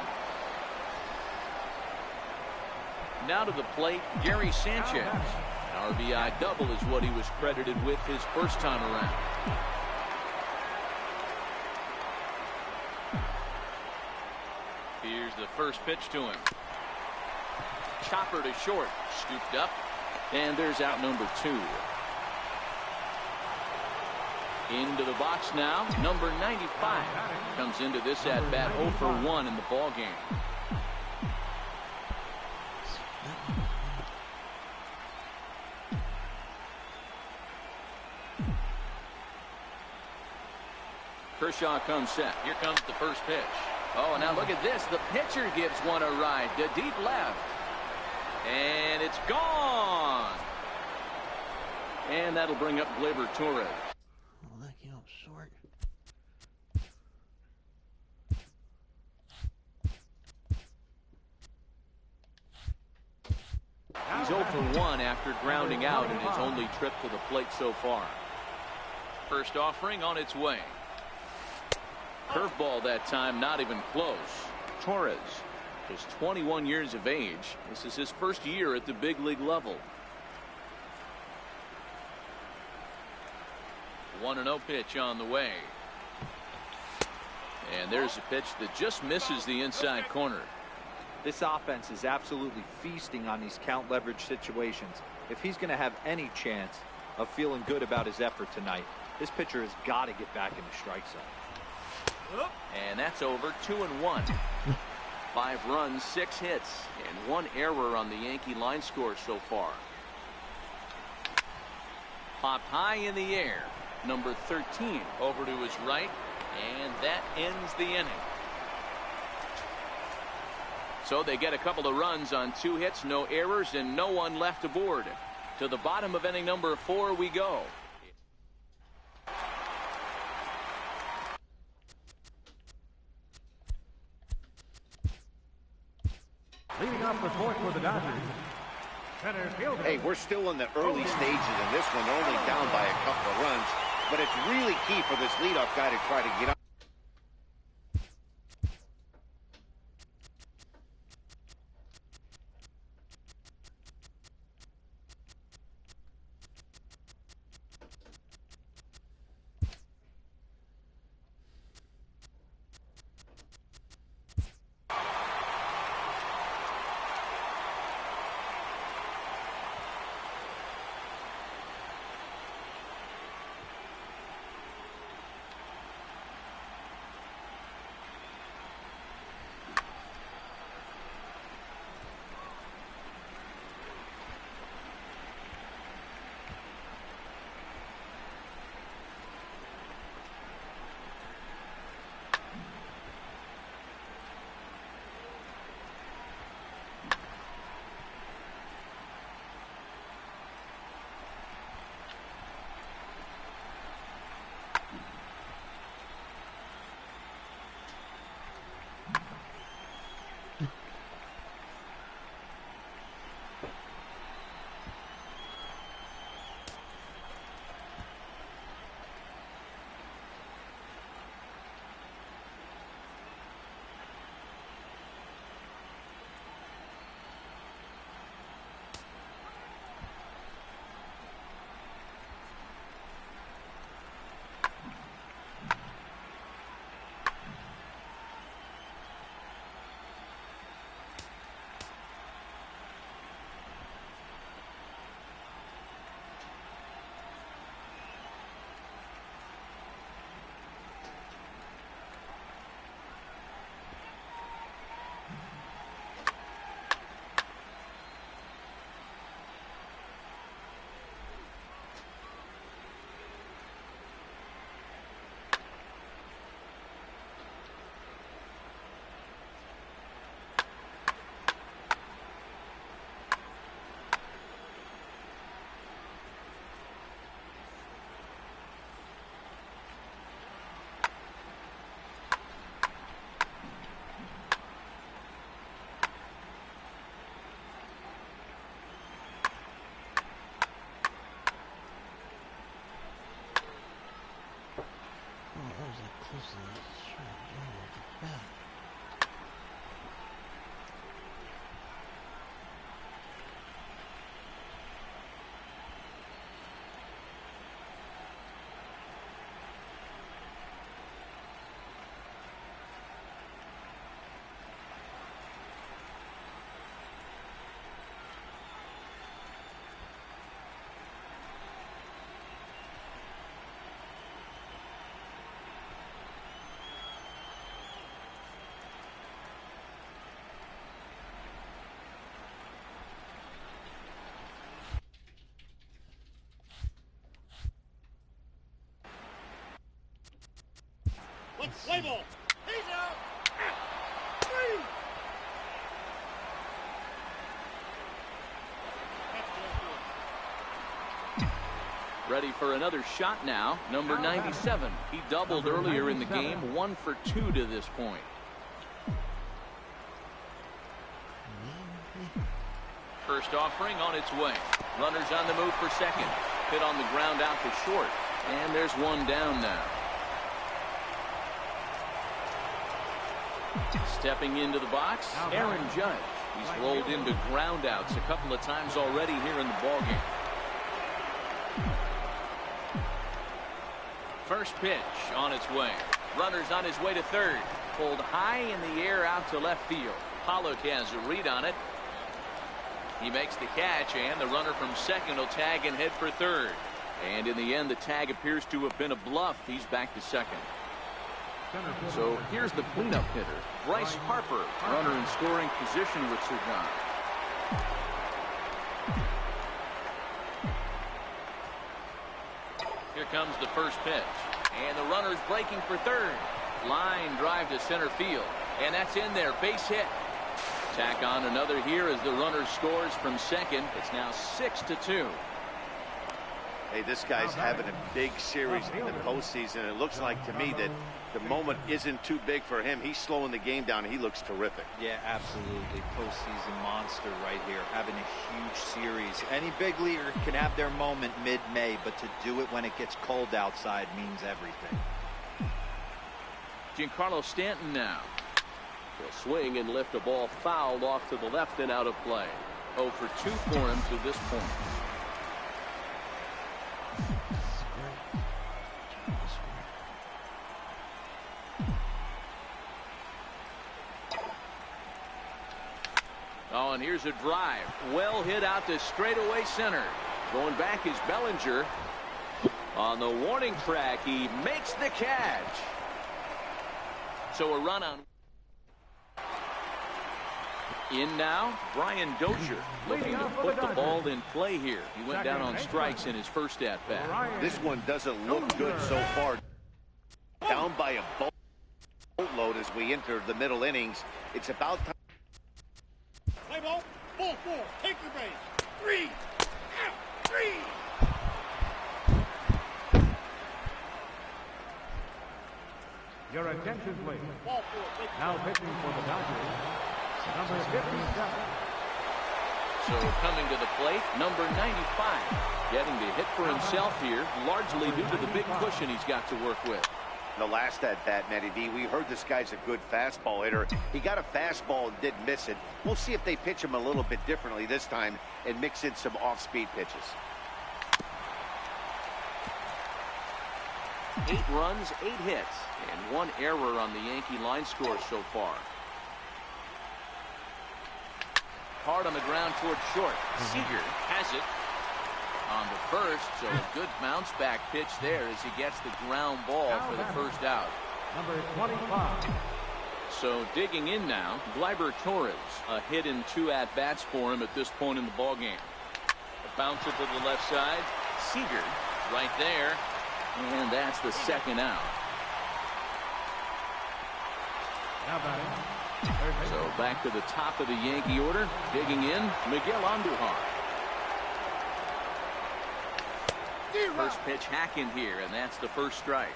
Now to the plate, Gary Sanchez. An RBI double is what he was credited with his first time around. Here's the first pitch to him. Chopper to short. Scooped up. And there's out number 2. Into the box now. Number 95 comes into this at bat 0 for 1 in the ball game. Kershaw comes set. Here comes the first pitch. Oh, and now look at this. The pitcher gives one a ride to deep left. And it's gone. And that'll bring up Gleyber Torres. Well, that came up short. He's 0 for 1 after grounding out in his only trip to the plate so far. First offering on its way. Curveball that time, not even close. Torres is 21 years of age. This is his first year at the big league level. 1-0 pitch on the way. And there's a pitch that just misses the inside corner. This offense is absolutely feasting on these count leverage situations. If he's going to have any chance of feeling good about his effort tonight, this pitcher has got to get back in the strike zone. And that's over. 2-1. 5 runs, 6 hits, and 1 error on the Yankee line score so far. Popped high in the air. Number 13 over to his right, and that ends the inning. So they get a couple of runs on 2 hits, no errors, and no one left aboard. To the bottom of inning number 4 we go. Leading off the fourth for the Dodgers, center fielder. Hey, we're still in the early stages in this one, only down by a couple of runs. But it's really key for this leadoff guy to try to get up. Let's play ball. He's out. Three. Ready for another shot now. Number 97. He doubled earlier in the game. 1 for 2 to this point. First offering on its way. Runners on the move for second. Hit on the ground out to short. And there's one down now. Stepping into the box, Aaron Judge. He's rolled into groundouts a couple of times already here in the ballgame. First pitch on its way. Runners on his way to third. Pulled high in the air out to left field. Pollock has a read on it. He makes the catch, and the runner from second will tag and head for third. And in the end, the tag appears to have been a bluff. He's back to second. Center fielder. So here's the cleanup hitter, Bryce Harper, runner in scoring position with Sugan. Here comes the first pitch, and the runner's breaking for third. Line drive to center field, and that's in there, base hit. Tack on another here as the runner scores from second. It's now 6-2. Hey, this guy's having a big series in the postseason. It looks like to me that the moment isn't too big for him. He's slowing the game down. He looks terrific. Yeah, absolutely. Postseason monster right here. Having a huge series. Any big leaguer can have their moment mid-May, but to do it when it gets cold outside means everything. Giancarlo Stanton now. He'll swing and lift a ball fouled off to the left and out of play. 0 for 2 for him to this point. Oh, and here's a drive. Well hit out to straightaway center. Going back is Bellinger. On the warning track, he makes the catch. So a run on. In now, Brian Dozier looking to put the ball in play here. He went down on strikes in his first at-bat. This one doesn't look good so far. Down by a boatload as we enter the middle innings. It's about time. Play ball. Ball 4. Take your base. 3. Out. 3. Your attention, please. Ball 4. Now pitching for the Dodgers, number 57. So coming to the plate, number 95. Getting the hit for himself here, largely due to the big cushion he's got to work with. The last at-bat, Matty V, we heard this guy's a good fastball hitter. He got a fastball and didn't miss it. We'll see if they pitch him a little bit differently this time and mix in some off-speed pitches. 8 runs, 8 hits, and 1 error on the Yankee line score so far. Hard on the ground towards short. Seager has it on the first, so a good bounce back pitch there as he gets the ground ball for the first out. Number 25. So digging in now, Gleyber Torres, a hit in 2 at-bats for him at this point in the ballgame. A bouncer to the left side. Seager right there, and that's the second out. Now batting. So back to the top of the Yankee order, digging in, Miguel Andujar. First pitch hack in here, and that's the first strike.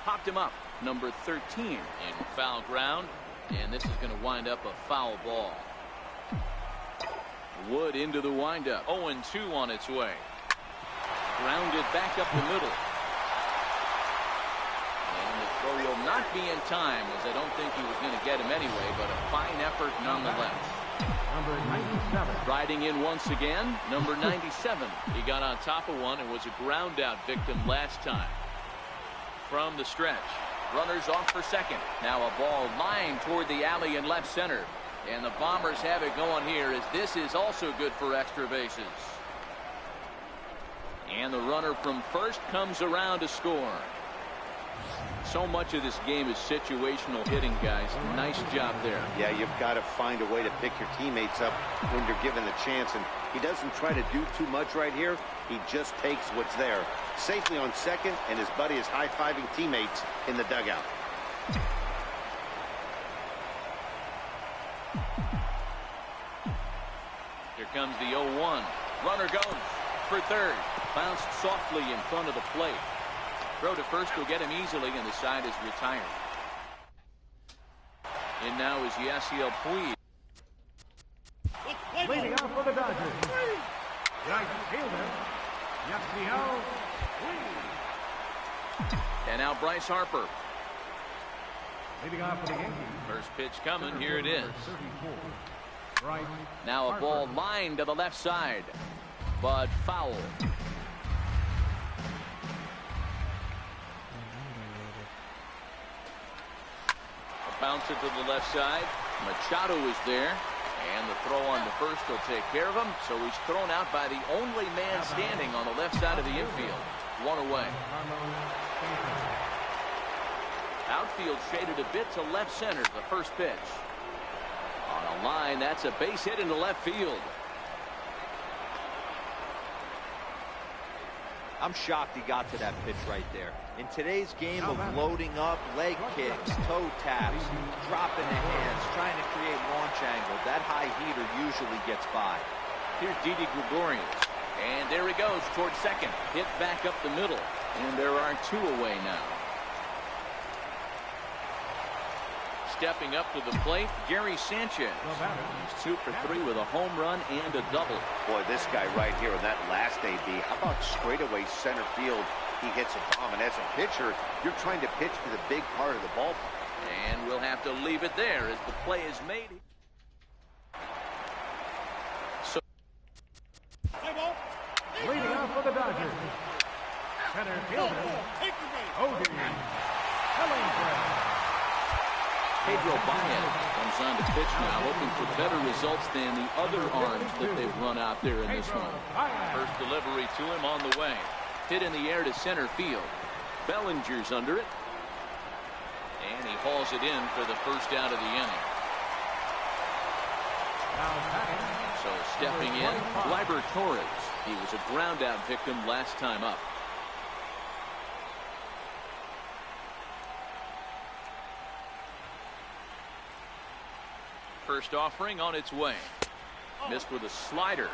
Popped him up, number 13 in foul ground, and this is going to wind up a foul ball. Wood into the windup, 0-2 on its way. Grounded back up the middle. And the throw will not be in time, as I don't think he was going to get him anyway, but a fine effort nonetheless. Number 97. Riding in once again, number 97. He got on top of one and was a ground out victim last time. From the stretch, runners off for second. Now a ball lined toward the alley in left center. And the Bombers have it going here, as this is also good for extra bases. And the runner from first comes around to score. So much of this game is situational hitting, guys. Nice job there. Yeah, you've got to find a way to pick your teammates up when you're given the chance. And he doesn't try to do too much right here. He just takes what's there. Safely on second, and his buddy is high-fiving teammates in the dugout. Here comes the 0-1. Runner goes for third. Bounced softly in front of the plate. Throw to first will get him easily, and the side is retired. In now is Yasiel Puig. Leading off for the Dodgers. Right fielder, Yasiel Puig. And now Bryce Harper. Leading off for the Yankees. First pitch coming. Here it is. 34. Right. Now a ball lined to the left side, but foul. A bouncer to the left side. Machado is there, And the throw on to first will take care of him. So he's thrown out by the only man standing on the left side of the infield. One away. Outfield shaded a bit to left center. The first pitch. On a line, that's a base hit into left field. I'm shocked he got to that pitch right there. In today's game of loading up, leg kicks, toe taps, dropping the hands, trying to create launch angle, that high heater usually gets by. Here's Didi Gregorius. And there he goes towards second. Hit back up the middle. And there are two away now. Stepping up to the plate, Gary Sanchez. He's 2 for 3 with a home run and a double. Boy, this guy right here on that last AB, how about straightaway center field? He hits a bomb, and as a pitcher, you're trying to pitch to the big part of the ballpark. And we'll have to leave it there as the play is made. So, Leading off for the Dodgers, center fielder, Odie Bellinger. Pedro Baez comes on to pitch now, hoping for better results than the other arms that they've run out there in this one. First delivery to him on the way. Hit in the air to center field. Bellinger's under it. And he hauls it in for the first out of the inning. So stepping in, Gleyber Torres. He was a ground out victim last time up. First offering on its way. Missed with a slider.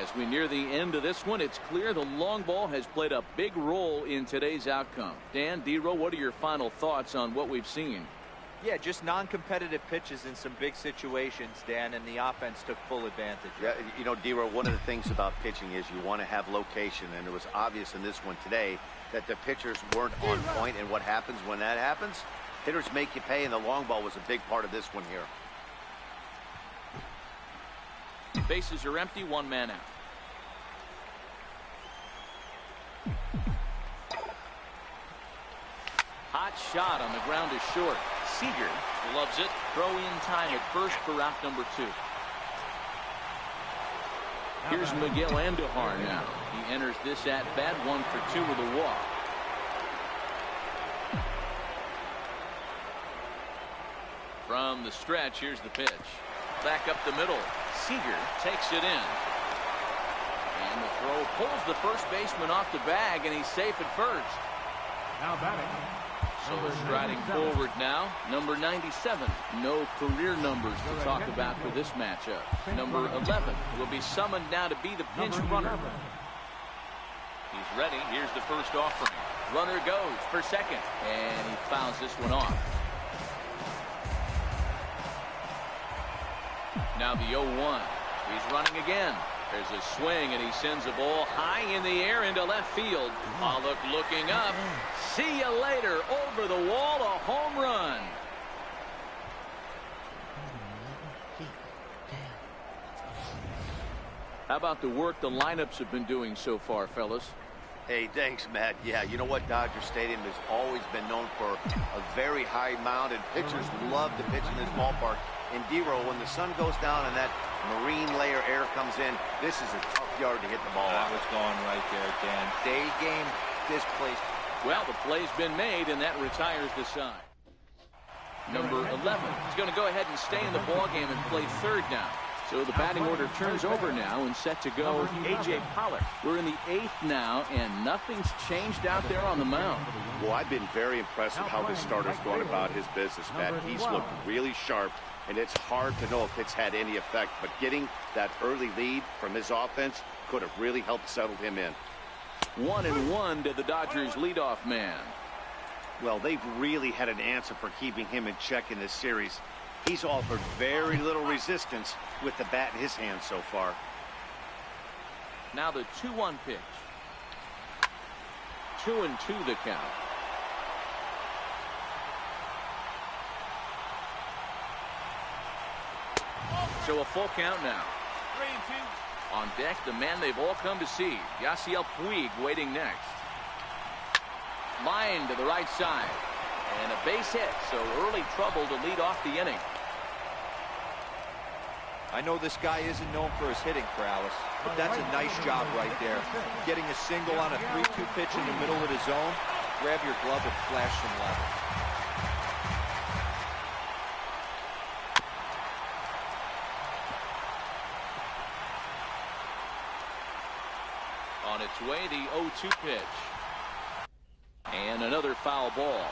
As we near the end of this one, it's clear the long ball has played a big role in today's outcome. Dan, D-Row, what are your final thoughts on what we've seen? Yeah, just non-competitive pitches in some big situations, Dan, and the offense took full advantage. Yeah, you know, D-Row, one of the things about pitching is you want to have location, and it was obvious in this one today that the pitchers weren't on point, and what happens when that happens? Hitters make you pay, and the long ball was a big part of this one here. Bases are empty, one man out. Hot shot on the ground is short. Seager loves it. Throw in time at first for out number 2. Here's Miguel Andujar now. He enters this at bat 1 for 2 with a walk. From the stretch, here's the pitch. Back up the middle. Seager takes it in. And the throw pulls the first baseman off the bag, and he's safe at first. Now batting. So striding forward now, number 97. No career numbers to talk about for this matchup. Number 11 will be summoned now to be the pinch runner. He's ready. Here's the first offering. Runner goes for second, and he fouls this one off. Now the 0-1. He's running again. There's a swing, and he sends a ball high in the air into left field. Pollock looking up. See you later. Over the wall, a home run. How about the work the lineups have been doing so far, fellas? Hey, thanks, Matt. Yeah, you know what? Dodger Stadium has always been known for a very high mound, and pitchers love to pitch in this ballpark. In D-Row, when the sun goes down and that marine layer air comes in, this is a tough yard to hit the ball That off. was going right there, Dan. Day game, this place. Well, the play's been made, and that retires the side. Number 11 is going to go ahead and stay in the ballgame and play third now. So the batting order turns over now and set to go A.J. Pollock. We're in the 8th now, and nothing's changed out there on the mound. Well, I've been very impressed with how this starter's gone about his business, Matt. He's looked really sharp, and it's hard to know if it's had any effect, but getting that early lead from his offense could have really helped settle him in. 1-1 to the Dodgers leadoff man. Well, they've really had an answer for keeping him in check in this series. He's offered very little resistance with the bat in his hand so far. Now the 2-1 pitch. 2-2 the count. So a full count now. 3-2. On deck, the man they've all come to see, Yasiel Puig, waiting next. Line to the right side. And a base hit, so early trouble to lead off the inning. I know this guy isn't known for his hitting prowess, but that's a nice job right there. Getting a single on a 3-2 pitch in the middle of the zone. Grab your glove and flash some level. On its way, the 0-2 pitch. And another foul ball.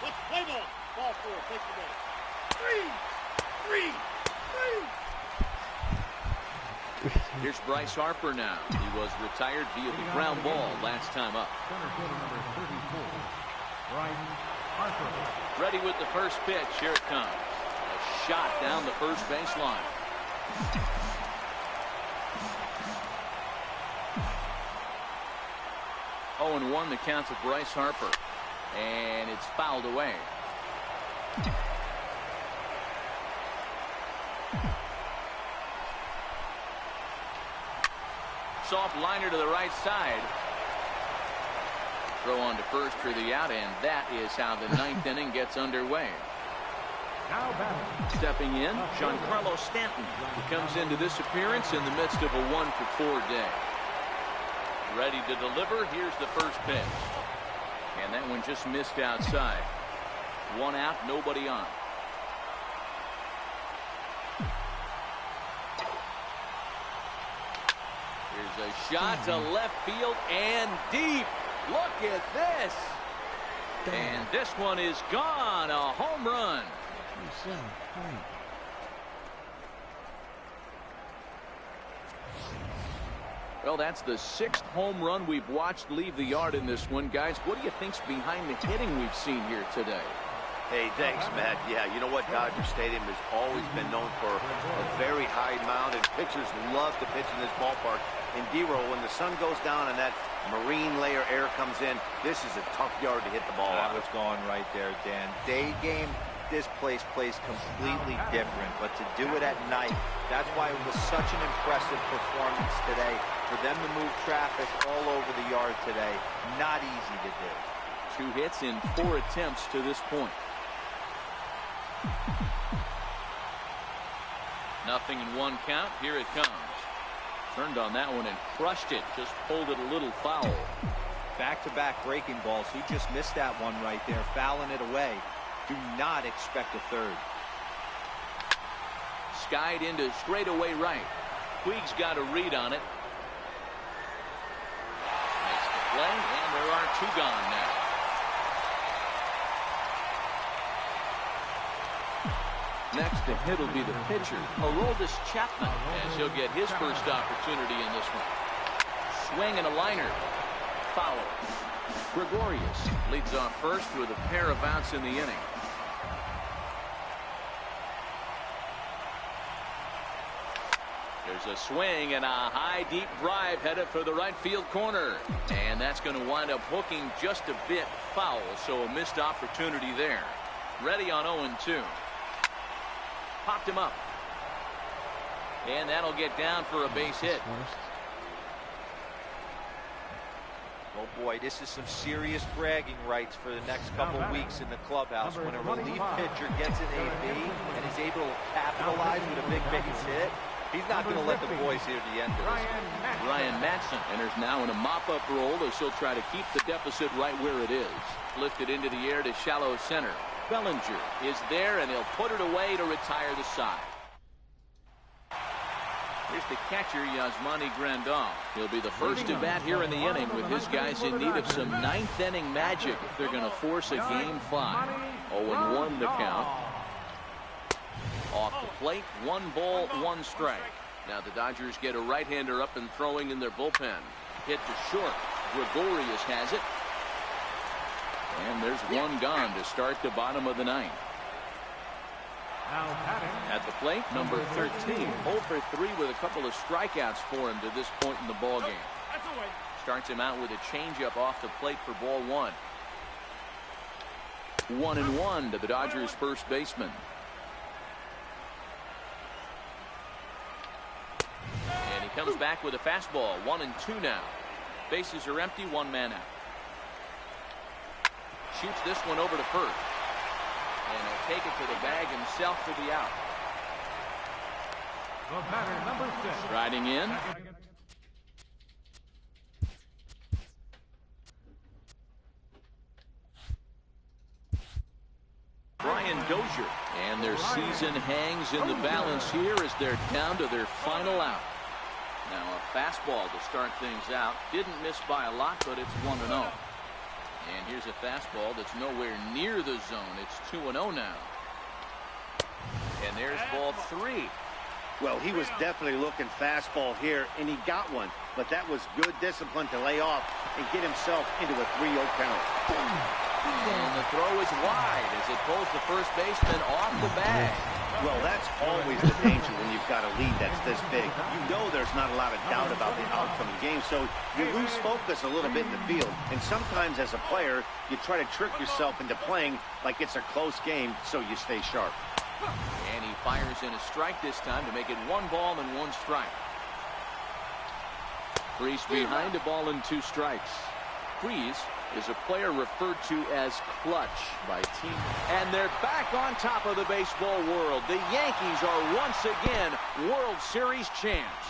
Let's play ball. Ball 4, take the ball. 3. Here's Bryce Harper now. He was retired via the ground ball last time up. Center fielder number 34, Bryce Harper. Ready with the first pitch. Here it comes. A shot down the first baseline. Oh, and 1 the count to Bryce Harper. And it's fouled away. Soft liner to the right side. Throw on to first for the out, and that is how the 9th inning gets underway. Now batting. Stepping in, Giancarlo Stanton, who comes into this appearance in the midst of a 1-for-4 day. Ready to deliver. Here's the first pitch. And that one just missed outside. 1 out, nobody on. Here's a shot to left field and deep. Look at this. And this one is gone. A home run. Well, that's the 6th home run we've watched leave the yard in this one. Guys, what do you think's behind the hitting we've seen here today? Hey, thanks, Matt. Yeah, you know what? Dodger Stadium has always been known for a very high mound, and pitchers love to pitch in this ballpark. In D-roll, when the sun goes down and that marine layer air comes in, this is a tough yard to hit the ball That out. was gone right there, Dan. Day game, this place plays completely different, but to do it at night, that's why it was such an impressive performance today. For them to move traffic all over the yard today, not easy to do. 2 hits in 4 attempts to this point. 0-1 count. Here it comes. Turned on that one and crushed it. Just pulled it a little foul. Back-to-back breaking balls. He just missed that one right there, fouling it away. Do not expect a third. Skied into straightaway right. Puig's got a read on it. Makes the play, and there are 2 gone now. Next to hit will be the pitcher, Aroldis Chapman, as he'll get his first opportunity in this one. Swing and a liner. Foul. Gregorius leads off first with a pair of outs in the inning. There's a swing and a high deep drive headed for the right field corner, and that's going to wind up hooking just a bit foul, so a missed opportunity there. Ready on 0-2. Popped him up, and that'll get down for a base hit. Oh boy, this is some serious bragging rights for the next couple weeks in the clubhouse. When a relief pitcher gets an AB and is able to capitalize with a big base hit, he's not going to let the boys hear the end of this. Ryan Matson enters now in a mop-up role as he'll try to keep the deficit right where it is. Lifted into the air to shallow center. Bellinger is there, and he'll put it away to retire the side. Here's the catcher, Yasmani Grandal. He'll be the first to bat here in the inning with his guys in need of some 9th inning magic if they're going to force a game 5. 0-1 the count. Off the plate, 1 ball, 1 strike. Now the Dodgers get a right-hander up and throwing in their bullpen. Hit to short. Gregorius has it. And there's 1 gone to start the bottom of the 9th. At the plate, number 13, 0 for 3 with a couple of strikeouts for him to this point in the ball game. Starts him out with a changeup off the plate for ball 1. 1-1 to the Dodgers' first baseman. And he comes back with a fastball. 1-2 now. Bases are empty, 1 man out. Shoots this one over to first. And he'll take it to the bag himself for the out. The batter, number 6. Riding in. Brian Dozier. And their season hangs in the balance here as they're down to their final out. Now a fastball to start things out. Didn't miss by a lot, but it's 1-0. And here's a fastball that's nowhere near the zone. It's 2-0 now. And there's ball 3. Well, he was definitely looking fastball here, and he got one. But that was good discipline to lay off and get himself into a 3-0 count. And the throw is wide as it pulls the first baseman off the bag. Well, that's always the danger when you've got a lead that's this big. You know there's not a lot of doubt about the outcome of the game, so you lose focus a little bit in the field. And sometimes as a player, you try to trick yourself into playing like it's a close game so you stay sharp. And he fires in a strike this time to make it 1 ball and 1 strike. Freese behind a ball and 2 strikes. Freese is a player referred to as clutch by team. And they're back on top of the baseball world. The Yankees are once again World Series champs.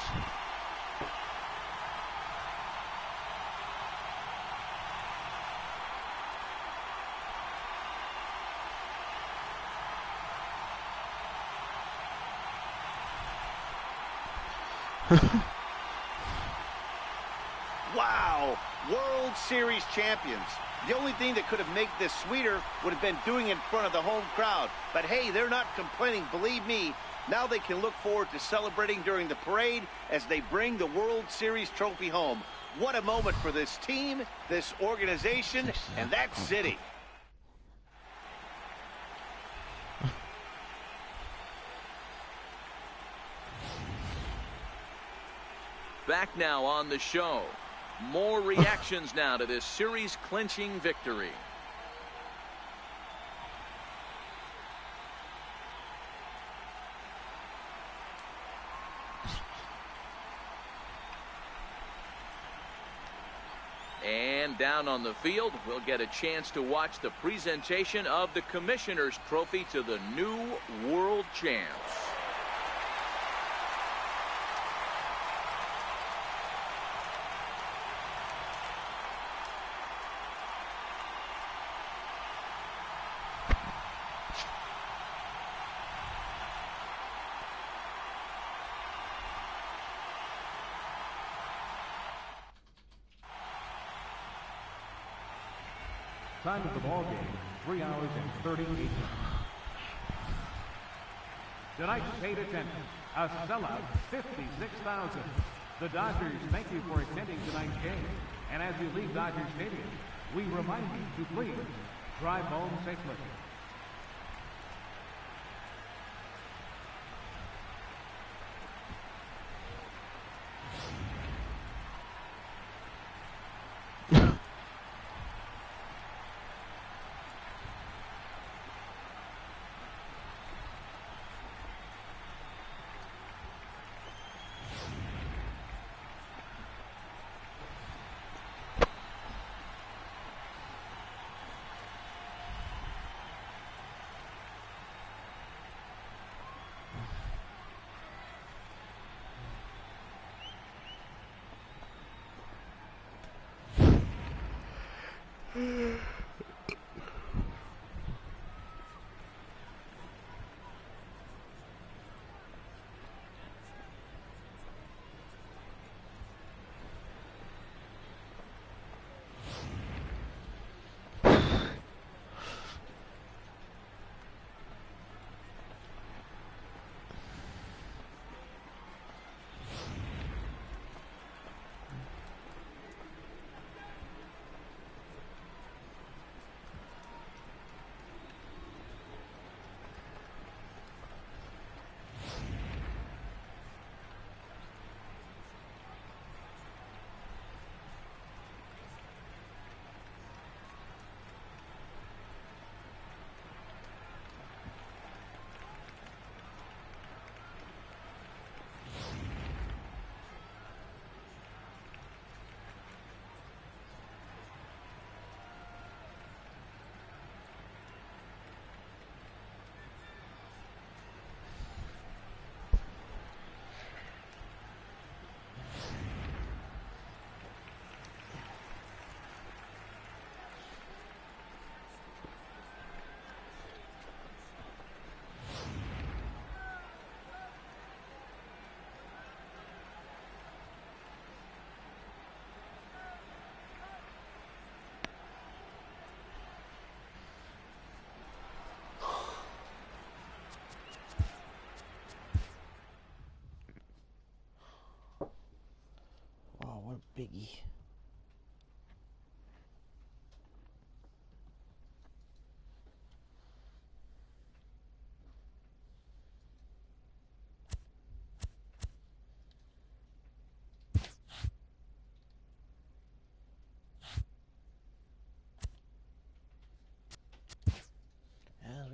Wow, World Series champions. The only thing that could have made this sweeter would have been doing it in front of the home crowd. But hey, they're not complaining, believe me. Now they can look forward to celebrating during the parade as they bring the World Series trophy home. What a moment for this team, this organization, and that city. Back now on the show. More reactions now to this series-clinching victory. And down on the field, we'll get a chance to watch the presentation of the Commissioner's Trophy to the new world champs. Time of the ball game, 3 hours and 38 minutes. Tonight's paid attendance, a sellout, 56,000. The Dodgers thank you for attending tonight's game. And as you leave Dodger Stadium, we remind you to please drive home safely.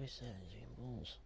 always said, he's getting bulls.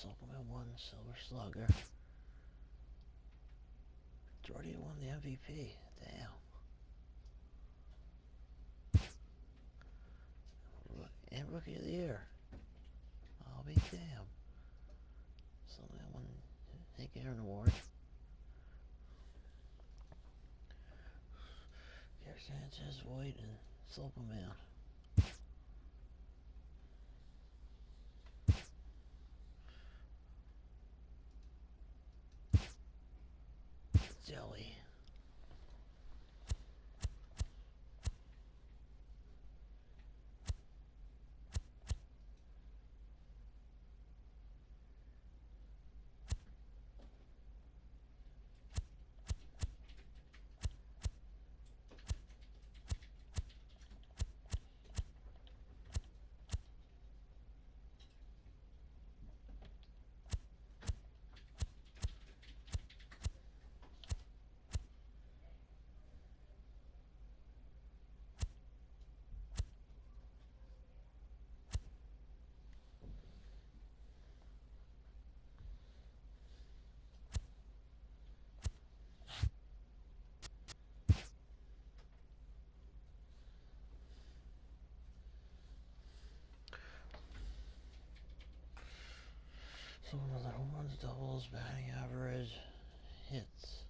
Supplement 1 Silver Slugger. Jordy won the MVP. Damn. And Rookie of the Year. I'll be damn. Someone won Hank Aaron Award. Gary Sanchez, White, and Superman. Jelly. So one of the home runs, doubles, batting average, hits.